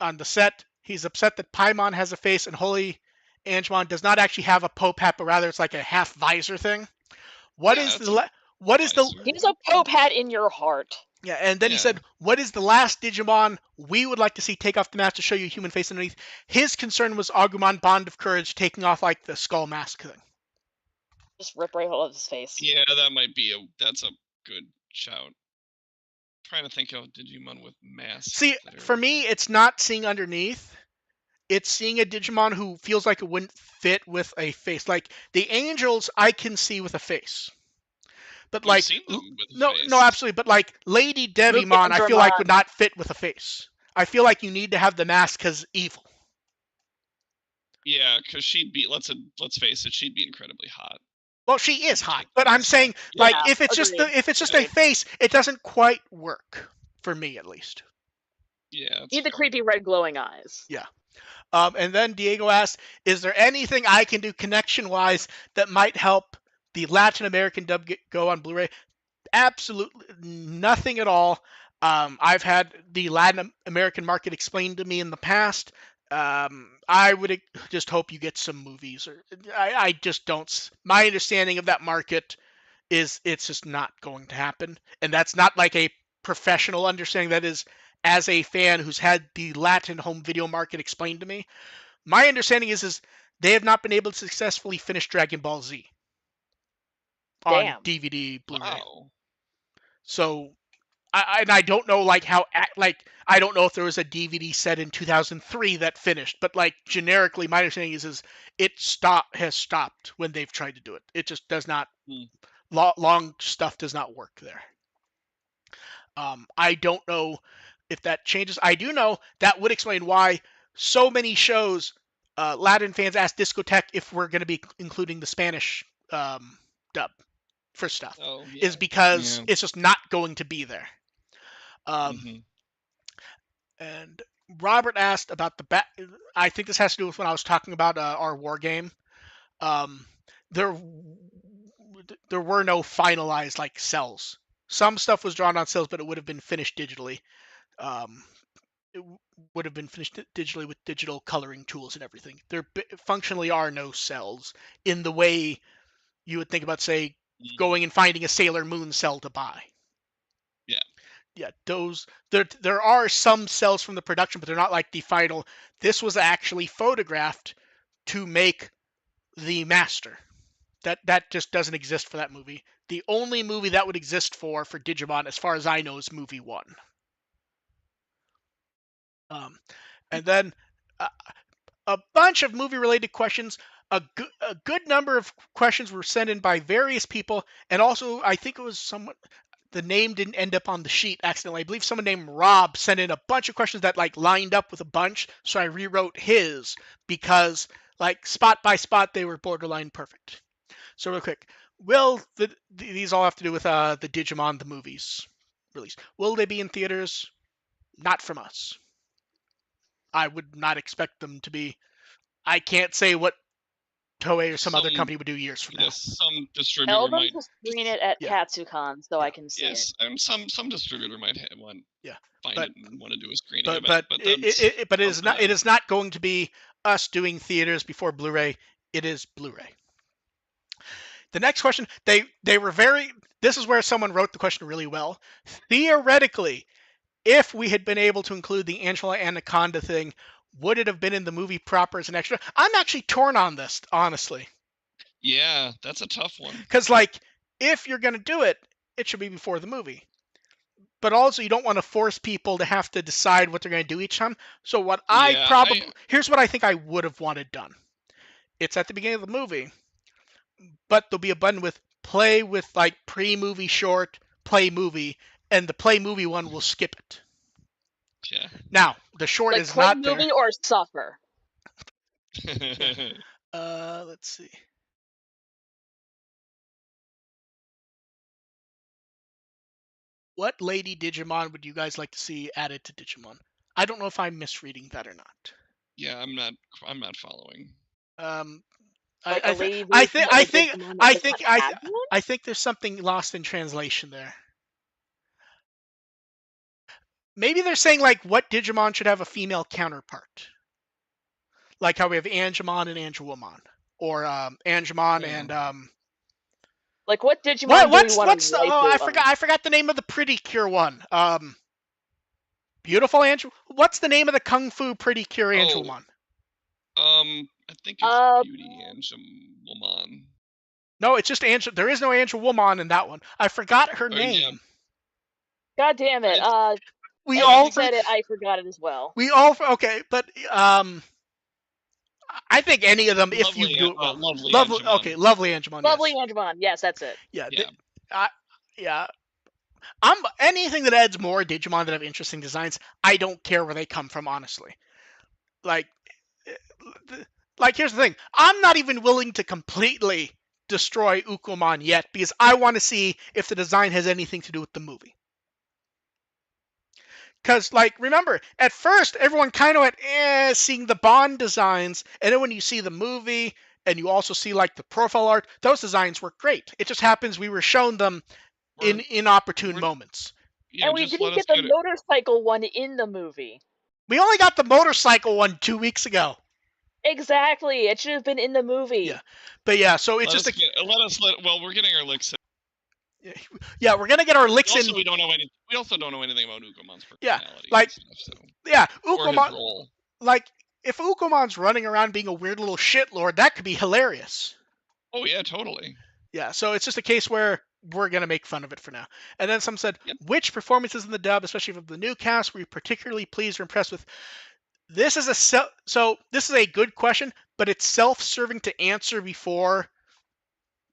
on the set. He's upset that Paimon has a face and Holy Angemon does not actually have a Pope hat, but rather it's like a half visor thing. What is the He's a Pope hat in your heart. Yeah, and then he said, what is the last Digimon we would like to see take off the mask to show you a human face underneath? His concern was Agumon Bond of Courage taking off like the skull mask thing. Just rip right out of his face. Yeah, that's a good shout. I'm trying to think of Digimon with masks. See, for me, it's not seeing underneath. It's seeing a Digimon who feels like it wouldn't fit with a face. Like, the Angels, I can see with a face. But We've seen them with a face. No, absolutely. But like Lady Devimon, I feel like would not fit with a face. I feel like you need to have the mask because evil. Yeah, because she'd be. Let's face it, she'd be incredibly hot. Well, she is hot, but I'm saying like if it's just a face, it doesn't quite work for me at least. Yeah. Need the creepy red glowing eyes. Yeah. And then Diego asked, "Is there anything I can do connection-wise that might help the Latin American dub go on Blu-ray?" Absolutely nothing at all. I've had the Latin American market explained to me in the past. I would just hope you get some movies. I just don't. My understanding of that market is it's just not going to happen. And that's not like a professional understanding. That is as a fan who's had the Latin home video market explained to me. My understanding is they have not been able to successfully finish Dragon Ball Z on DVD, Blu-ray. Wow. So, I don't know I don't know if there was a DVD set in 2003 that finished, but like generically, my understanding is it has stopped when they've tried to do it. It just does not. Long stuff does not work there. I don't know if that changes. I do know that would explain why so many shows, Latin fans ask Discotek if we're going to be including the Spanish dub for stuff, is because it's just not going to be there. And Robert asked about I think this has to do with when I was talking about our war game. There were no finalized like cells. Some stuff was drawn on cells, but it would have been finished digitally. It would have been finished digitally with digital coloring tools and everything. There functionally are no cells in the way you would think about, say, going and finding a Sailor Moon cell to buy. Yeah, those there are some cells from the production, but they're not like the final. This was actually photographed to make the master. That just doesn't exist for that movie. The only movie that would exist for Digimon, as far as I know, is movie 1. And then a bunch of movie-related questions. A good number of questions were sent in by various people, and also I think it was someone. The name didn't end up on the sheet accidentally. I believe someone named Rob sent in a bunch of questions that like lined up with a bunch, so I rewrote his because like spot by spot they were borderline perfect. So real quick, will these all have to do with the Digimon the Movies release? Will they be in theaters? Not from us. I would not expect them to be. I can't say what Toei or some other company would do years from now. Some distributor might screen it at Katsucon, so I can see it. Yes, and some distributor might find it and want to do a screening but, event. But it is not going to be us doing theaters before Blu-ray. It is Blu-ray. The next question, they were very. This is where someone wrote the question really well. Theoretically, if we had been able to include the Angela Anaconda thing, would it have been in the movie proper as an extra? I'm actually torn on this, honestly. Yeah, that's a tough one. Because, like, if you're going to do it, it should be before the movie. But also, you don't want to force people to have to decide what they're going to do each time. So what here's what I think I would have wanted done. It's at the beginning of the movie, but there'll be a button with play with, like, pre-movie short, play movie, and the play movie one will skip it. Yeah. Now, the short like is not movie there. Or suffer. Let's see. What Lady Digimon would you guys like to see added to Digimon? I don't know if I'm misreading that or not. Yeah, I'm not following. Like a lady I version think of I a think Digimon that I does think not I have one? I think there's something lost in translation there. Maybe they're saying like what Digimon should have a female counterpart, like how we have Angemon and Angewomon, or Angemon and Like what Digimon do we want what's to the, waifu I forgot the name of the pretty cure one. Beautiful Angel. What's the name of the Kung Fu pretty cure Angelmon? I think it's Beauty Angelmon. No, it's just Angel. There is no Angelwomon in that one. I forgot her name. Yeah. God damn it! We all said it. I forgot it as well. We all okay, but I think any of them, lovely, if you do it well, lovely Angemon. Okay, lovely Angemon. Lovely yes. Angemon. Yes, that's it. Yeah. Yeah. I'm anything that adds more Digimon that have interesting designs. I don't care where they come from, honestly. Like here's the thing. I'm not even willing to completely destroy Ukomon yet because I want to see if the design has anything to do with the movie. Because, remember, at first, everyone kind of went, seeing the Bond designs, and then when you see the movie, and you also see, the profile art, those designs were great. It just happens we were shown them in inopportune moments. Yeah, and we didn't get the motorcycle one in the movie. We only got the motorcycle one 2 weeks ago. Exactly. It should have been in the movie. Yeah. But yeah, so it's just we're getting our licks in. Yeah, we're gonna get our licks in. We also don't know anything about Ukomon's personality. Ukomon. If Ukomon's running around being a weird little shitlord, that could be hilarious. Oh yeah, totally. Yeah, so it's just a case where we're gonna make fun of it for now. And then some said, which performances in the dub, especially from the new cast, were you particularly pleased or impressed with? This is this is a good question, but it's self-serving to answer before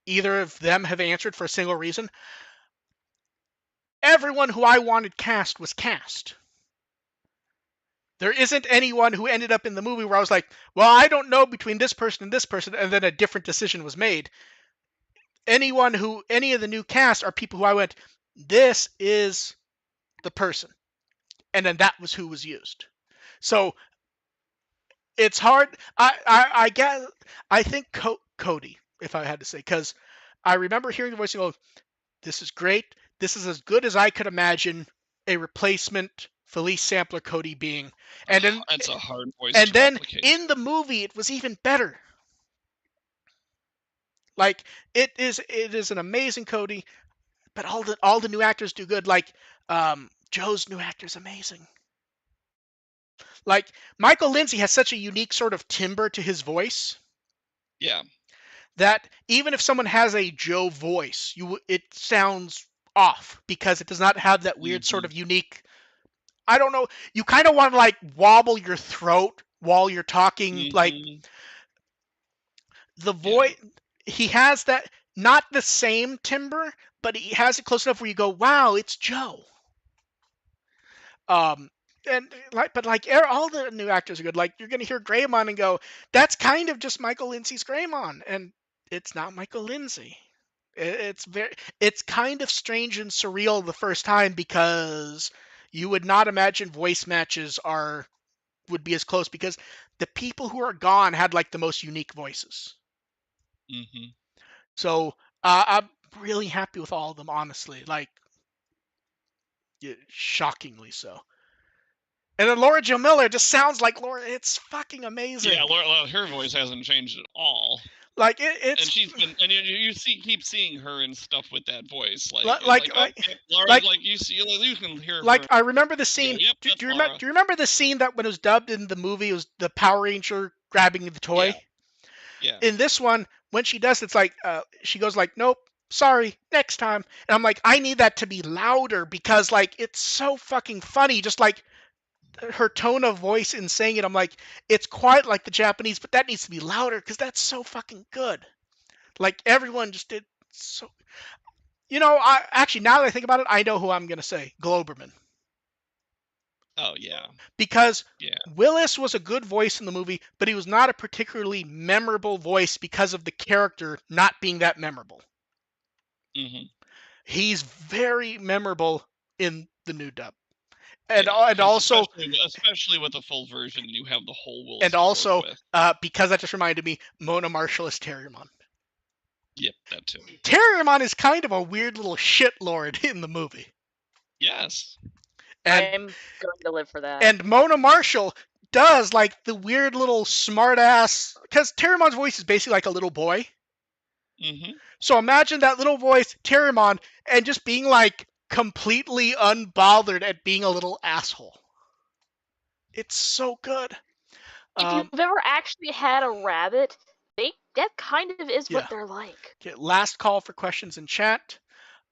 either of them have answered for a single reason. Everyone who I wanted cast was cast. There isn't anyone who ended up in the movie where I was like, well, I don't know between this person, and then a different decision was made. Any of the new cast are people who I went, this is the person. And then that was who was used. So it's hard. I guess I think Cody, if I had to say, because I remember hearing the voice and go, this is great. This is as good as I could imagine a replacement Felice Sampler Cody being. And then that's a hard voice. And then in the movie, it was even better. It is an amazing Cody, but all the new actors do good. Joe's new actor's amazing. Michael Lindsay has such a unique sort of timbre to his voice. Yeah. That even if someone has a Joe voice, it sounds off because it does not have that weird sort of unique. I don't know. You kind of want to wobble your throat while you're talking. The voice, he has that, not the same timbre, but he has it close enough where you go, wow, it's Joe. All the new actors are good. You're gonna hear Greymon and go, that's kind of just Michael Lindsay's Greymon, and it's not Michael Lindsay. It's kind of strange and surreal the first time because you would not imagine voice matches would be as close because the people who are gone had the most unique voices. Mm-hmm. So I'm really happy with all of them, honestly. Shockingly so. And then Laura Jo Miller just sounds like Laura. It's fucking amazing. Yeah, Laura, her voice hasn't changed at all. It's and she's been, and keep seeing her and stuff with that voice, Laura, you can hear her. I remember the scene. Do you remember the scene that when it was dubbed in the movie, it was the Power Ranger grabbing the toy? Yeah. In this one, when she does, it's she goes nope, sorry, next time. And I'm I need that to be louder because it's so fucking funny. Just her tone of voice in saying it, I'm it's quite like the Japanese, but that needs to be louder because that's so fucking good. Everyone just did so. Actually, now that I think about it, I know who I'm gonna say. Globerman. Oh yeah. Because Willis was a good voice in the movie, but he was not a particularly memorable voice because of the character not being that memorable. Mm-hmm. He's very memorable in the new dub. And also, especially with a full version, you have the whole Willis. And also, because that just reminded me, Mona Marshall is Terriermon. Yep, that too. Terriermon is kind of a weird little shitlord in the movie. Yes. And I'm going to live for that. And Mona Marshall does like the weird little smart ass, because Terriermon's voice is basically like a little boy. Mm-hmm. So imagine that little voice, Terriermon, and just being like completely unbothered at being a little asshole. It's so good. If you've ever actually had a rabbit, that kind of is what they're like. Okay, last call for questions in chat.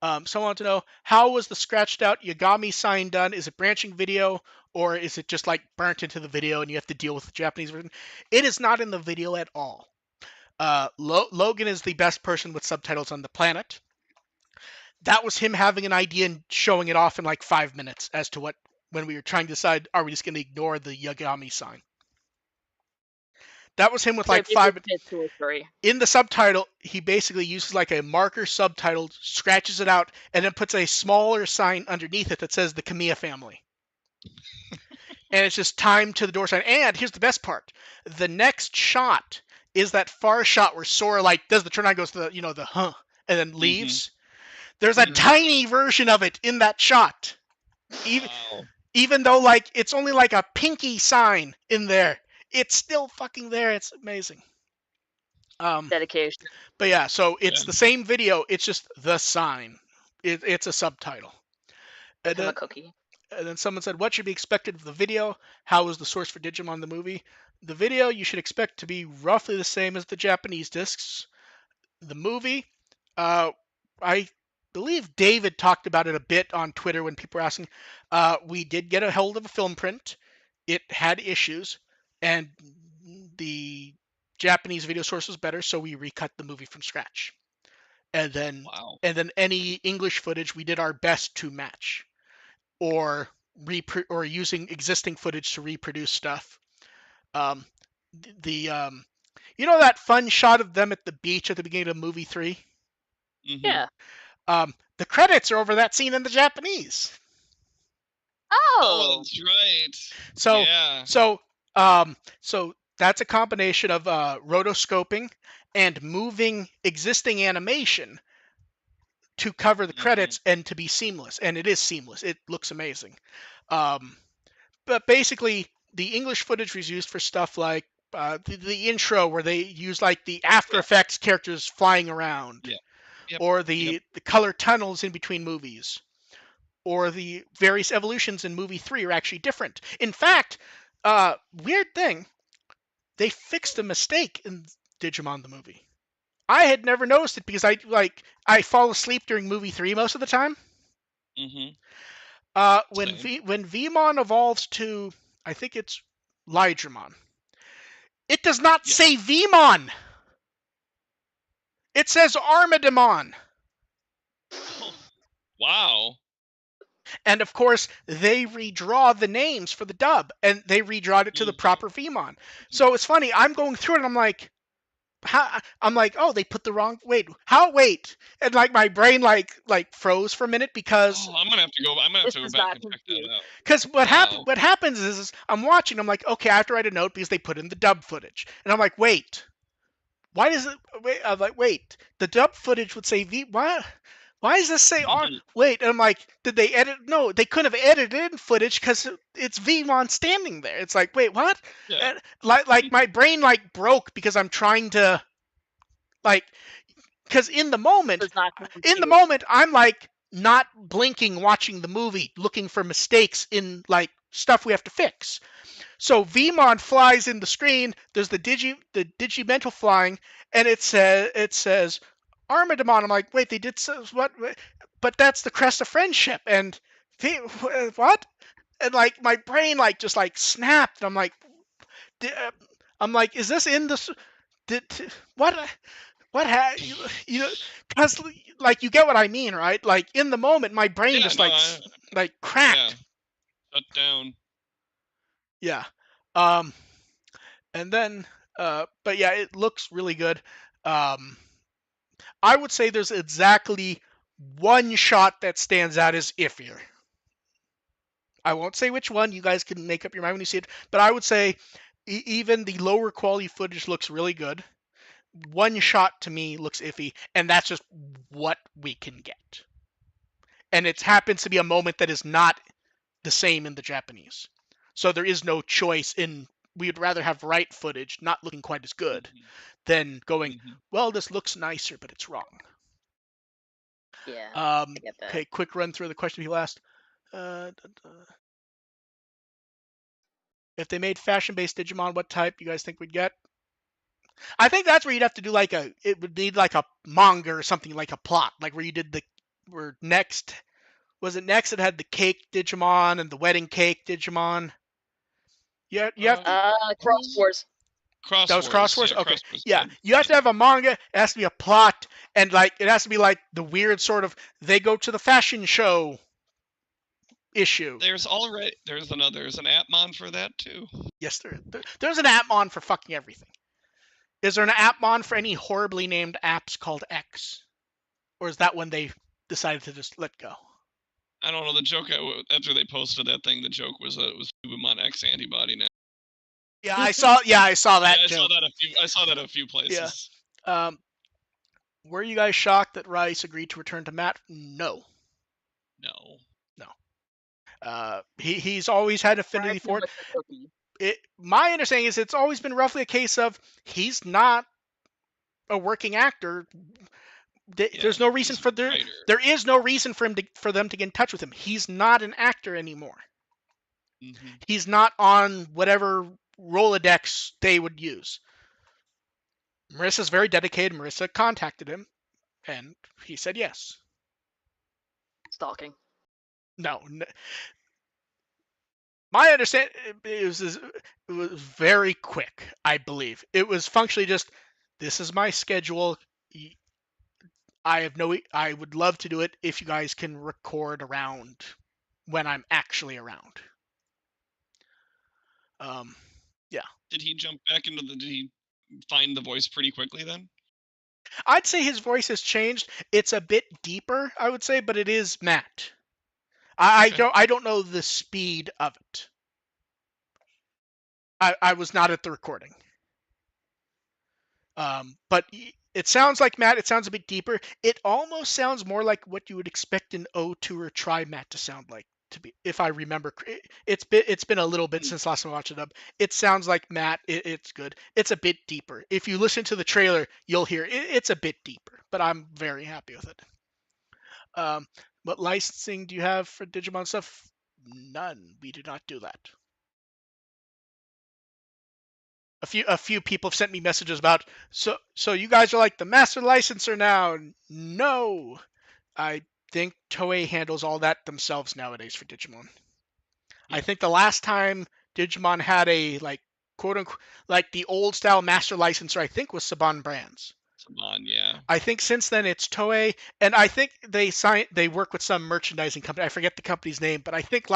Someone wants to know, how was the scratched out Yagami sign done? Is it branching video, or is it just like burnt into the video and you have to deal with the Japanese version? It is not in the video at all. Logan is the best person with subtitles on the planet. That was him having an idea and showing it off in like 5 minutes as to when we were trying to decide, are we just going to ignore the Yagami sign? That was him with like 5 minutes. In the subtitle, he basically uses like a marker subtitle, scratches it out, and then puts a smaller sign underneath it that says the Kamiya family. And it's just time to the door sign. And here's the best part. The next shot is that far shot where Sora like does the turn on, goes to the, the huh, and then leaves. Mm-hmm. There's a tiny version of it in that shot. Even though like it's only like a pinky sign in there. It's still fucking there. It's amazing. Dedication. But yeah, so it's the same video. It's just the sign. It's a subtitle. And then, a cookie. And then someone said, what should be expected of the video? How was the source for Digimon the movie? The video you should expect to be roughly the same as the Japanese discs. The movie, I believe David talked about it a bit on Twitter when people were asking. We did get a hold of a film print. It had issues. And the Japanese video source was better, so we recut the movie from scratch. And then any English footage, we did our best to match, or using existing footage to reproduce stuff. You know that fun shot of them at the beach at the beginning of movie 3? Mm-hmm. Yeah. The credits are over that scene in the Japanese. Oh, that's right. So that's a combination of rotoscoping and moving existing animation to cover the credits and to be seamless. And it is seamless. It looks amazing. But basically, the English footage was used for stuff like the intro where they use like the After Effects characters flying around, or the color tunnels in between movies, or the various evolutions in movie 3 are actually different. In fact, weird thing, they fixed a mistake in Digimon the movie. I had never noticed it because I fall asleep during movie 3 most of the time. Mm-hmm. When Vmon evolves to, I think it's Lydramon, it does not say Vmon. It says Armadamon. Oh, wow. And of course, they redraw the names for the dub, and they redrawed it to the proper Vmon. So it's funny. I'm going through it, and I'm like, oh, they put the wrong. Wait, and like my brain like froze for a minute because. Oh, I'm gonna have to go back and check that out. Because what happens is I'm watching. I'm like, okay, I have to write a note because they put in the dub footage, and I'm like, wait, why does it? Wait, I'm like, wait, the dub footage would say V. Why does this say R? Wait, and I'm like, did they edit? No, they couldn't have edited in footage because it's Vmon standing there. It's like, wait, what? Yeah. Like my brain like broke because I'm trying to, because in the moment, I'm like not blinking, watching the movie, looking for mistakes in like stuff we have to fix. So Vmon flies in the screen. There's the Digimental flying, and it says Armadamon. I'm like, wait, they did what? But that's the crest of friendship. And what? And like my brain like just like snapped. And I'm like, is this in the? What? Because like you get what I mean, right? Like in the moment, my brain just like cracked. Yeah. Shut down. Yeah. And then, but yeah, it looks really good. I would say there's exactly one shot that stands out as iffier. I won't say which one. You guys can make up your mind when you see it. But I would say even the lower quality footage looks really good. One shot to me looks iffy, and that's just what we can get. And it happens to be a moment that is not the same in the Japanese. So there is no choice in, we'd rather have right footage, not looking quite as good, than going, well, this looks nicer, but it's wrong. Yeah, I get that. Okay, quick run through the question people asked. If they made fashion-based Digimon, what type you guys think we'd get? I think that's where you'd have to do it would need like a manga or something, like a plot, like where you did next, was it next? It had the cake Digimon and the wedding cake Digimon. Yeah, you have to. Cross Wars. That was Cross Wars? Okay. Yeah. Good. You have to have a manga, it has to be a plot, and it has to be like the weird sort of they go to the fashion show issue. There's an Appmon for that too. Yes, there's an Appmon for fucking everything. Is there an Appmon for any horribly named apps called X? Or is that when they decided to just let go? I don't know. The joke after they posted that thing, the joke was that it was Digimon X antibody now. Yeah, I saw that joke. I saw that a few places. Yeah. Were you guys shocked that Rice agreed to return to Matt? No. He's always had affinity for it. My understanding is it's always been roughly a case of he's not a working actor. There's no reason for there is no reason for them to get in touch with him. He's not an actor anymore. He's not on whatever Rolodex they would use. Marissa's very dedicated. Marissa contacted him, and he said yes. Stalking. No. My understanding it was very quick. I believe it was functionally just, this is my schedule. I would love to do it if you guys can record around when I'm actually around. Yeah. Did he jump back into did he find the voice pretty quickly then? I'd say his voice has changed. It's a bit deeper, I would say, but it is Matt. I don't know the speed of it. I was not at the recording. But it sounds like Matt. It sounds a bit deeper. It almost sounds more like what you would expect an O2 or Try Matt to sound like, to be, if I remember. It's been a little bit since last time I watched it up. It sounds like Matt. It's good. It's a bit deeper. If you listen to the trailer, you'll hear it's a bit deeper. But I'm very happy with it. What licensing do you have for Digimon stuff? None. We do not do that. A few people have sent me messages about, so you guys are like the master licenser now. No, I think Toei handles all that themselves nowadays for Digimon. Yeah. I think the last time Digimon had a quote unquote the old style master licenser, I think, was Saban Brands. Saban, yeah. I think since then it's Toei, and I think they work with some merchandising company. I forget the company's name, but I think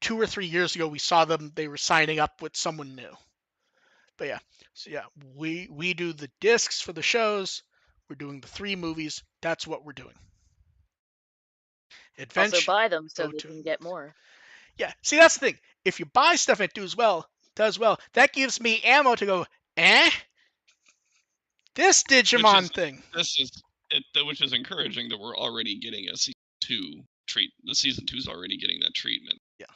2 or 3 years ago we saw them. They were signing up with someone new. But yeah, so yeah, we do the discs for the shows. We're doing the 3 movies. That's what we're doing. Also buy them so they can get more. Yeah, see, that's the thing. If you buy stuff and it does well, that gives me ammo to go, this Digimon thing. Which is encouraging that we're already getting a season 2 treat. The season 2 is already getting that treatment. Yeah.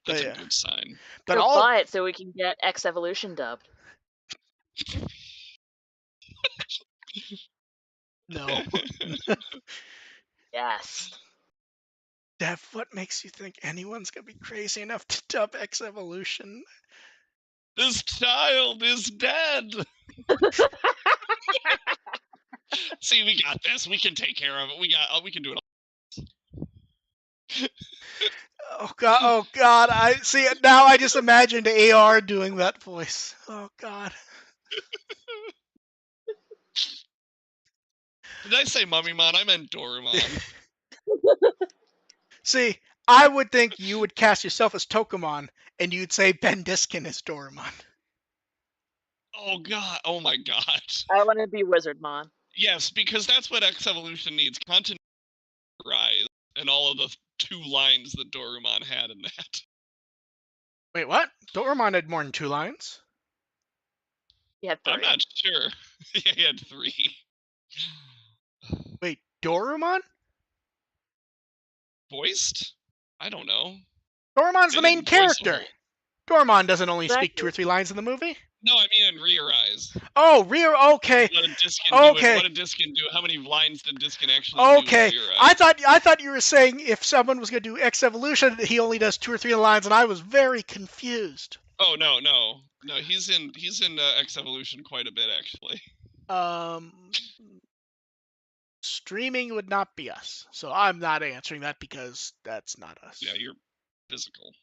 That's a good sign. But I'll buy it so we can get X Evolution dubbed. No. Yes. Dev, what makes you think anyone's gonna be crazy enough to dub X Evolution? This child is dead. See, we got this. We can take care of it. We can do it all. Oh god, I see it now. I just imagined AR doing that voice. Oh god. Did I say Mummymon? I meant Dorumon. See, I would think you would cast yourself as Tokamon, and you'd say Ben Diskin is Dorumon. Oh god! Oh my god! I want to be Wizardmon. Yes, because that's what X Evolution needs. Continuity rise, and all of the 2 lines that Dorumon had in that. Wait, what? Dorumon had more than 2 lines? He had 3. I'm not sure. Yeah, he had 3. Wait, Dorumon? Voiced? I don't know. Dorumon's the main character. Dorumon doesn't only speak 2 or 3 lines in the movie. No, I mean in Re-Arise. Oh, okay. What did Diskin do? How many lines did Diskin actually do? Okay. I thought you were saying if someone was going to do X Evolution, he only does 2 or 3 lines, and I was very confused. Oh no. He's in X Evolution quite a bit actually. Streaming would not be us, so I'm not answering that because that's not us. Yeah, you're physical.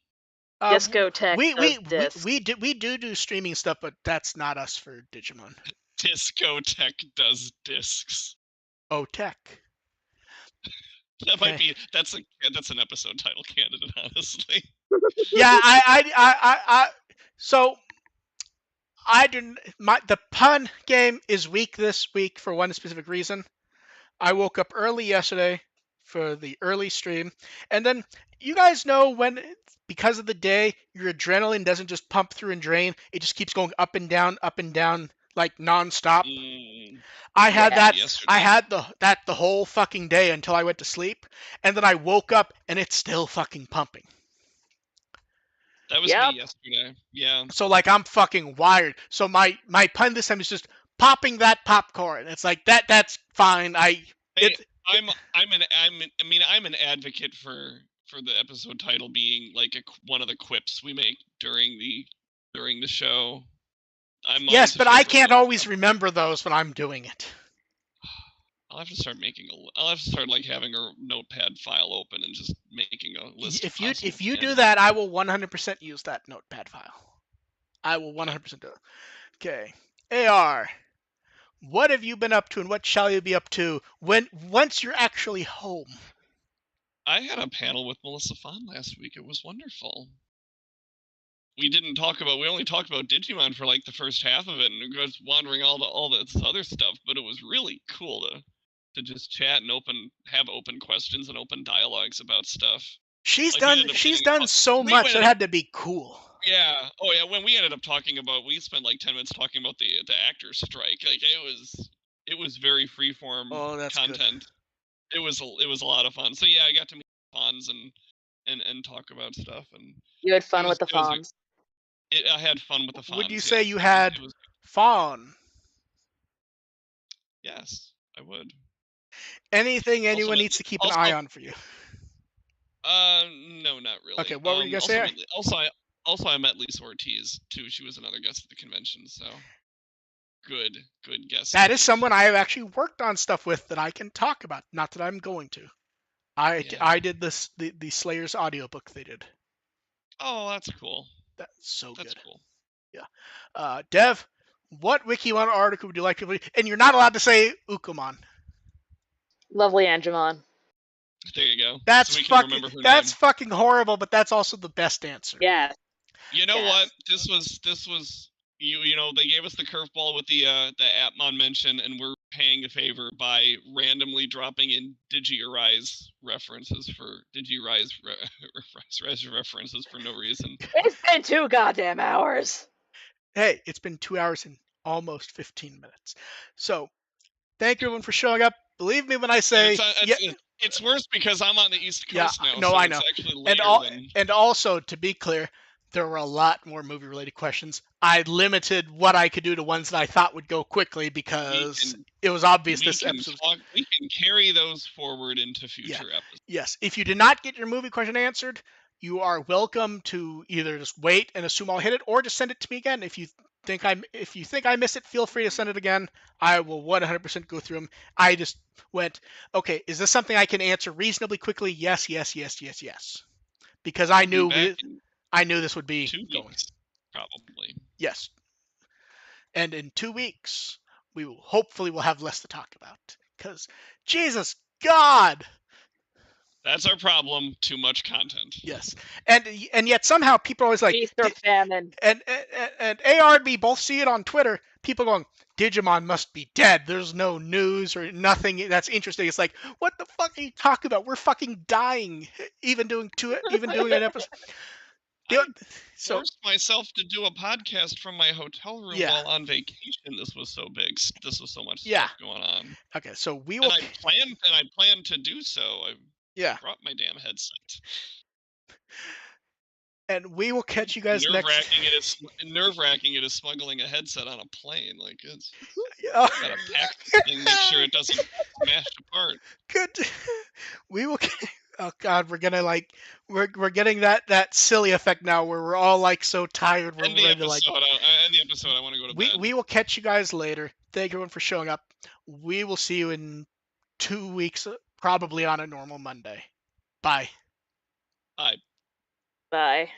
Discotek we do streaming stuff, but that's not us for Digimon. Discotek does discs. Otek. That might be that's an episode title candidate, honestly. Yeah, so I didn't. The pun game is weak this week for one specific reason. I woke up early yesterday for the early stream, and then you guys know when, because of the day, your adrenaline doesn't just pump through and drain; it just keeps going up and down, like nonstop. I had that. Yesterday. I had that the whole fucking day until I went to sleep, and then I woke up and it's still fucking pumping. That was me yesterday. Yeah. So like I'm fucking wired. So my pun this time is just popping that popcorn. It's like that's fine. I'm an advocate for the episode title being like one of the quips we make during the show. Yes, but I can't always remember those when I'm doing it. I'll have to start like having a notepad file open and just making a list. If you do that, I will 100% use that notepad file. I will 100% do it. Okay, AR. What have you been up to, and what shall you be up to once you're actually home? I had a panel with Melissa Fon last week. It was wonderful. We only talked about Digimon for like the first half of it, and we was wandering all this other stuff. But it was really cool to just chat and have open questions and open dialogues about stuff. She's done so much. It had to be cool. Yeah. Oh yeah. When we ended up we spent like 10 minutes talking about the actors' strike. Like it was very freeform content. Good. It was a lot of fun. So yeah, I got to meet Fons and talk about stuff. And you had fun with the Fons. I had fun with the Fons. Would you say you had fun? Yes, I would. Anything anyone needs to keep an eye on for you? No, not really. Okay, what were you gonna say? Also, I met Lisa Ortiz too. She was another guest at the convention. So good guest. That is someone I have actually worked on stuff with that I can talk about. Not that I'm going to. I did the Slayers audiobook they did. Oh, that's cool. That's so good. That's cool. Yeah. Dev, what Wikimon article would you like to read? And you're not allowed to say Ukumon. Lovely Angemon. There you go. That's fucking horrible, but that's also the best answer. Yeah. You know what? This was you know, they gave us the curveball with the Atmon mention, and we're paying a favor by randomly dropping in Digi-Rise references for references for no reason. It's been 2 goddamn hours. Hey, it's been 2 hours and almost 15 minutes. So, thank you everyone for showing up. Believe me when I say it's worse because I'm on the East Coast now. No, so I know. It's actually later and also, to be clear, there were a lot more movie-related questions. I limited what I could do to ones that I thought would go quickly because it was obvious this episode. We can carry those forward into future episodes. Yes. If you did not get your movie question answered, you are welcome to either just wait and assume I'll hit it, or just send it to me again. If you think I missed it, feel free to send it again. I will 100% go through them. I just went, okay, is this something I can answer reasonably quickly? Yes. Because I knew this would be 2 weeks, probably. Yes. And in 2 weeks, we will hopefully have less to talk about. Because, Jesus God! That's our problem. Too much content. Yes. And yet somehow people are always like... Feast or famine. And A.R. and me both see it on Twitter. People going, Digimon must be dead. There's no news or nothing that's interesting. It's like, what the fuck are you talking about? We're fucking dying. Even doing an episode. I forced myself to do a podcast from my hotel room while on vacation. This was so big. This was so much stuff going on. Okay, so we will. And I planned to do so. I brought my damn headset. And we will catch you guys next. Nerve-wracking it is smuggling a headset on a plane. Like, it's gotta pack this thing, make sure it doesn't get smashed apart. Good. We will. Oh God, we're gonna we're getting that silly effect now where we're all like so tired. We're end the episode. I want to go to bed. We will catch you guys later. Thank everyone for showing up. We will see you in 2 weeks, probably on a normal Monday. Bye. Bye. Bye.